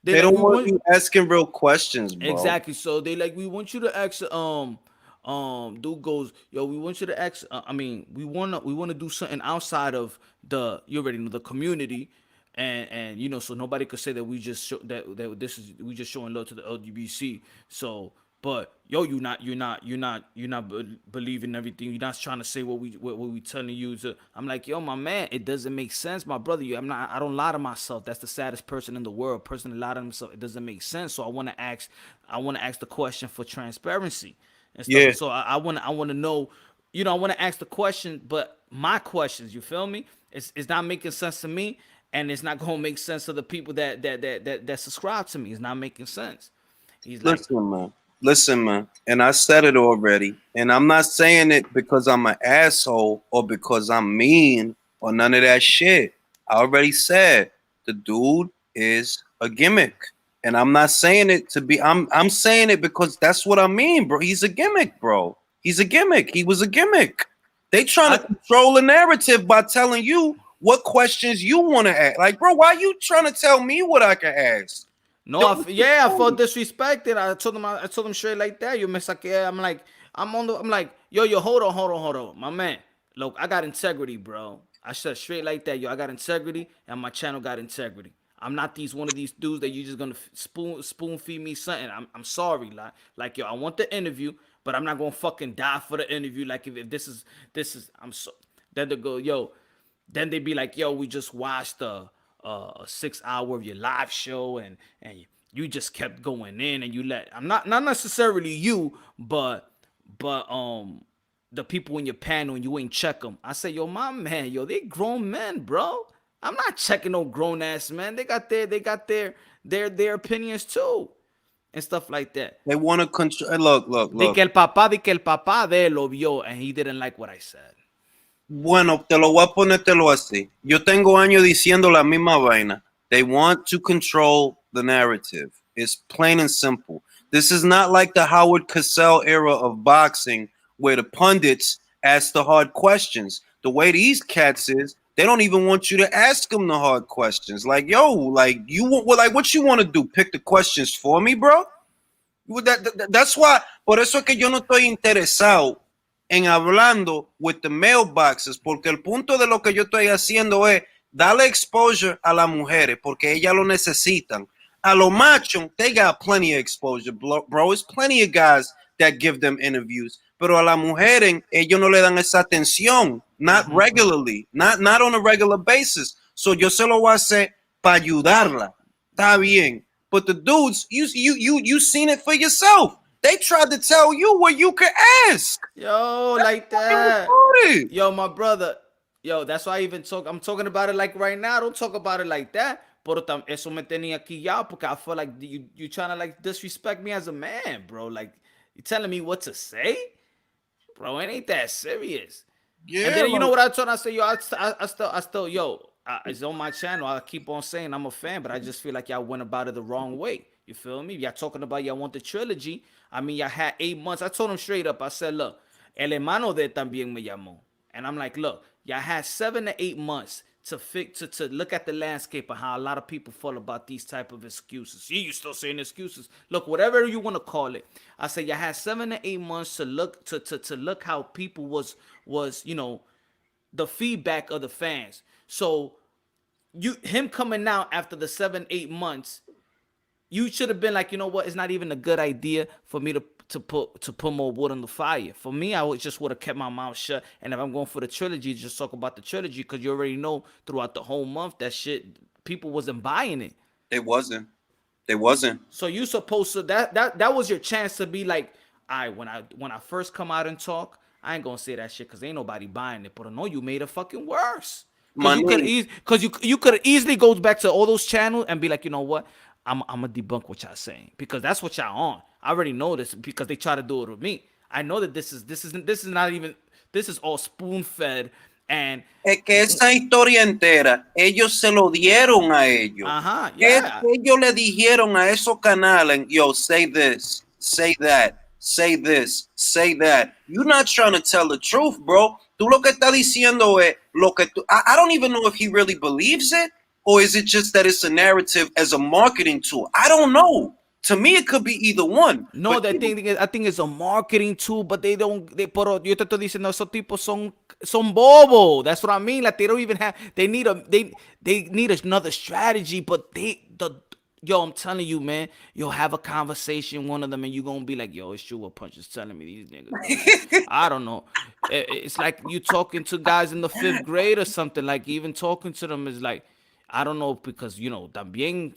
they don't want you asking real questions, bro. Exactly. So we want you to ask. Dude goes, yo, we want you to ask. We wanna do something outside of the the community. And so nobody could say that we just we just showing love to the LGBTC. So, but yo, you're not believing everything. You're not trying to say what we telling you to. I'm like, yo, my man, it doesn't make sense, my brother. I don't lie to myself. That's the saddest person in the world. Person that lie to himself. It doesn't make sense. So I want to ask the question for transparency and stuff. Yeah. So I want to know, I want to ask the question, but my questions, you feel me? It's not making sense to me, and it's not gonna make sense to the people that subscribe to me. It's not making sense. He's like, Listen, man, and I said it already, and I'm not saying it because I'm an asshole or because I'm mean or none of that shit. I already said the dude is a gimmick, and I'm not saying it to be. I'm saying it because that's what I mean, bro. He's a gimmick, bro. He's a gimmick. He was a gimmick. They trying to control the narrative by telling you what questions you want to ask. Like, bro, why you trying to tell me what I can ask? No, I felt disrespected. I told him straight like that. You miss I'm like, I'm like, yo, hold on, my man. Look, I got integrity, bro. I said straight like that, yo. I got integrity, and my channel got integrity. I'm not one of these dudes that you just gonna spoon feed me something. I'm sorry, like yo, I want the interview, but I'm not gonna fucking die for the interview. Like if this is, I'm so. Then they go, yo. Then they be like, yo, we just watched a 6 hour of your live show, and you just kept going in, and you let. I'm not necessarily you, but the people in your panel, and you ain't check them. I say, yo, my man, yo, they grown men, bro. I'm not checking no grown ass man. They got their opinions too, and stuff like that. They want to control. Look. De que el papá de él lo vio, and he didn't like what I said. Bueno, te lo voy a ponértelo así. Yo tengo años diciendo la misma vaina. They want to control the narrative. It's plain and simple. This is not like the Howard Cosell era of boxing where the pundits ask the hard questions. The way these cats is, they don't even want you to ask them the hard questions. Like, yo, like what you want to do? Pick the questions for me, bro? That's why. Por eso es que yo no estoy interesado en hablando with the mailboxes, porque el punto de lo que yo estoy haciendo es darle exposure a las mujeres, porque ellas lo necesitan. A los machos, they got plenty of exposure, bro. It's plenty of guys that give them interviews, pero a las mujeres, ellos no le dan esa atención, not regularly, not on a regular basis. So yo se lo voy a hacer para ayudarla. Está bien. But the dudes, you seen it for yourself. They tried to tell you what you could ask. Yo, like that. Yo, my brother. Yo, that's why I even talk. I'm talking about it like right now. Don't talk about it like that. Pero eso me tenía aquí ya, porque I feel like you trying to like disrespect me as a man, bro. Like you telling me what to say, bro. It ain't that serious. Yeah. And then you know what I told? I said, yo, I still, yo, it's on my channel. I keep on saying I'm a fan, but I just feel like y'all went about it the wrong way. You feel me? Y'all talking about y'all want the trilogy. I mean, y'all had 8 months. I told him straight up. I said, look, el hermano de también me llamó. And I'm like, look, y'all had 7 to 8 months to look at the landscape of how a lot of people feel about these type of excuses. See, you still saying excuses. Look, whatever you want to call it. I said, y'all had 7 to 8 months to look to look how people was, you know, the feedback of the fans. So him coming out after the 7-8 months, you should have been like, you know what? It's not even a good idea for me to put more wood on the fire. For me, I would have kept my mouth shut. And if I'm going for the trilogy, just talk about the trilogy, because you already know throughout the whole month that shit, people wasn't buying it. It wasn't. So you supposed to that was your chance to be like, all right, when I first come out and talk, I ain't gonna say that shit because ain't nobody buying it. But no, you made it fucking worse. Because you could easily go back to all those channels and be like, you know what? I'm gonna debunk what y'all saying, because that's what y'all on. I already know this because they try to do it with me. I know that this is all spoon fed, and es que esa historia entera ellos se lo dieron a ellos. Yeah. Ellos le dijeron a esos canales, yo, say this, say that, say this, say that. You're not trying to tell the truth, bro. Tú lo que estás diciendo es lo que tú. I don't even know if he really believes it. Or is it just that it's a narrative as a marketing tool? I don't know. To me, it could be either one. No, I think it's a marketing tool, but pero yo te estoy diciendo, esos tipos son bobo. That's what I mean. Like they don't even have. They need another strategy, but yo, I'm telling you, man, you'll have a conversation, one of them, and you're gonna be like, yo, it's true what Punch is telling me, these niggas. I don't know. It's like you talking to guys in the 5th grade or something. Like even talking to them is like, I don't know, because you know, también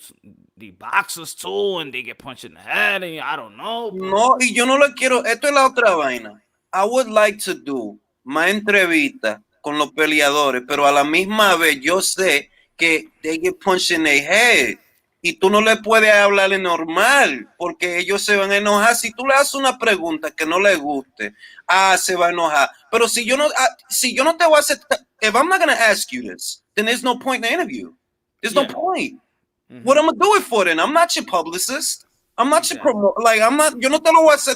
the boxers too, and they get punched in the head, and I don't know. Bro. No, y yo no lo quiero. Esto es la otra vaina. I would like to do más entrevistas con los peleadores, pero a la misma vez yo sé que they get punched in their head. Y tú no le puedes hablarle normal, porque ellos se van a enojar. Si tú le haces una pregunta que no le guste, se va a enojar. Pero si yo no te voy a hacer, if I'm not going to ask you this, then there's no point in the interview. There's no point. What am I gonna do it for then? I'm not your publicist. I'm not your promoter. Like, I'm not, yo no te lo voy a hacer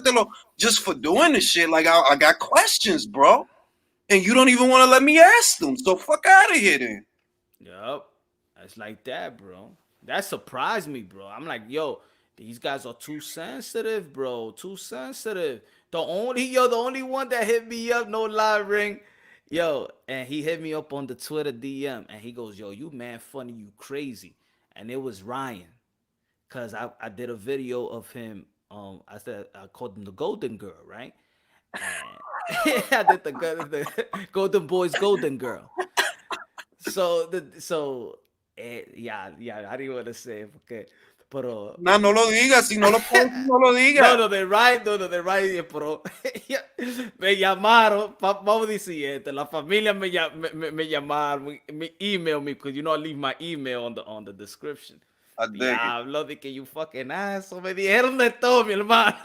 just for doing this shit. Like, I got questions, bro. And you don't even want to let me ask them. So fuck out of here then. Yup. That's like that, bro. That surprised me, bro. I'm like, yo, these guys are too sensitive, bro. Too sensitive. The only one that hit me up, no lie, Ring. Yo, and he hit me up on the Twitter DM, and he goes, yo, you man funny, you crazy. And it was Ryan. Cause I did a video of him. I called him the Golden Girl, right? And I did the Golden Boy's Golden Girl. Yeah, I didn't want to say it, okay. Pero no lo digas, si no lo puedes, no lo digas. No, de right, pero me llamaron, vamos a decir esto, la familia me llamaron, me email me, because you know I leave my email on the description. Hablo de que you fucking asshole, me dijeron de todo, mi hermano.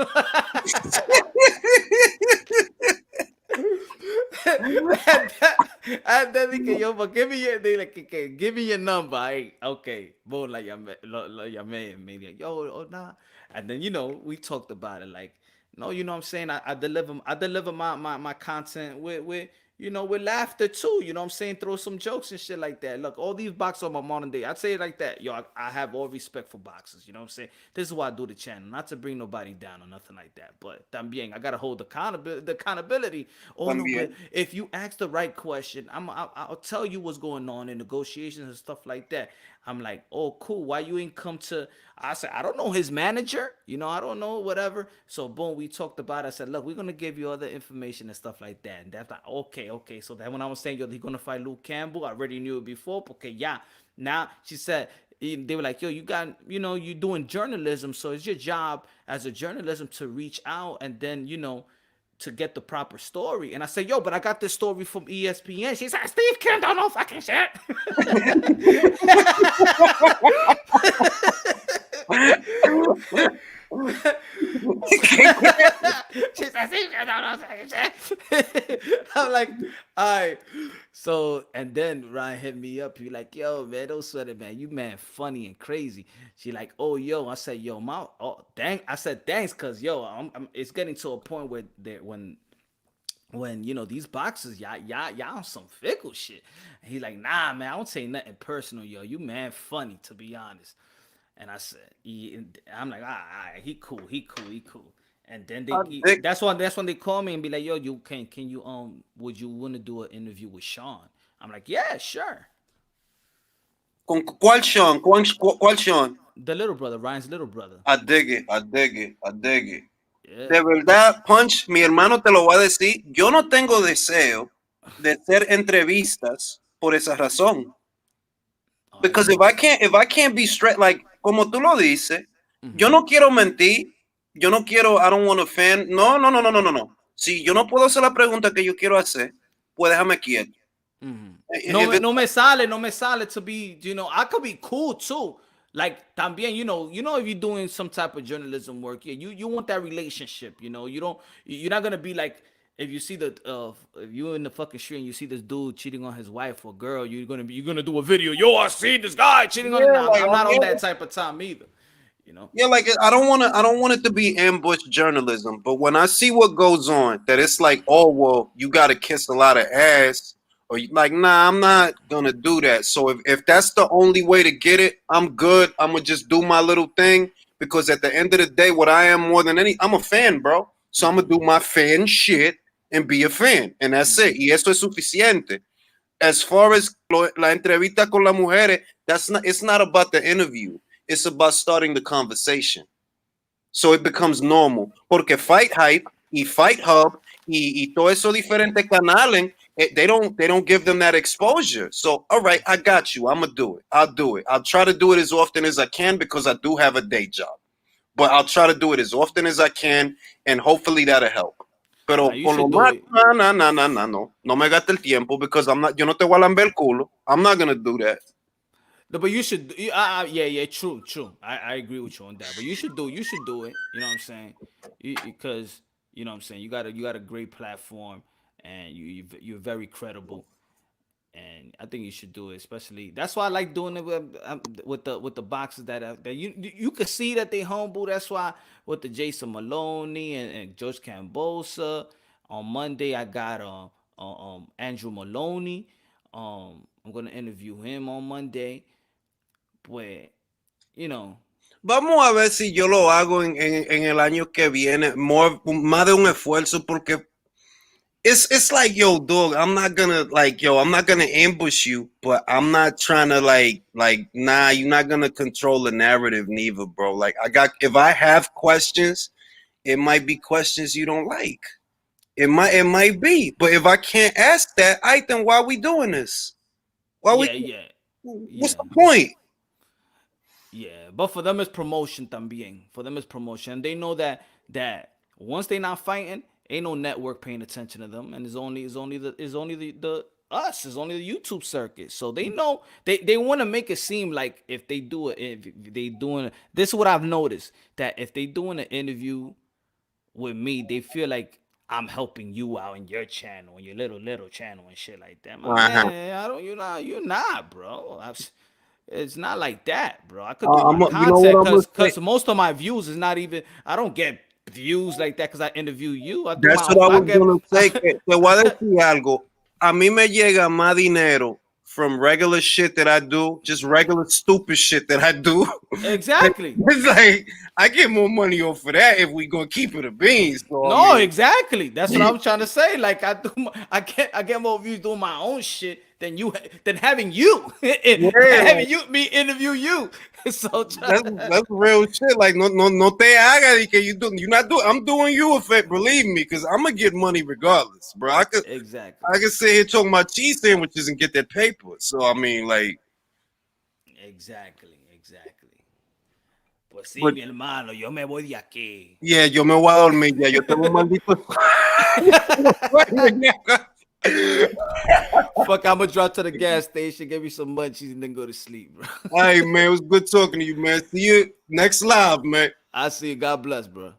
And then dije yo, but give me your number. Okay, boom, la llamé, and me like, yo, nah. And then, you know, we talked about it, like, no, you know what I'm saying? I deliver my content with you know, with laughter too, you know what I'm saying? Throw some jokes and shit like that. Look, all these boxers are my modern day. I'd say it like that. Yo, I have all respect for boxers, you know what I'm saying? This is why I do the channel, not to bring nobody down or nothing like that. But también, I gotta hold the accountability. Oh, no, but if you ask the right question, I'll tell you what's going on in negotiations and stuff like that. I'm like, oh, cool. Why you ain't come to? I said, I don't know his manager. You know, I don't know, whatever. So, boom, we talked about it. I said, look, we're going to give you other information and stuff like that. And that's like, okay. So then when I was saying, yo, he's going to fight Luke Campbell, I already knew it before. Okay, yeah. Now, she said, they were like, yo, you got, you know, you're doing journalism. So it's your job as a journalism to reach out and then, you know, to get the proper story. And I said, yo, but I got this story from ESPN. She said, Steve Kim don't know fucking shit. She said, Steve Kim don't know fucking shit. I'm like, all right. So, and then Ryan hit me up. He like, yo, man, don't sweat it, man. You man funny and crazy. She like, oh, yo. I said, yo, dang. I said, thanks, cause yo, it's getting to a point where when you know these boxers, y'all on some fickle shit. And he like, nah, man, I don't say nothing personal, yo. You man funny, to be honest. And I said, I'm like, all right, he cool. And then that's when they call me and be like, yo, can you would you want to do an interview with Sean? I'm like, yeah, sure. Con ¿Cuál Sean? ¿Cuál Sean? The little brother, Ryan's little brother. I dig it. Yeah. De verdad, Punch, mi hermano te lo va a decir. Yo no tengo deseo de hacer entrevistas por esa razón. Because if I can't be straight, like como tú lo dices, yo no quiero mentir. Yo no quiero, I don't want to offend. No. Si yo no puedo hacer la pregunta que yo quiero hacer, pues déjame quieto. No me sale to be, you know, I could be cool too. Like también, you know, if you're doing some type of journalism work, yeah, you want that relationship, you know. You're not gonna be like, if you see if you're in the fucking street and you see this dude cheating on his wife or girl, you're gonna do a video. Yo, I see this guy cheating on her. I'm not on that type of time either. You know? Yeah, like I don't want it to be ambush journalism, but when I see what goes on, that it's like, oh well, you gotta kiss a lot of ass, or like, nah, I'm not gonna do that. So if that's the only way to get it, I'm good. I'm gonna just do my little thing, because at the end of the day, what I am more than I'm a fan, bro. So I'm gonna do my fan shit and be a fan, and that's it. Y eso es suficiente. As far as la entrevista con las mujeres, it's not about the interview. It's about starting the conversation. So it becomes normal. Porque Fight Hype y Fight Hub y todo eso diferentes canales, they don't give them that exposure. So, all right, I got you. I'm going to do it. I'll do it. I'll try to do it as often as I can because I do have a day job. But I'll try to do it as often as I can, and hopefully that'll help. Pero You por lo should do más, it. no me gaste el tiempo because yo no te voy a lamber el culo. I'm not going to do that. No, but you should. Yeah, true. I agree with you on that. But you should do it. You know what I'm saying? Because you know what I'm saying. You got a great platform, and you're very credible, and I think you should do it. Especially that's why I like doing it with the boxes that you could see that they humble. That's why with the Jason Maloney and George Cambosa. On Monday I got Andrew Maloney. I'm gonna interview him on Monday. Pues, you know. Vamos a ver si yo lo hago en el año que viene, más de un esfuerzo, porque it's like, yo, dog, I'm not gonna ambush you, but I'm not trying to like, nah, you're not gonna control the narrative neither, bro. Like, if I have questions, it might be questions you don't like. It might be, but if I can't ask that, then why are we doing this? What's the point? Yeah, but for them it's promotion también. For them it's promotion. They know that once they not fighting, ain't no network paying attention to them, and it's only the YouTube circuit. So they know they want to make it seem like if they do it, if they doing this is what I've noticed, that if they doing an interview with me, they feel like I'm helping you out in your channel, in your little channel and shit like that. Man, you're not, bro. It's not like that, bro. I could do my content because most of my views is not even. I don't get views like that because I interview you. That's what I was gonna say. Te voy a decir algo. A mí me llega más dinero from regular shit that I do, just regular stupid shit that I do. Exactly. It's like I get more money off of that if we gonna keep it a beans. So, no, exactly. That's what I'm trying to say. Like I get more views doing my own shit than having you, having me interview you. So that's real shit. Like no te haga que you're not doing. I'm doing you a favor, believe me, because I'm gonna get money regardless, bro. I could sit here talking about cheese sandwiches and get that paper. So I mean, like, exactly. Pues sí, mi hermano, yo me voy de aquí. Yeah, yo me voy a dormir ya. Yo tengo un maldito. Fuck, I'm gonna drive to the gas station, give me some munchies, and then go to sleep, bro. Hey, man, it was good talking to you, man. See you next live, man. I see you. God bless, bro.